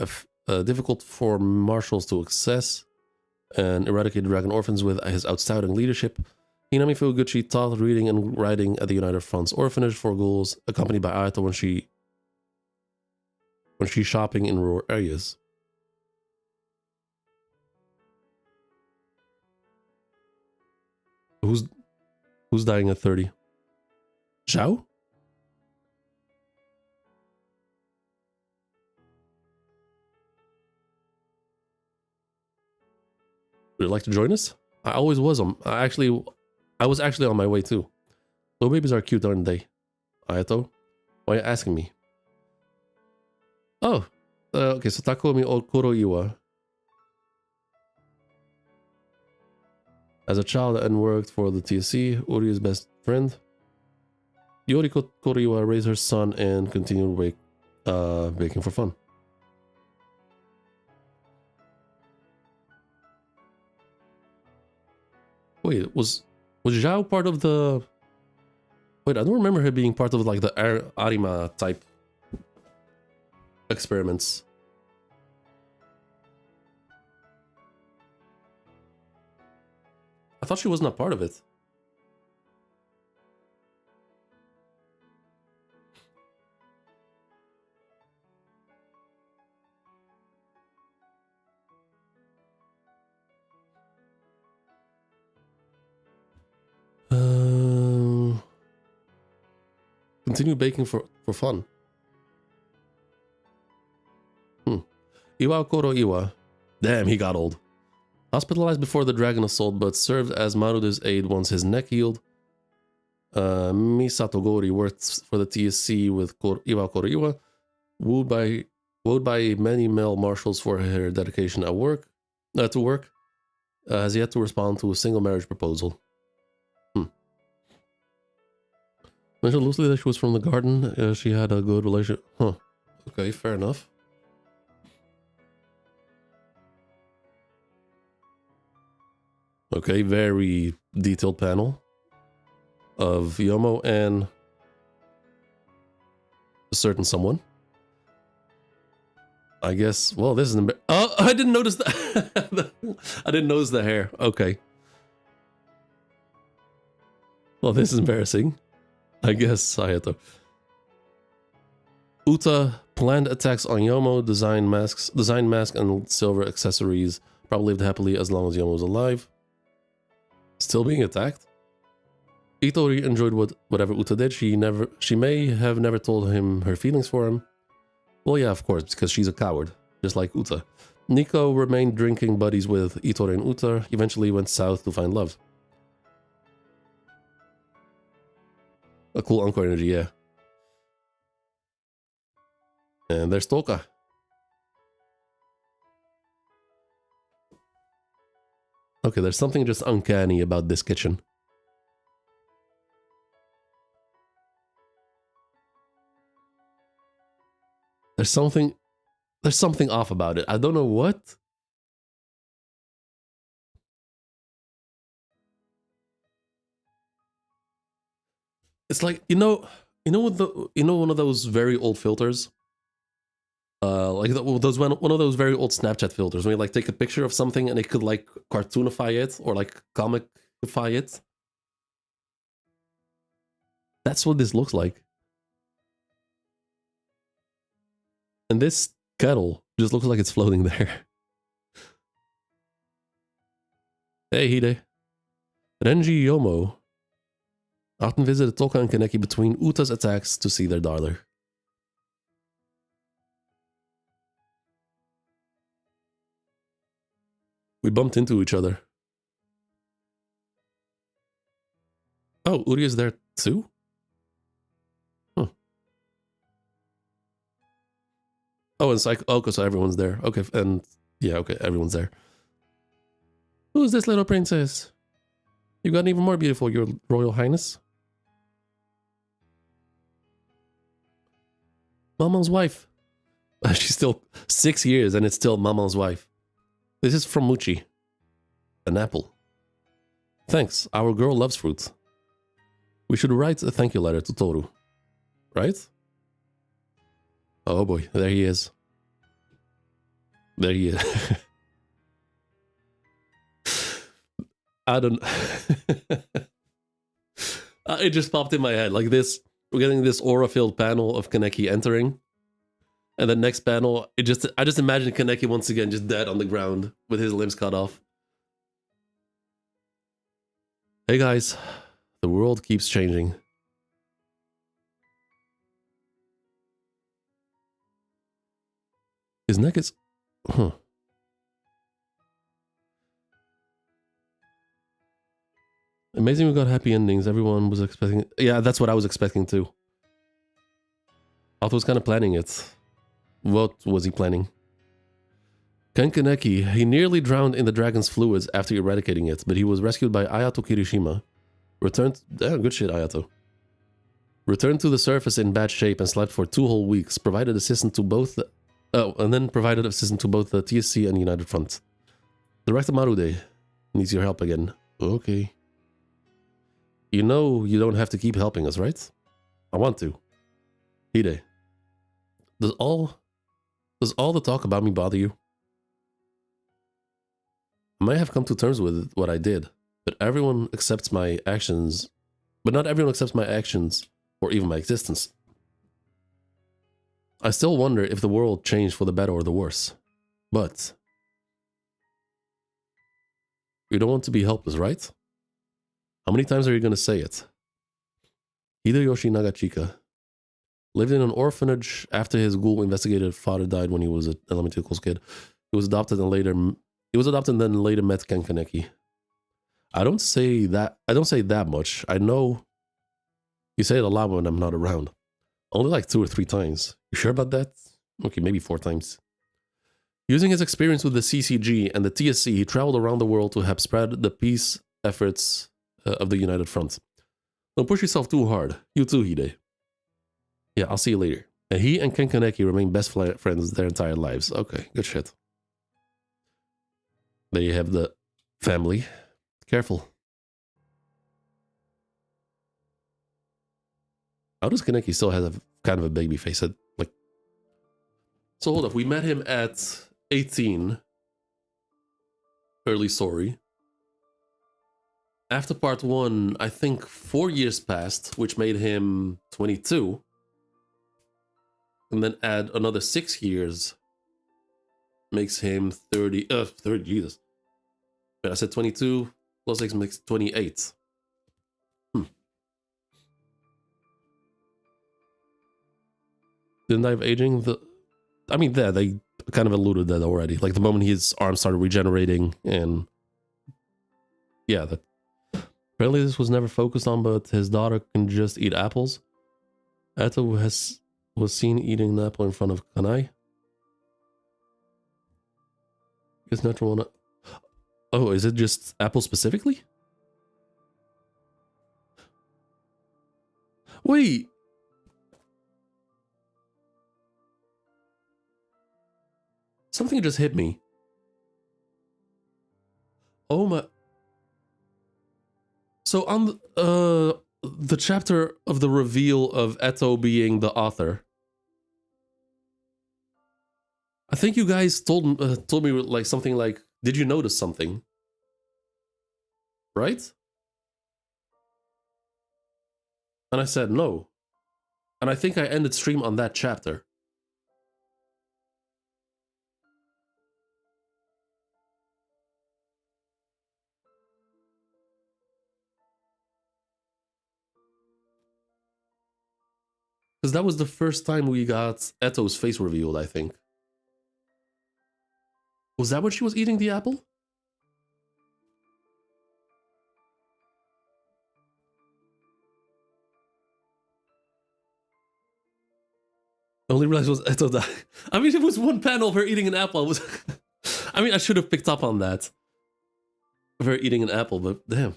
difficult for marshals to access, and eradicated dragon orphans with his outstanding leadership. Hinami Fuguchi taught reading and writing at the United Front's orphanage for ghouls, accompanied by Ayato when she's shopping in rural areas. Who's dying at 30? Zhao? Would you like to join us? I always was on. I was actually on my way too. Little babies are cute, aren't they? Ayato? Why are you asking me? Oh, okay, so Takomi Okoroiwa. As a child and worked for the TSC, Uri's best friend. Yoriko Koriwa raised her son and continued baking for fun. Wait, was Zhao part of the... Wait, I don't remember her being part of like the Arima type experiments. I thought she was not part of it. Continue baking for fun. Iwa Koro Iwa. Damn, he got old. Hospitalized before the dragon assault, but served as Maruda's aide once his neck healed. Misato Gori worked for the TSC with Iwa Koro Iwa. Wooed by many male marshals for her dedication to work. Has yet to respond to a single marriage proposal. Mentioned loosely that she was from the garden. She had a good relationship. Huh. Okay, fair enough. Okay, very detailed panel of Yomo and a certain someone. I guess, well, this is oh, I didn't notice that. I didn't notice the hair. Okay. Well, this is embarrassing. I guess I had to. Uta planned attacks on Yomo, designed mask and silver accessories. Probably lived happily as long as Yomo was alive. Still being attacked? Itori enjoyed whatever Uta did. She may have never told him her feelings for him. Well, yeah, of course, because she's a coward, just like Uta. Nico remained drinking buddies with Itori and Uta, eventually went south to find love. A cool Encore energy, yeah. And there's Toka. Okay, there's something just uncanny about this kitchen. There's something off about it. I don't know what. It's like, you know one of those very old filters? Like one of those very old Snapchat filters when you like take a picture of something and it could like cartoonify it or like comicify it. That's what this looks like. And this kettle just looks like it's floating there. Hey, Hide. Renji Yomo often visited Toka and Kaneki between Uta's attacks to see their daughter. We bumped into each other. Oh, Uri is there too? Huh. Oh, and okay, so everyone's there. Okay, and yeah, okay, everyone's there. Who's this little princess? You got even more beautiful, your royal highness. Maman's wife. She's still 6 years and it's still Maman's wife. This is from Muchi. An apple. Thanks, our girl loves fruit. We should write a thank you letter to Toru. Right? Oh boy, there he is. There he is. I don't... It just popped in my head like this. We're getting this aura-filled panel of Kaneki entering. And the next panel, I just imagine Kaneki once again just dead on the ground with his limbs cut off. Hey guys, the world keeps changing. His neck is... Huh. Amazing we got happy endings. Everyone was expecting... Yeah, that's what I was expecting too. Alto was kind of planning it. What was he planning? Ken Kaneki, he nearly drowned in the dragon's fluids after eradicating it, but he was rescued by Ayato Kirishima. Returned... good shit, Ayato. Returned to the surface in bad shape and slept for 2 whole weeks. Provided assistance to both... provided assistance to both the TSC and United Front. Director Marude needs your help again. Okay. You know you don't have to keep helping us, right? I want to. Hide, does all the talk about me bother you? I might have come to terms with what I did, but everyone accepts my actions. But not everyone accepts my actions or even my existence. I still wonder if the world changed for the better or the worse. But you don't want to be helpless, right? How many times are you going to say it? Hideyoshi Nagachika lived in an orphanage after his ghoul investigated father died when he was an elementary school kid. He was adopted and then later met Kenkaneki. I don't say that much. I know you say it a lot when I'm not around. Only like 2 or 3 times. You sure about that? Okay, maybe 4 times. Using his experience with the CCG and the TSC, he traveled around the world to help spread the peace efforts of the United Front. Don't push yourself too hard. You too, Hide. Yeah, I'll see you later. And he and Kenkaneki remain best friends their entire lives. Okay, good shit. There you have the family. Careful. How does Kaneki still have a kind of a baby face? Like, so hold up. We met him at 18. Early story. After part 1, I think 4 years passed, which made him 22. And then add another 6 years. Makes him 30. 30, Jesus. But I said 22 plus 6 makes 28. Didn't I have aging? I mean, they kind of alluded that already. Like the moment his arm started regenerating, and yeah, that apparently this was never focused on, but his daughter can just eat apples. Eto was seen eating an apple in front of Kanai. Is natural one. Oh, is it just apple specifically? Wait. Something just hit me. Oh my. So on the chapter of the reveal of Eto being the author, I think you guys told me like something like, "Did you notice something?" Right? And I said no. And I think I ended stream on that chapter. Because that was the first time we got Eto's face revealed, I think. Was that when she was eating the apple? I only realized it was Eto that. I mean, it was one panel of her eating an apple. I mean, I should have picked up on that. Of her eating an apple, but damn.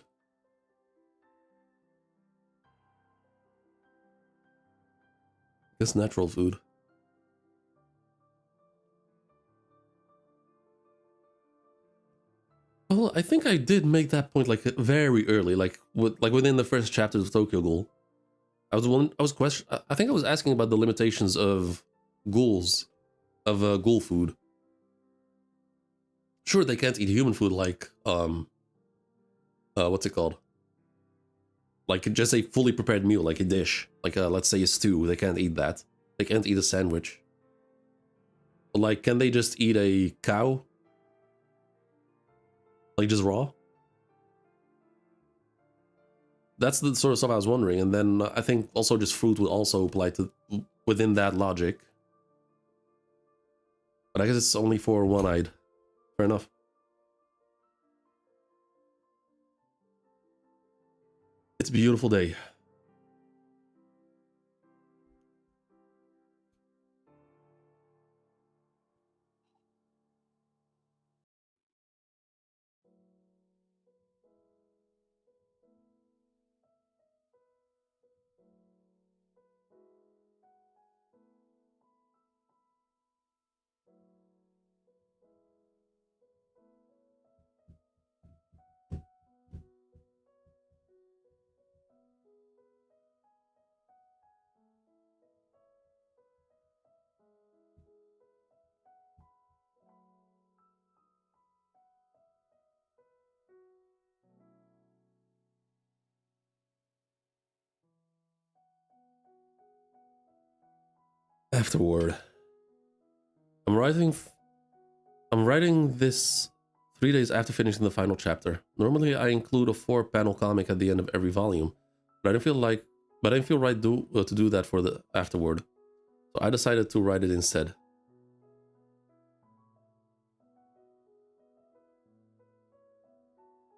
It's natural food. Well, I think I did make that point like very early, like within the first chapters of Tokyo Ghoul. I think I was asking about the limitations of ghouls, of ghoul food. Sure, they can't eat human food like what's it called? Like just a fully prepared meal, like a dish, like let's say a stew. They can't eat that. They can't eat a sandwich. But like, can they just eat a cow? Like just raw? That's the sort of stuff I was wondering. And then I think also just fruit would also apply to within that logic. But I guess it's only for one-eyed. Fair enough. It's a beautiful day. afterward. I'm writing this 3 days after finishing the final chapter. Normally, I include a 4-panel comic at the end of every volume, but I didn't feel right to do that for the afterward. So I decided to write it instead.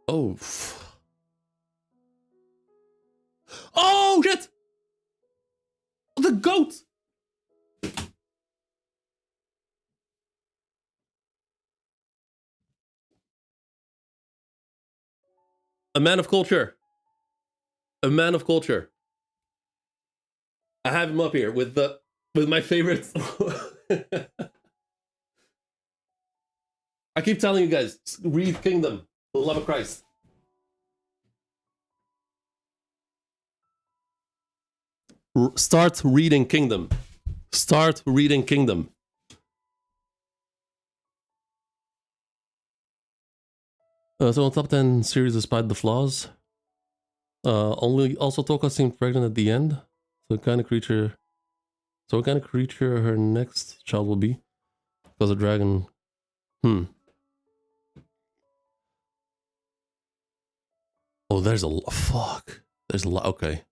Oh. Oh, shit! The goat! A man of culture. A man of culture. I have him up here with my favorites. I keep telling you guys, read Kingdom, for the love of Christ. Start reading Kingdom. Start reading Kingdom. So on top 10 series despite the flaws. Also Toka seemed pregnant at the end. So what kind of creature her next child will be? Because a dragon. Oh, there's a lot. Fuck. There's a lot. Okay.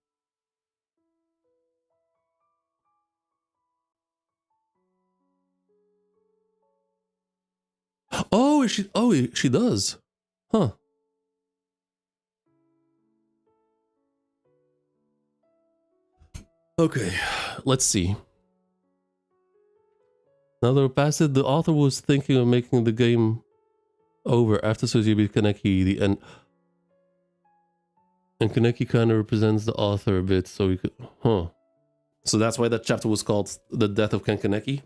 Oh, she does. Huh. Okay, let's see. Now that we're past it, the author was thinking of making the game over after Suzy beat Kaneki, the end. And Kaneki kind of represents the author a bit, so we could... Huh. So that's why that chapter was called The Death of Ken Kaneki?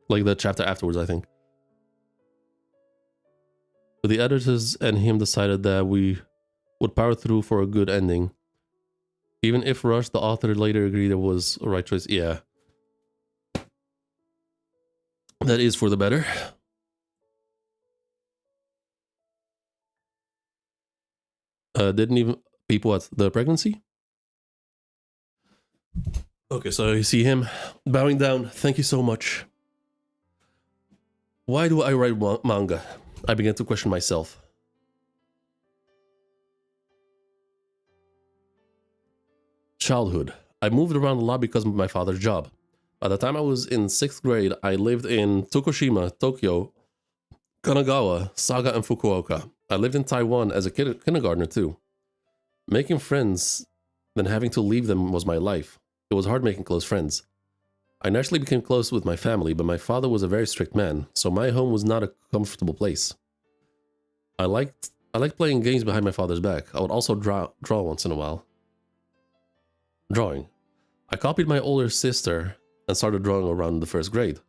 Like the chapter afterwards, I think. But the editors and him decided that we would power through for a good ending. Even if rushed, the author later agreed it was a right choice. Yeah. That is for the better. Didn't even... People at the pregnancy? Okay, so you see him bowing down. Thank you so much. Why do I write manga? I began to question myself. Childhood. I moved around a lot because of my father's job. By the time I was in 6th grade, I lived in Tokushima, Tokyo, Kanagawa, Saga, and Fukuoka. I lived in Taiwan as a kindergartner too. Making friends, then having to leave them was my life. It was hard making close friends. I naturally became close with my family, but my father was a very strict man, so my home was not a comfortable place. I liked playing games behind my father's back. I would also draw once in a while. Drawing. I copied my older sister and started drawing around the 1st grade.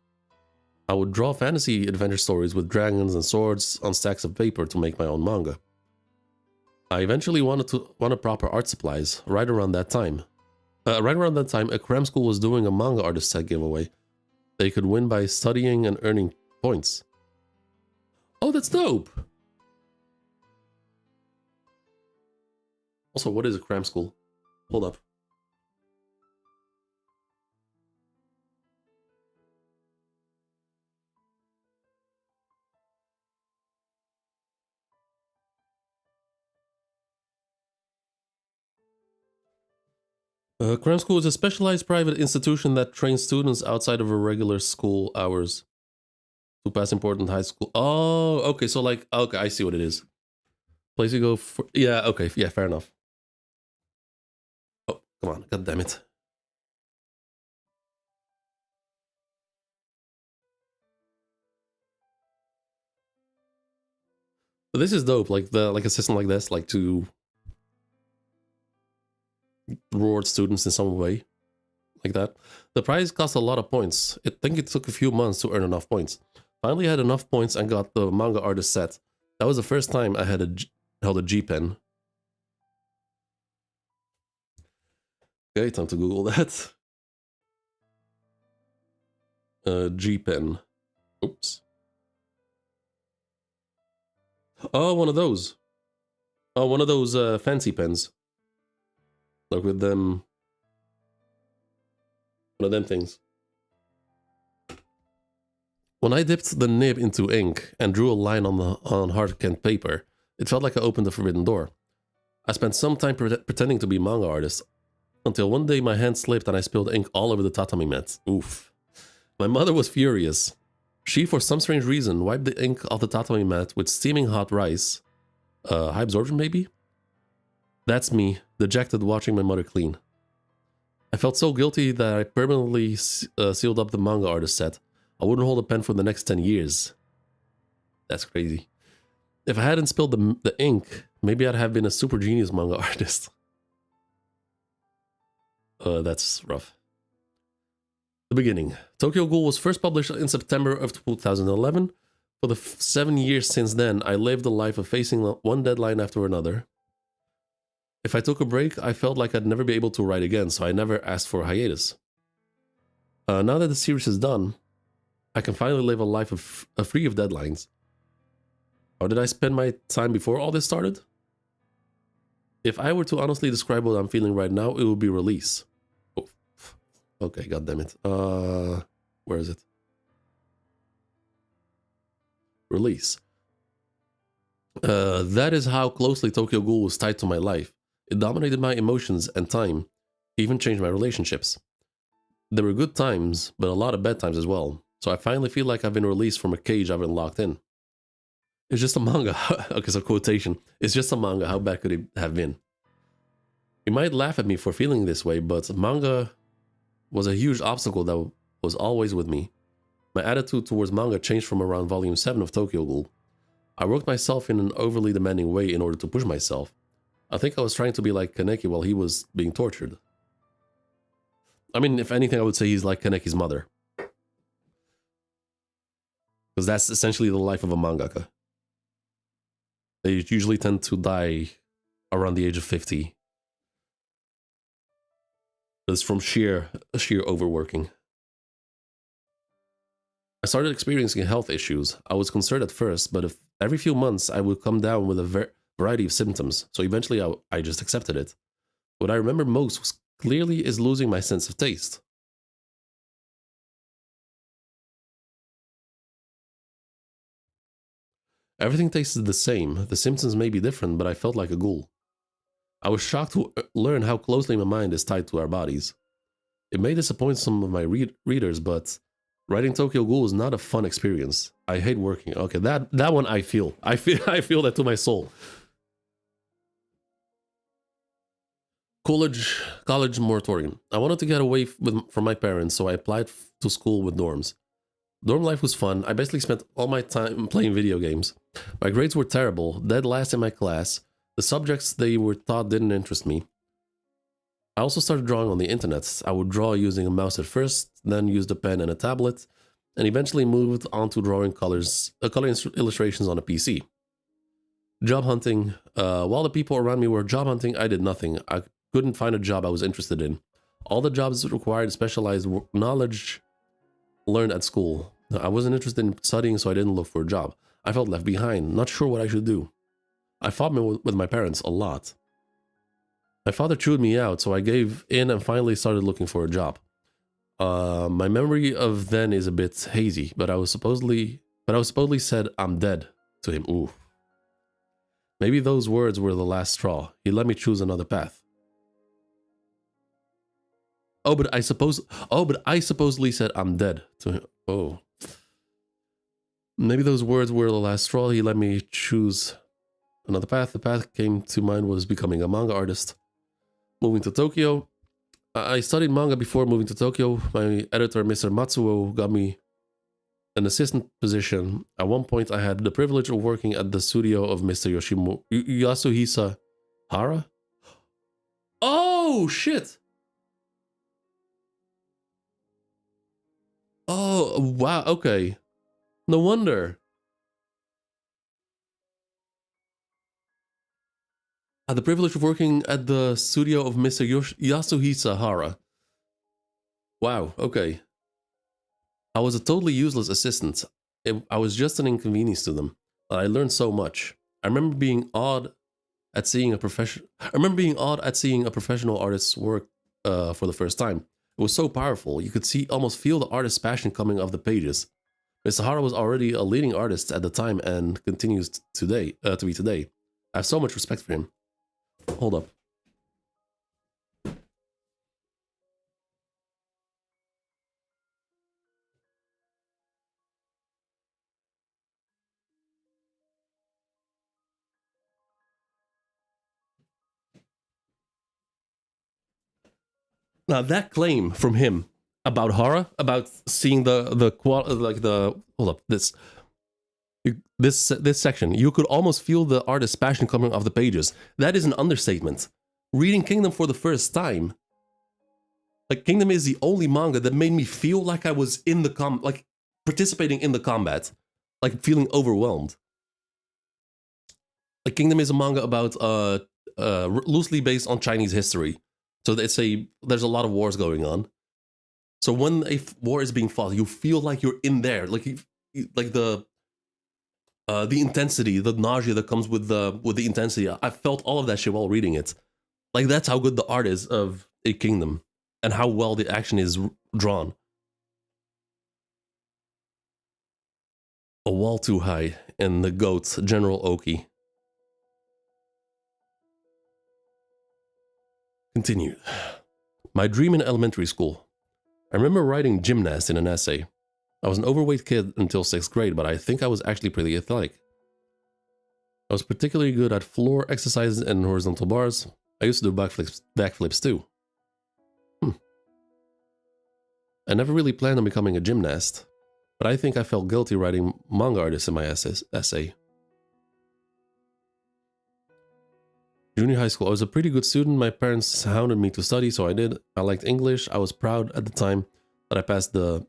I would draw fantasy adventure stories with dragons and swords on stacks of paper to make my own manga. I eventually wanted proper art supplies right around that time. A cram school was doing a manga artist set giveaway. They could win by studying and earning points. Oh, that's dope! Also, what is a cram school? Hold up. Cram school is a specialized private institution that trains students outside of a regular school hours to pass important high school. Oh, okay. So like, okay, I see what it is. Place you go for, yeah, okay. Yeah, fair enough. Oh, come on. God damn it. But this is dope. Like a system like this, like to reward students in some way like that. The prize cost a lot of points. I think it took a few months to earn enough points. Finally had enough points and got the manga artist set. That was the first time I had held a G pen. Okay, time to Google that. G pen. Oops. Oh, one of those. Oh, one of those fancy pens. Like with them. One of them things. When I dipped the nib into ink and drew a line on hard-canned paper, it felt like I opened a forbidden door. I spent some time pretending to be a manga artist, until one day my hand slipped and I spilled ink all over the tatami mat. Oof. My mother was furious. She, for some strange reason, wiped the ink off the tatami mat with steaming hot rice. High absorption, maybe? That's me, dejected, watching my mother clean. I felt so guilty that I permanently sealed up the manga artist set. I wouldn't hold a pen for the next 10 years. That's crazy. If I hadn't spilled the ink, maybe I'd have been a super genius manga artist. That's rough. The beginning. Tokyo Ghoul was first published in September of 2011. For the 7 years since then, I lived a life of facing one deadline after another. If I took a break, I felt like I'd never be able to write again, so I never asked for a hiatus. Now that the series is done, I can finally live a life free of deadlines. How did I spend my time before all this started? If I were to honestly describe what I'm feeling right now, it would be release. Oh, okay, goddammit. Where is it? Release. That is how closely Tokyo Ghoul was tied to my life. It dominated my emotions and time, even changed my relationships. There were good times, but a lot of bad times as well. So I finally feel like I've been released from a cage I've been locked in. It's just a manga. Okay, so quotation. It's just a manga. How bad could it have been? You might laugh at me for feeling this way, but manga was a huge obstacle that was always with me. My attitude towards manga changed from around volume 7 of Tokyo Ghoul. I worked myself in an overly demanding way in order to push myself. I think I was trying to be like Kaneki while he was being tortured. I mean, if anything, I would say he's like Kaneki's mother. Because that's essentially the life of a mangaka. They usually tend to die around the age of 50. It's from sheer overworking. I started experiencing health issues. I was concerned at first, but every few months I would come down with a variety of symptoms, so eventually I just accepted it. What I remember most clearly is losing my sense of taste. Everything tasted the same. The symptoms may be different, but I felt like a ghoul. I was shocked to learn how closely my mind is tied to our bodies. It may disappoint some of my readers, but writing Tokyo Ghoul is not a fun experience. I hate working. Okay, that one I feel. I feel that to my soul. College moratorium. I wanted to get away from my parents, so I applied to school with dorms. Dorm life was fun. I basically spent all my time playing video games. My grades were terrible, dead last in my class. The subjects they were taught didn't interest me. I also started drawing on the internet. I would draw using a mouse at first, then used a pen and a tablet, and eventually moved on to drawing color illustrations on a PC. Job hunting. While the people around me were job hunting, I did nothing. I couldn't find a job I was interested in. All the jobs required specialized knowledge learned at school. I wasn't interested in studying, so I didn't look for a job. I felt left behind, not sure what I should do. I fought with my parents a lot. My father chewed me out, so I gave in and finally started looking for a job. My memory of then is a bit hazy, but I was supposedly said I'm dead to him. Ooh. Maybe those words were the last straw. He let me choose another path. But I supposedly said I'm dead to him. Oh. Maybe those words were the last straw. He let me choose another path. The path came to mind was becoming a manga artist. Moving to Tokyo. I studied manga before moving to Tokyo. My editor, Mr. Matsuo, got me an assistant position. At one point, I had the privilege of working at the studio of Mr. Yasuhisa Hara. Oh, shit! Oh, wow, okay. No wonder. I had the privilege of working at the studio of Mr. Yasuhisa Hara. Wow, okay. I was a totally useless assistant. I was just an inconvenience to them. I learned so much. I remember being awed at seeing a professional artist's work for the first time. It was so powerful. You could almost feel the artist's passion coming off the pages. Sahara was already a leading artist at the time and continues today to be today. I have so much respect for him. Hold up. Now that claim from him about horror, about seeing hold up, this section, you could almost feel the artist's passion coming off the pages. That is an understatement. Reading Kingdom for the first time, like Kingdom is the only manga that made me feel like I was in the like participating in the combat, like feeling overwhelmed. Like Kingdom is a manga about loosely based on Chinese history. So there's a lot of wars going on. So when a war is being fought, you feel like you're in there, like the intensity, the nausea that comes with the intensity. I felt all of that shit while reading it. Like that's how good the art is of A Kingdom, and how well the action is drawn. A Wall Too High and the GOAT, General Oki. Continued. My dream in elementary school. I remember writing gymnast in an essay. I was an overweight kid until 6th grade, but I think I was actually pretty athletic. I was particularly good at floor exercises and horizontal bars. I used to do backflips too. I never really planned on becoming a gymnast, but I think I felt guilty writing manga artist in my essay. Junior high school, I was a pretty good student. My parents hounded me to study, so I did. I liked English. I was proud at the time that I passed the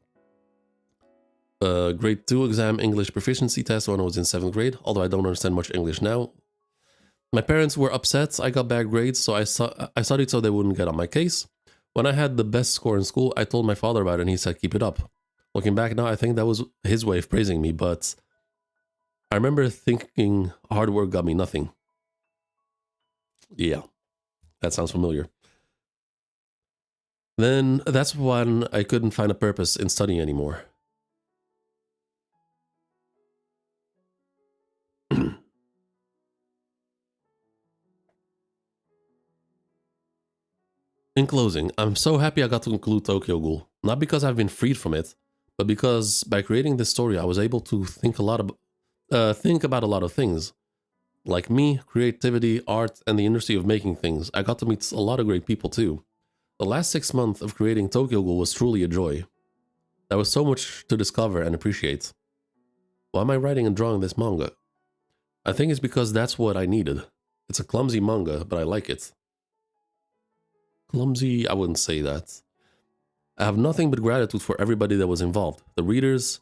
grade 2 exam English proficiency test when I was in 7th grade, although I don't understand much English now. My parents were upset I got bad grades, so I studied so they wouldn't get on my case. When I had the best score in school, I told my father about it and he said, keep it up. Looking back now, I think that was his way of praising me, but I remember thinking hard work got me nothing. Yeah, that sounds familiar. Then that's when I couldn't find a purpose in studying anymore. In closing, I'm so happy I got to conclude Tokyo Ghoul. Not because I've been freed from it, but because by creating this story, I was able to think about a lot of things. Like me, creativity, art, and the industry of making things. I got to meet a lot of great people too. The last 6 months of creating Tokyo Ghoul was truly a joy. There was so much to discover and appreciate. Why am I writing and drawing this manga? I think it's because that's what I needed. It's a clumsy manga, but I like it. Clumsy, I wouldn't say that. I have nothing but gratitude for everybody that was involved, the readers,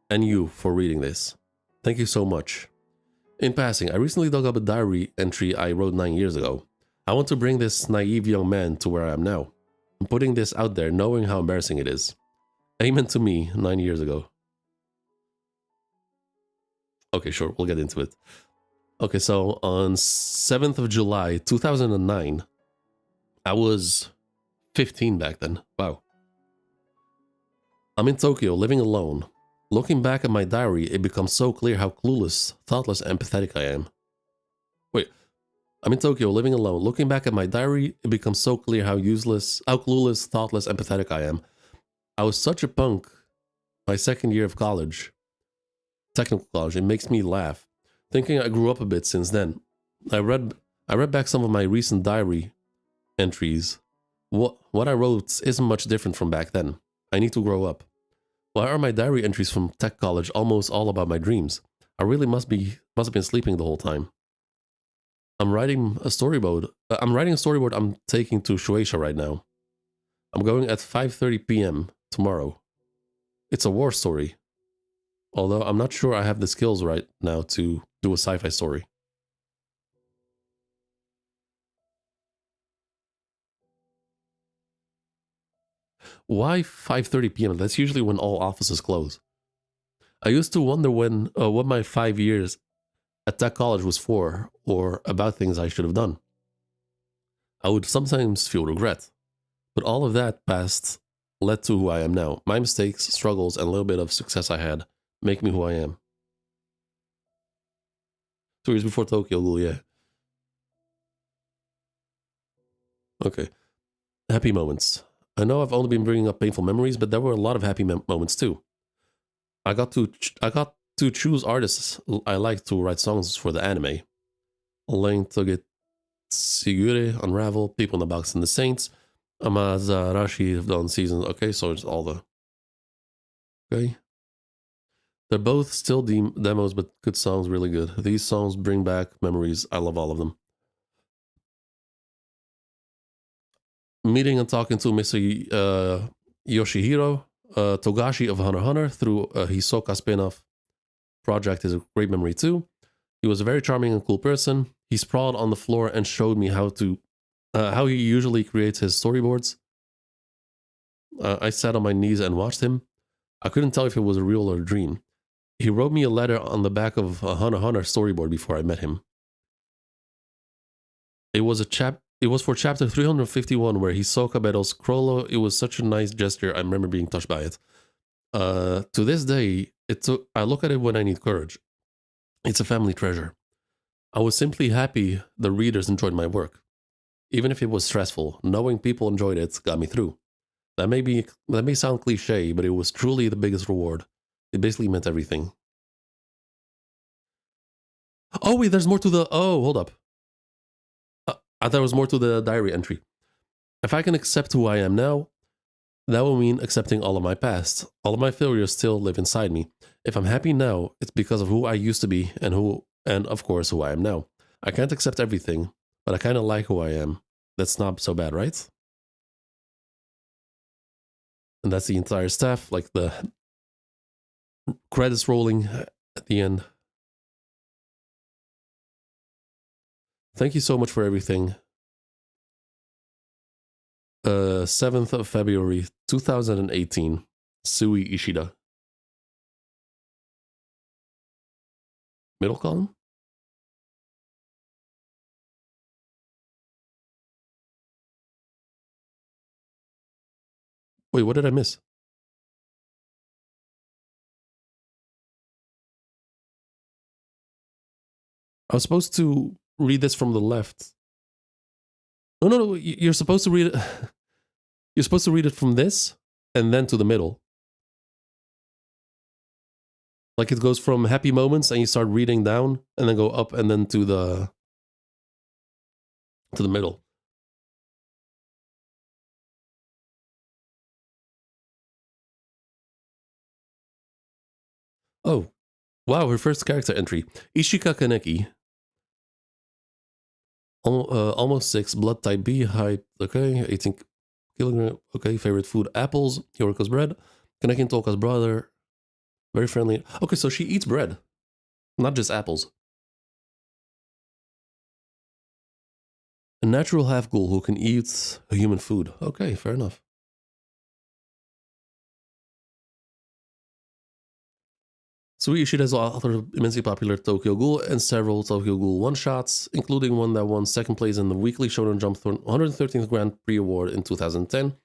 and you for reading this. Thank you so much. In passing, I recently dug up a diary entry I wrote 9 years ago. I want to bring this naive young man to where I am now. I'm putting this out there knowing how embarrassing it is. Amen to me 9 years ago. Okay, sure, we'll get into it. Okay, so on 7th of July, 2009, I was 15 back then. Wow. I'm in Tokyo, living alone. Looking back at my diary, it becomes so clear how clueless, thoughtless, and pathetic I am. Wait, I'm in Tokyo, living alone. Looking back at my diary, it becomes so clear how clueless, thoughtless, and pathetic I am. I was such a punk my second year of college. Technical college, it makes me laugh. Thinking I grew up a bit since then. I read back some of my recent diary entries. What I wrote isn't much different from back then. I need to grow up. Why are my diary entries from tech college almost all about my dreams? I really must have been sleeping the whole time. I'm writing a storyboard I'm taking to Shueisha right now. I'm going at 5:30 p.m. tomorrow. It's a war story. Although I'm not sure I have the skills right now to do a sci-fi story. Why 5:30 p.m.? That's usually when all offices close. I used to wonder what my 5 years at tech college was for, or about things I should have done. I would sometimes feel regret, but all of that past led to who I am now. My mistakes, struggles, and a little bit of success I had Make me who I am. 2 years before Tokyo Ghoul, yeah. Okay. Happy moments. I know I've only been bringing up painful memories, but there were a lot of happy moments too. I got to choose artists I liked to write songs for the anime. Lane to get Sigure, Unravel, People in the Box and the Saints, Amazarashi have done seasons. Okay, so it's all the. Okay. They're both still demos, but good songs, really good. These songs bring back memories. I love all of them. Meeting and talking to Mr. Yoshihiro Togashi of Hunter x Hunter through a Hisoka spin-off project is a great memory too. He was a very charming and cool person. He sprawled on the floor and showed me how he usually creates his storyboards. I sat on my knees and watched him. I couldn't tell if it was a real or a dream. He wrote me a letter on the back of a Hunter x Hunter storyboard before I met him. It was for chapter 351 where Hisoka battles Crollo. It was such a nice gesture. I remember being touched by it. To this day, I look at it when I need courage. It's a family treasure. I was simply happy the readers enjoyed my work. Even if it was stressful, knowing people enjoyed it got me through. That may sound cliche, but it was truly the biggest reward. It basically meant everything. Oh wait, there's more to the... Oh, hold up. I thought there was more to the diary entry. If I can accept who I am now, that will mean accepting all of my past. All of my failures still live inside me. If I'm happy now, it's because of who I used to be and of course who I am now. I can't accept everything, but I kind of like who I am. That's not so bad, right? And that's the entire staff, like the credits rolling at the end. Thank you so much for everything. 7th of February 2018, Sui Ishida. Middle column? Wait, what did I miss? I was supposed to read this from the left. No, you're supposed to read it. You're supposed to read it from this and then to the middle. Like it goes from happy moments and you start reading down and then go up and then to the middle. Oh, wow, her first character entry. Ishika Kaneki. Almost 6, blood type B, height, okay, 18 kilogram, okay, favorite food, apples, Yoriko's bread. Kaneki and Toka's brother, very friendly. Okay, so she eats bread, not just apples. A natural half ghoul who can eat human food. Okay, fair enough. Sui Ishida's author immensely popular Tokyo Ghoul and several Tokyo Ghoul one-shots, including one that won second place in the Weekly Shonen Jump 113th Grand Prix Award in 2010.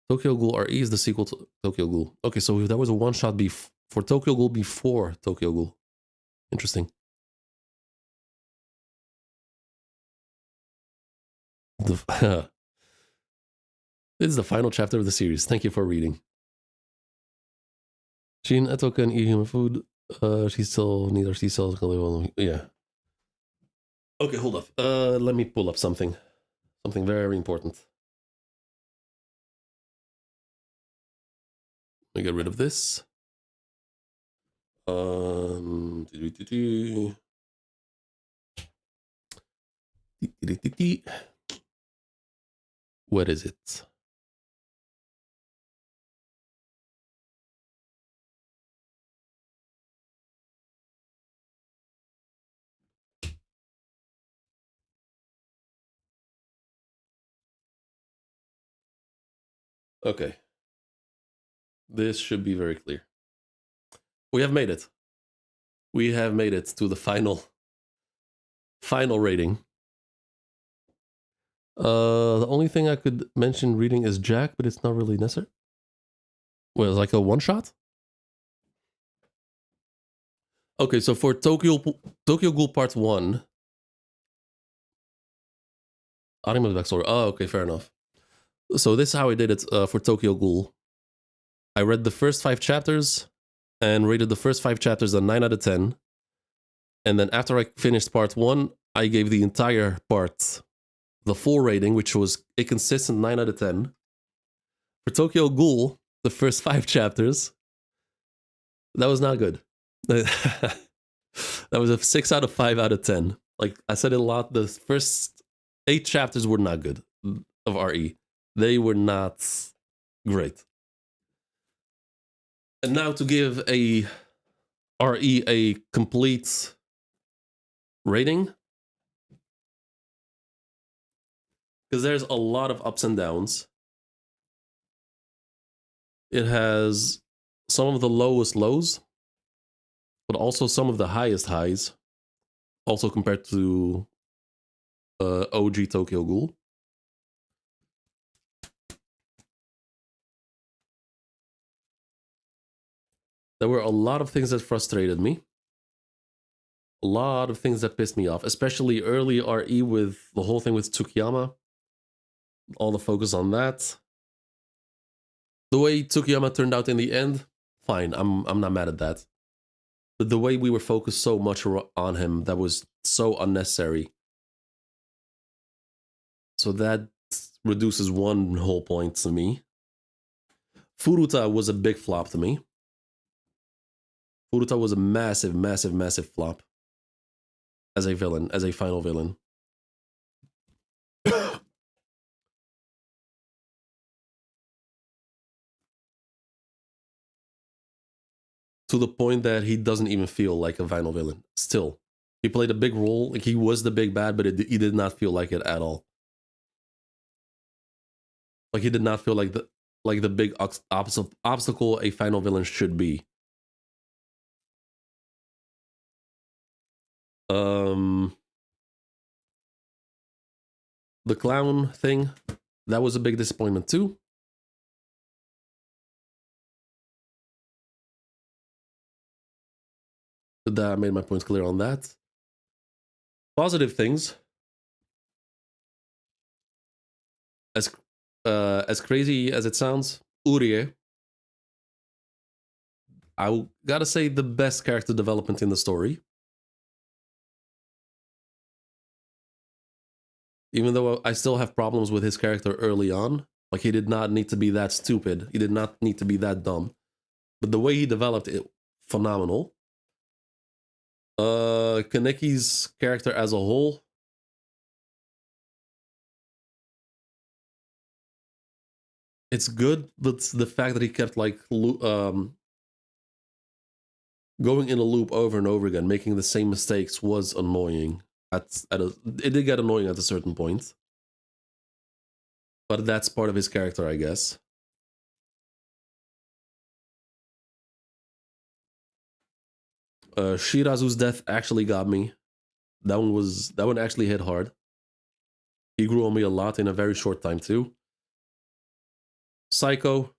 Tokyo Ghoul RE is the sequel to Tokyo Ghoul. Okay, so that was a one-shot for Tokyo Ghoul before Tokyo Ghoul. Interesting. This is the final chapter of the series. Thank you for reading. Shin Eto can eat human food. She's still neither T cells. Yeah. Okay, hold up. Let me pull up something. Something very important. Let me get rid of this. What is it? Okay. This should be very clear. We have made it. We have made it to the final rating. The only thing I could mention reading is Jack, but it's not really necessary. Well, like a one shot? Okay, so for Tokyo Ghoul Part 1, anime backstory. Oh, okay, fair enough. So this is how I did it for Tokyo Ghoul. I read the first 5 chapters and rated the first 5 chapters a 9 out of 10. And then after I finished Part 1, I gave the entire part the full rating, which was a consistent 9 out of 10. For Tokyo Ghoul, the first 5 chapters, that was not good. That was a 6 out of 5 out of 10. Like I said it a lot, the first 8 chapters were not good of RE. They were not great. And now to give a RE a complete rating, because there's a lot of ups and downs. It has some of the lowest lows, but also some of the highest highs, also compared to OG Tokyo Ghoul. There were a lot of things that frustrated me. A lot of things that pissed me off, especially early RE with the whole thing with Tsukiyama. All the focus on that. The way Tsukiyama turned out in the end, fine. I'm not mad at that. But the way we were focused so much on him, that was so unnecessary. So that reduces one whole point to me. Furuta was a big flop to me. Furuta was a massive, massive, massive flop as a villain, as a final villain. To the point that he doesn't even feel like a final villain. Still, he played a big role. Like he was the big bad, but he did not feel like it at all. Like he did not feel like the big obstacle a final villain should be. The clown thing, that was a big disappointment too. That I made my points clear on that. Positive things, as crazy as it sounds, Urie, I gotta say the best character development in the story. Even though I still have problems with his character early on, like he did not need to be that stupid. He did not need to be that dumb. But the way he developed it, phenomenal. Kaneki's character as a whole, it's good, but the fact that he kept like going in a loop over and over again, making the same mistakes, was annoying. It did get annoying at a certain point, but that's part of his character, I guess. Shirazu's death actually got me. That one actually hit hard. He grew on me a lot in a very short time too. Psycho,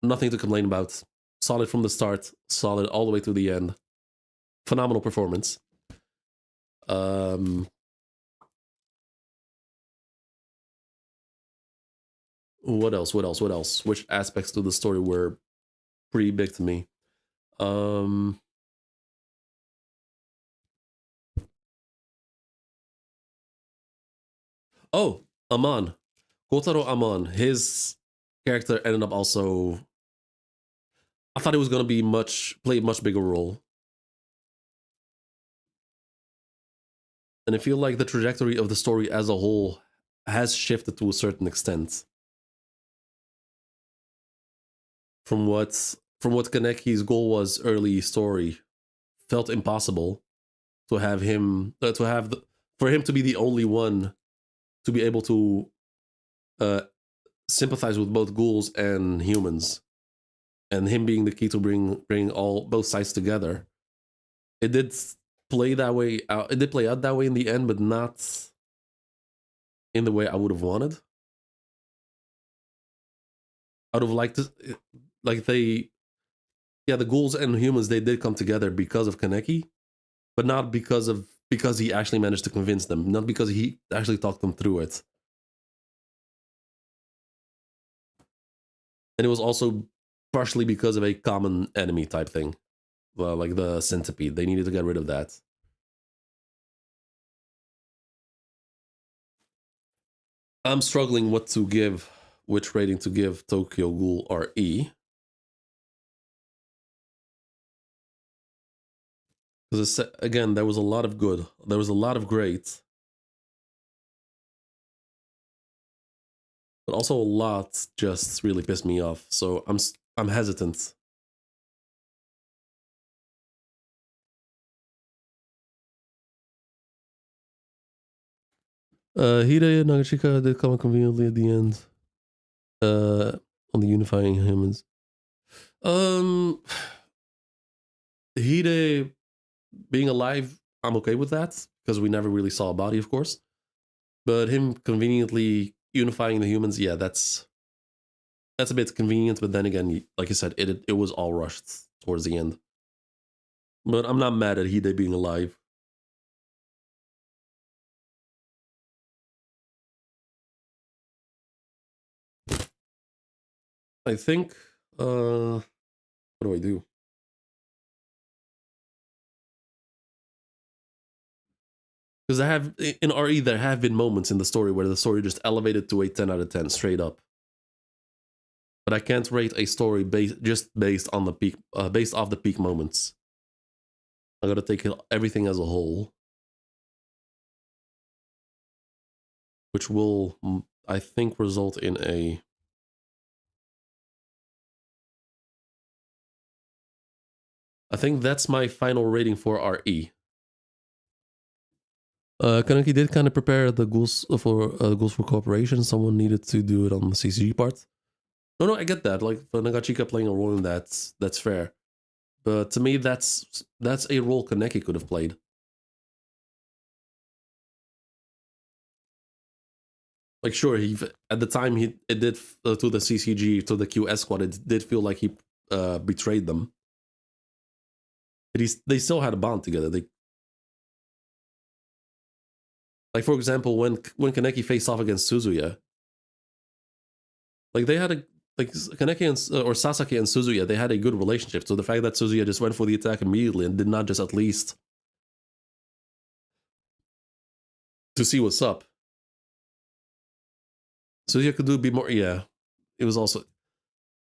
nothing to complain about. Solid from the start, solid all the way to the end. Phenomenal performance. What else? What else? What else? Which aspects to the story were pretty big to me? Oh, Amon. Kotaro Amon. His character ended up also. I thought it was gonna be play a much bigger role. And I feel like the trajectory of the story as a whole has shifted to a certain extent. From what Kaneki's goal was early story, felt impossible to have him for him to be the only one to be able to sympathize with both ghouls and humans, and him being the key to bring both sides together. It did play that way out. It did play out that way in the end, but not in the way I would have wanted. I would have liked to, like yeah, the ghouls and humans, they did come together because of Kaneki, but not because he actually managed to convince them, not because he actually talked them through it. And it was also partially because of a common enemy type thing, well, like the centipede. They needed to get rid of that. I'm struggling which rating to give Tokyo Ghoul RE. Because again, there was a lot of good. There was a lot of great. But also a lot just really pissed me off. So I'm hesitant. Hide Nagashika did come conveniently at the end. On the unifying humans. Hide being alive, I'm okay with that because we never really saw a body, of course. But him conveniently unifying the humans, yeah, that's a bit convenient. But then again, like I said, it was all rushed towards the end. But I'm not mad at Hide being alive. I think, what do I do? Because in RE, there have been moments in the story where the story just elevated to a 10 out of 10 straight up. But I can't rate a story just based on the peak, based off the peak moments. I gotta take everything as a whole, which will, I think, result in a. I think that's my final rating for RE. Kaneki did kind of prepare the Ghouls for Cooperation. Someone needed to do it on the CCG part. No, I get that. Like for Nagachika playing a role in that's fair. But to me, that's a role Kaneki could have played. Like sure, at the time it did to the CCG, to the QS squad, it did feel like he betrayed them. But they still had a bond together. Like for example, when Kaneki faced off against Suzuya, like they had Kaneki or Sasaki and Suzuya, they had a good relationship. So the fact that Suzuya just went for the attack immediately and did not just at least to see what's up. Suzuya could be more. Yeah, it was also.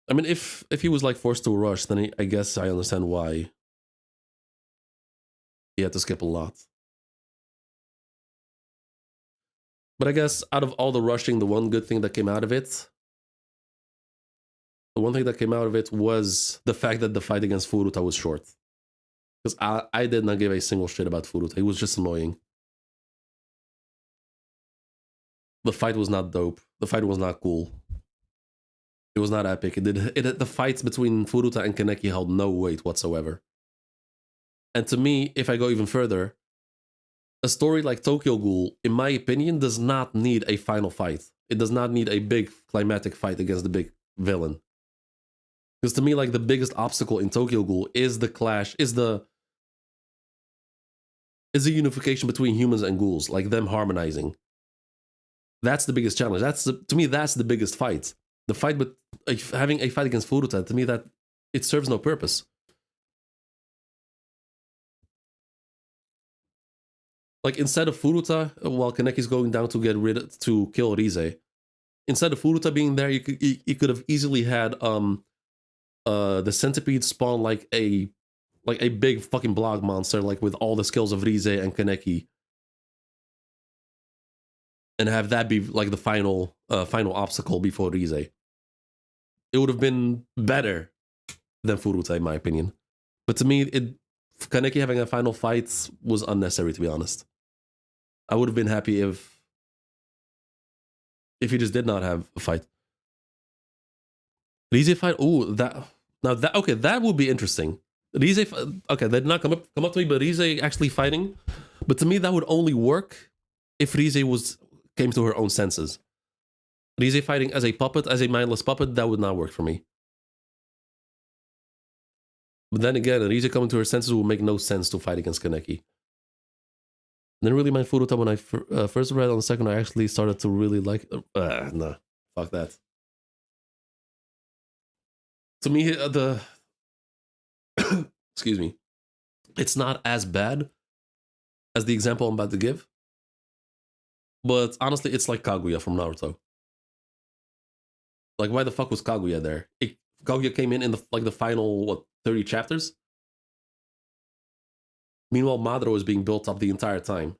I mean, if he was like forced to rush, then I guess I understand why he had to skip a lot. But I guess out of all the rushing, the one good thing that came out of it, was the fact that the fight against Furuta was short. Because I did not give a single shit about Furuta. He was just annoying. The fight was not dope. The fight was not cool. It was not epic. The fights between Furuta and Kaneki held no weight whatsoever. And to me, if I go even further, a story like Tokyo Ghoul, in my opinion, does not need a final fight. It does not need a big climatic fight against the big villain. Because to me, like the biggest obstacle in Tokyo Ghoul is the clash, is the unification between humans and ghouls, like them harmonizing. That's the biggest challenge. To me, that's the biggest fight. The fight with having a fight against Furuta, to me, that it serves no purpose. Like instead of Furuta, while Kaneki's going down to kill Rize, instead of Furuta being there, you could have easily had the centipede spawn like a big fucking block monster, like with all the skills of Rize and Kaneki, and have that be like the final obstacle before Rize. It would have been better than Furuta, in my opinion. But to me, Kaneki having a final fight was unnecessary, to be honest. I would have been happy if he just did not have a fight. Rize fight. Oh, that would be interesting. Rize. Okay, that did not come up to me, but Rize actually fighting. But to me, that would only work if Rize came to her own senses. Rize fighting as a puppet, as a mindless puppet, that would not work for me. But then again, Rize coming to her senses will make no sense to fight against Kaneki. Didn't really mind Furuta when I first read. On the second, I actually started to really like. Nah, fuck that. To me, the excuse me, it's not as bad as the example I'm about to give. But honestly, it's like Kaguya from Naruto. Like, why the fuck was Kaguya there? Kaguya came in the final 30 chapters. Meanwhile, Madara is being built up the entire time.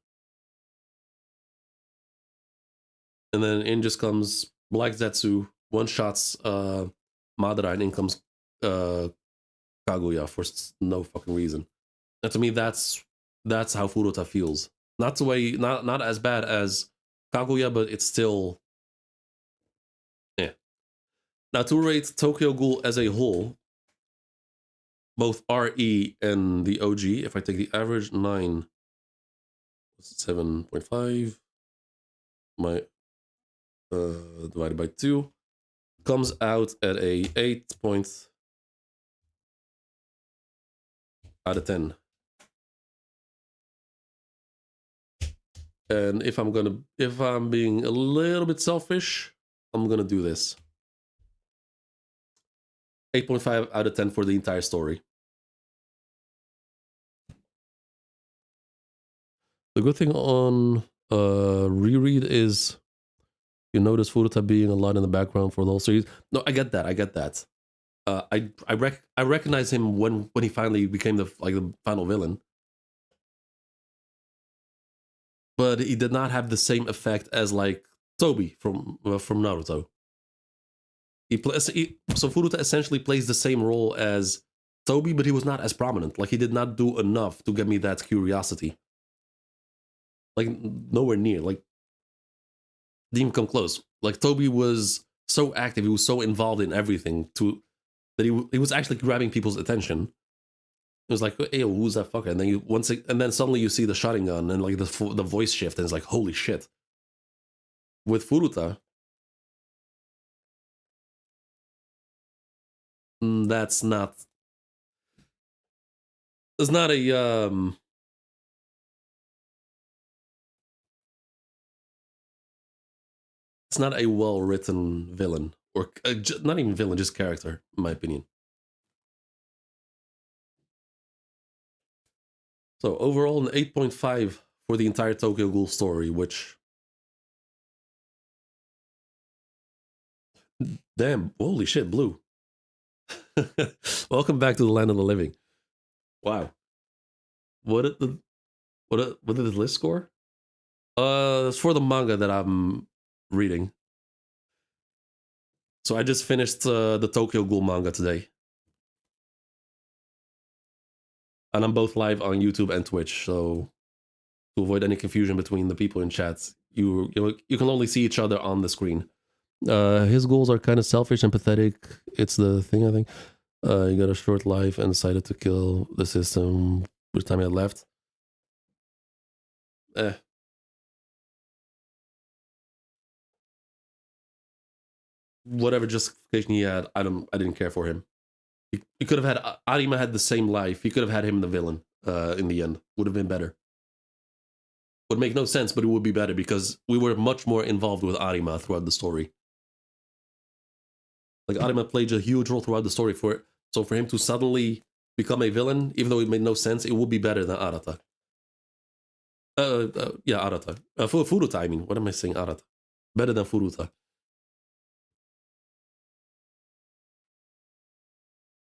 And then in just comes Black Zetsu, one shots Madara, and in comes Kaguya for no fucking reason. And to me, that's how Furuta feels. Not the way, not as bad as Kaguya, but it's still, yeah. Now to rate Tokyo Ghoul as a whole, both RE and the OG, if I take the average 9, 7.5, my divided by 2, comes out at a 8 point out of 10. And if I'm being a little bit selfish, I'm gonna do this. 8.5 out of 10 for the entire story. The good thing on reread is you notice Furuta being a lot in the background for the whole series. No, I get that. I recognize him when he finally became the final villain. But he did not have the same effect as like Tobi from Naruto. So Furuta essentially plays the same role as Tobi, but he was not as prominent. Like, he did not do enough to get me that curiosity. Like, nowhere near. Like, didn't even come close. Like, Tobi was so active, he was so involved in everything that he was actually grabbing people's attention. It was like, hey, who's that fucker? And then and then suddenly you see the Sharingan and like the voice shift, and it's like, holy shit. With Furuta, that's not. It's not a It's not a well-written villain, or not even villain, just character, in my opinion. So overall, an 8.5 for the entire Tokyo Ghoul story, which, damn, holy shit, blue. Welcome back to the land of the living. Wow. What did the list score? It's for the manga that I'm reading. So I just finished the Tokyo Ghoul manga today. And I'm both live on YouTube and Twitch, so to avoid any confusion between the people in chat, you can only see each other on the screen. His goals are kind of selfish and pathetic. It's the thing, I think. He got a short life and decided to kill the system which time he had left. Whatever justification he had, I didn't care for him. He could have had Arima had the same life. He could have had him the villain in the end. Would have been better. Would make no sense, but it would be better because we were much more involved with Arima throughout the story. Like, Arima played a huge role throughout the story so for him to suddenly become a villain, even though it made no sense, it would be better than Arata. Yeah, Arata. Furuta, I mean. What am I saying? Arata. Better than Furuta.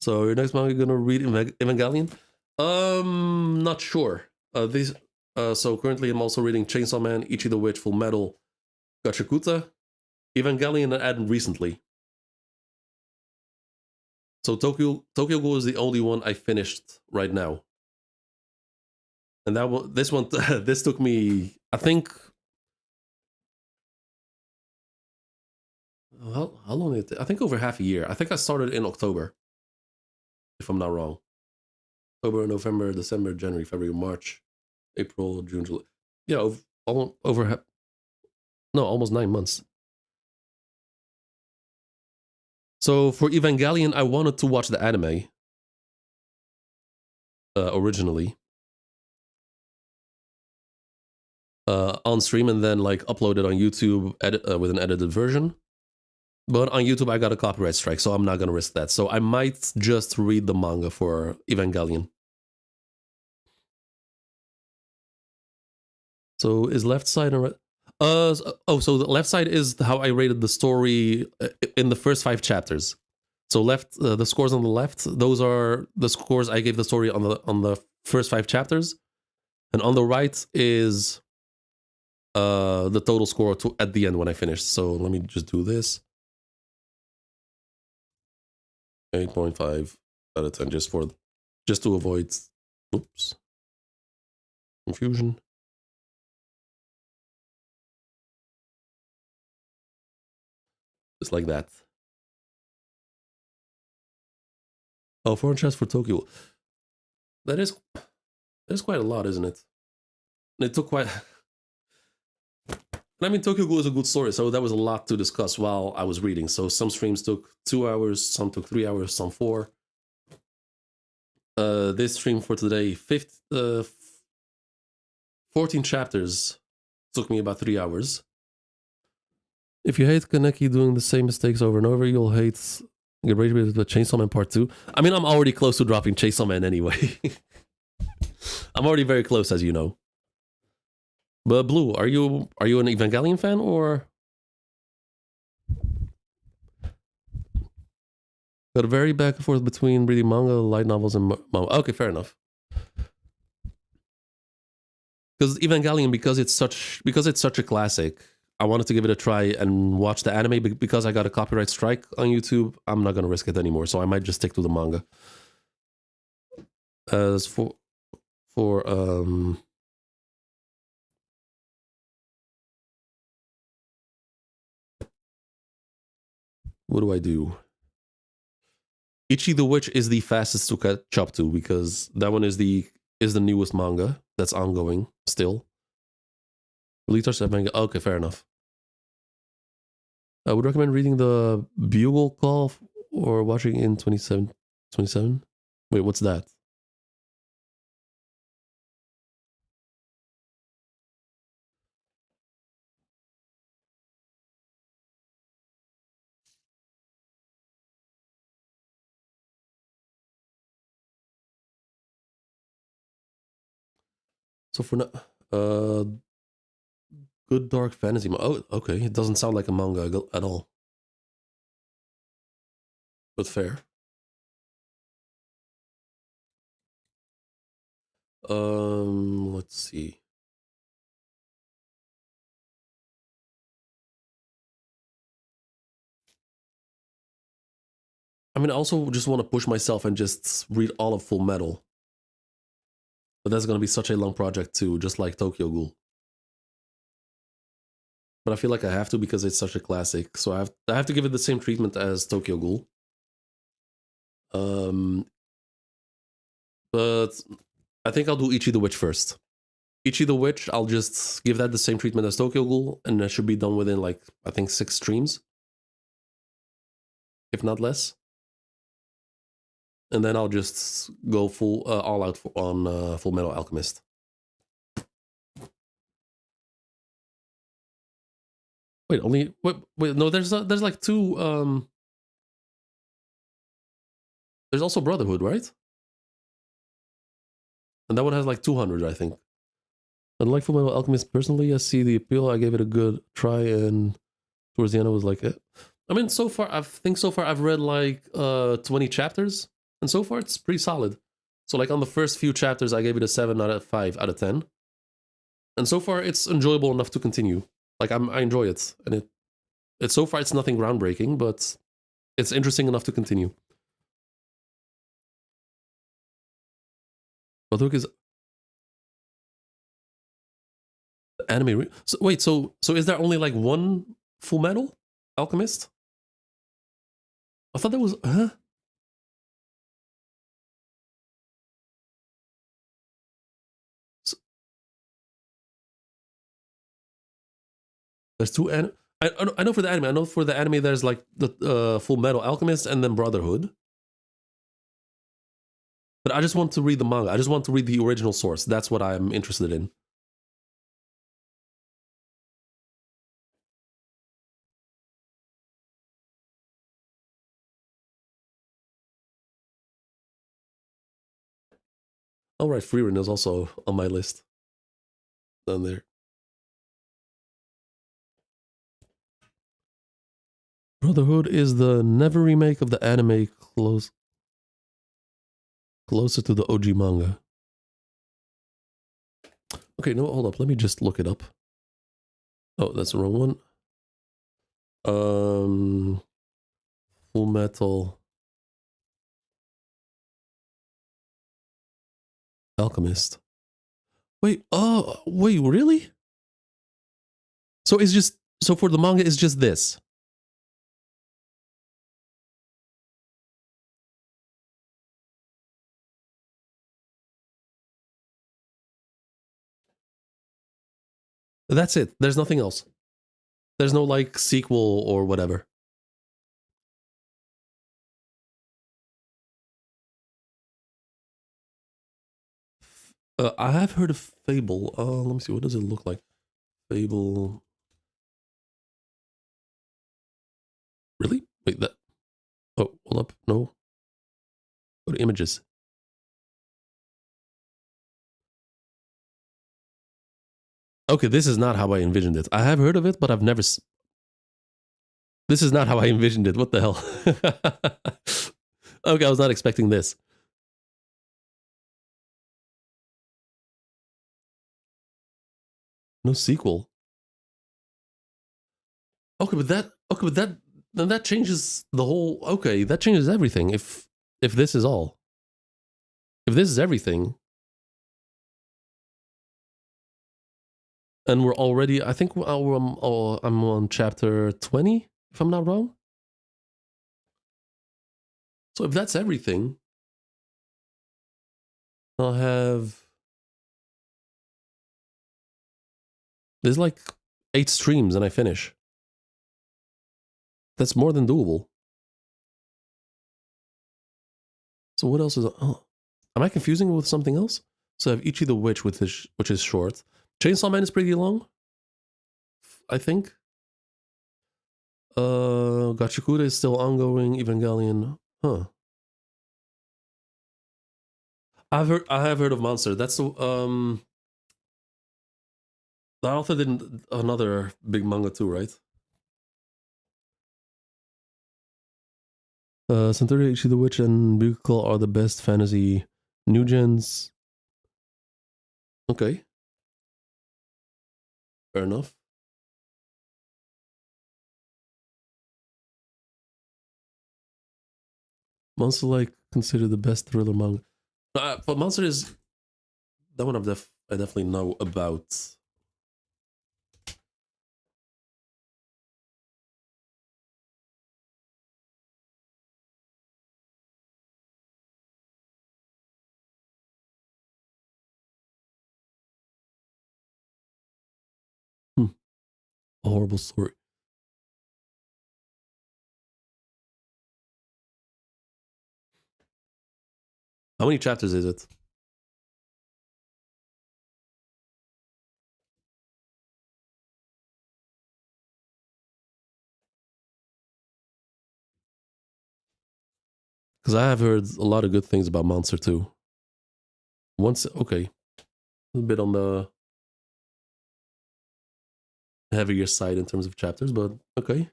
So your next manga, you're gonna read Evangelion? Not sure. So currently I'm also reading Chainsaw Man, Ichi the Witch, Full Metal, Gachakuta, Evangelion, and added recently. So Tokyo Ghoul is the only one I finished right now. And this took me, I think, well, how long did it? I think over half a year. I think I started in October, if I'm not wrong. October, November, December, January, February, March, April, June, July. Yeah, almost 9 months. So for Evangelion, I wanted to watch the anime. originally on stream and then like upload it on YouTube with an edited version. But on YouTube, I got a copyright strike, so I'm not gonna risk that. So I might just read the manga for Evangelion. So is left side and right? So the left side is how I rated the story in the first 5 chapters. So left, the scores on the left, those are the scores I gave the story on the first 5 chapters, and on the right is the total score at the end when I finished. So let me just do this. 8.5 out of 10 just to avoid confusion. Just like that. Oh, 4 chats for Tokyo. That is quite a lot, isn't it? And it took quite. I mean, Tokyo Ghoul is a good story, so that was a lot to discuss while I was reading. So some streams took 2 hours, some took 3 hours, some 4. This stream for today, 14 chapters, took me about 3 hours. If you hate Kaneki doing the same mistakes over and over, you'll hate Get Ready with the Chainsaw Man Part 2. I mean, I'm already close to dropping Chainsaw Man anyway. I'm already very close, as you know. But Blue, are you an Evangelion fan or? Got a very back and forth between reading manga, light novels, and manga. Okay, fair enough. Because Evangelion, because it's such a classic, I wanted to give it a try and watch the anime. Because I got a copyright strike on YouTube, I'm not gonna risk it anymore. So I might just stick to the manga. As for what do I do? Ichi the Witch is the fastest to catch up to because that one is the newest manga that's ongoing still. Release manga. Okay, fair enough. I would recommend reading the Bugle Call or watching in 27. Wait, what's that? So for now, good dark fantasy. Oh, okay. It doesn't sound like a manga at all. But fair. Let's see. I mean, I also just want to push myself and just read all of Full Metal. But that's going to be such a long project too, just like Tokyo Ghoul. But I feel like I have to because it's such a classic. So I have to give it the same treatment as Tokyo Ghoul. But I think I'll do Ichi the Witch first. Ichi the Witch, I'll just give that the same treatment as Tokyo Ghoul, and that should be done within like I think 6 streams, if not less. And then I'll just go full all out on Full Metal Alchemist. Wait, wait, no, there's like 2. There's also Brotherhood, right? And that one has like 200, I think. Unlike Full Metal Alchemist, personally, I see the appeal. I gave it a good try, and towards the end, I was like, I mean, so far I've read like 20 chapters, and so far it's pretty solid. So like on the first few chapters, I gave it a 7 out of 5 out of 10, and so far it's enjoyable enough to continue. Like I enjoy it, and it so far it's nothing groundbreaking, but it's interesting enough to continue. But look, is anime. So, wait, so is there only like one Full Metal Alchemist? I thought there was. Huh? So, there's 2 I know for the anime. I know for the anime there's like the Full Metal Alchemist and then Brotherhood. But I just want to read the manga. I just want to read the original source. That's what I'm interested in. All right, Freerin is also on my list down there. Brotherhood is the never remake of the anime closer to the OG manga. Okay, no, hold up. Let me just look it up. Oh, that's the wrong one. Full Metal Alchemist. Wait, oh, wait, really? So it's just, so for the manga, it's just this. That's it. There's nothing else. There's no like sequel or whatever. I have heard of Fable. Let me see. What does it look like? Fable. Really? Wait, that. Oh, hold up. No. Go to images. Okay, this is not how I envisioned it. I have heard of it, but I've never. This is not how I envisioned it. What the hell? Okay, I was not expecting this. No sequel. Okay, but that. Okay, but that. Then that changes the whole. Okay, that changes everything. If this is all. If this is everything, and we're already, I think I'm on chapter 20, if I'm not wrong. So if that's everything, I'll have, there's like 8 streams and I finish. That's more than doable. So what else is, oh, am I confusing it with something else? So I have Ichi the Witch, which is short. Chainsaw Man is pretty long, I think. Gachikuda is still ongoing. Evangelion, huh? I have heard of Monster. That's the author did another big manga too, right? Centuria, Ichi the Witch, and Bugle are the best fantasy new gens. Okay, fair enough. Monster like considered the best thriller manga. But Monster is that one I definitely know about. Hmm. A horrible story. How many chapters is it? Because I have heard a lot of good things about Monster too. Once, okay, a bit on the heavier side in terms of chapters, but okay.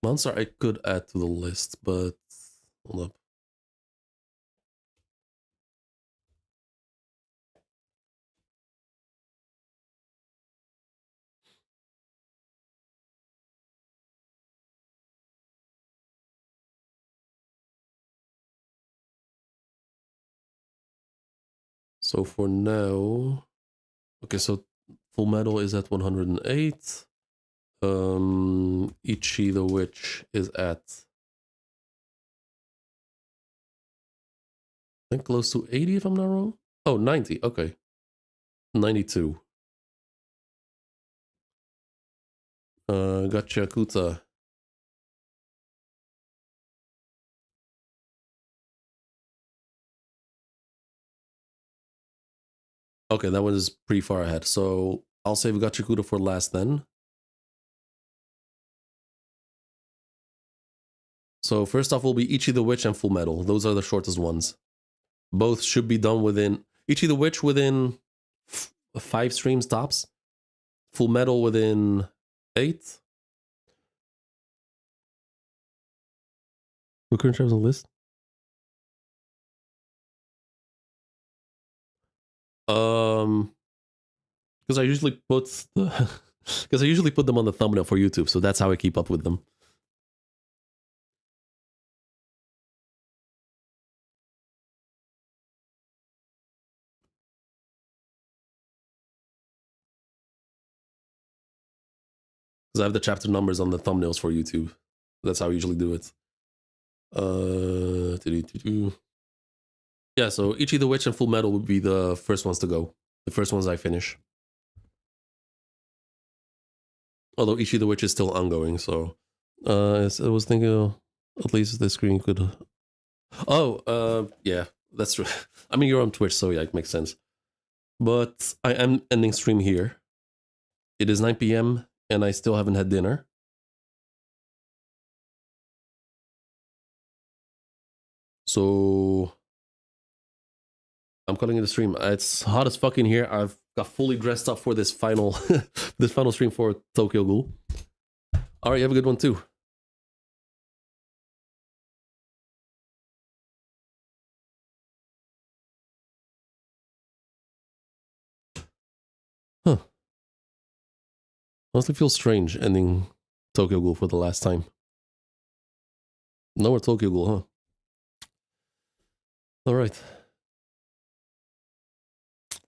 Monster I could add to the list, but hold up. So for now, okay, so Full Metal is at 108. Ichi the Witch is at, I think, close to 80 if I'm not wrong. Oh, 90. Okay. 92. Gotcha Kuta. Okay, that one is pretty far ahead. So I'll save Gachikudo for last then. So first off will be Ichi the Witch and Full Metal. Those are the shortest ones. Both should be done within... Ichi the Witch within 5 streams tops. Full Metal within 8. What current chapters on the list? Because I usually put the... Because I usually put them on the thumbnail for YouTube, so that's how I keep up with them. Because I have the chapter numbers on the thumbnails for YouTube. That's how I usually do it. Yeah, so Ichi the Witch and Full Metal would be the first ones to go. The first ones I finish. Although Ichi the Witch is still ongoing, so... I was thinking at least the screen could... Oh, yeah, that's true. I mean, you're on Twitch, so yeah, it makes sense. But I am ending stream here. It is 9 p.m. and I still haven't had dinner. So I'm calling it a stream. It's hot as fuck in here. I've got fully dressed up for this final this final stream for Tokyo Ghoul. Alright, you have a good one too. Huh. Honestly feels strange ending Tokyo Ghoul for the last time. No more Tokyo Ghoul, huh? Alright.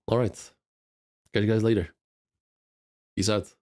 Alright. Catch you guys later. Peace out.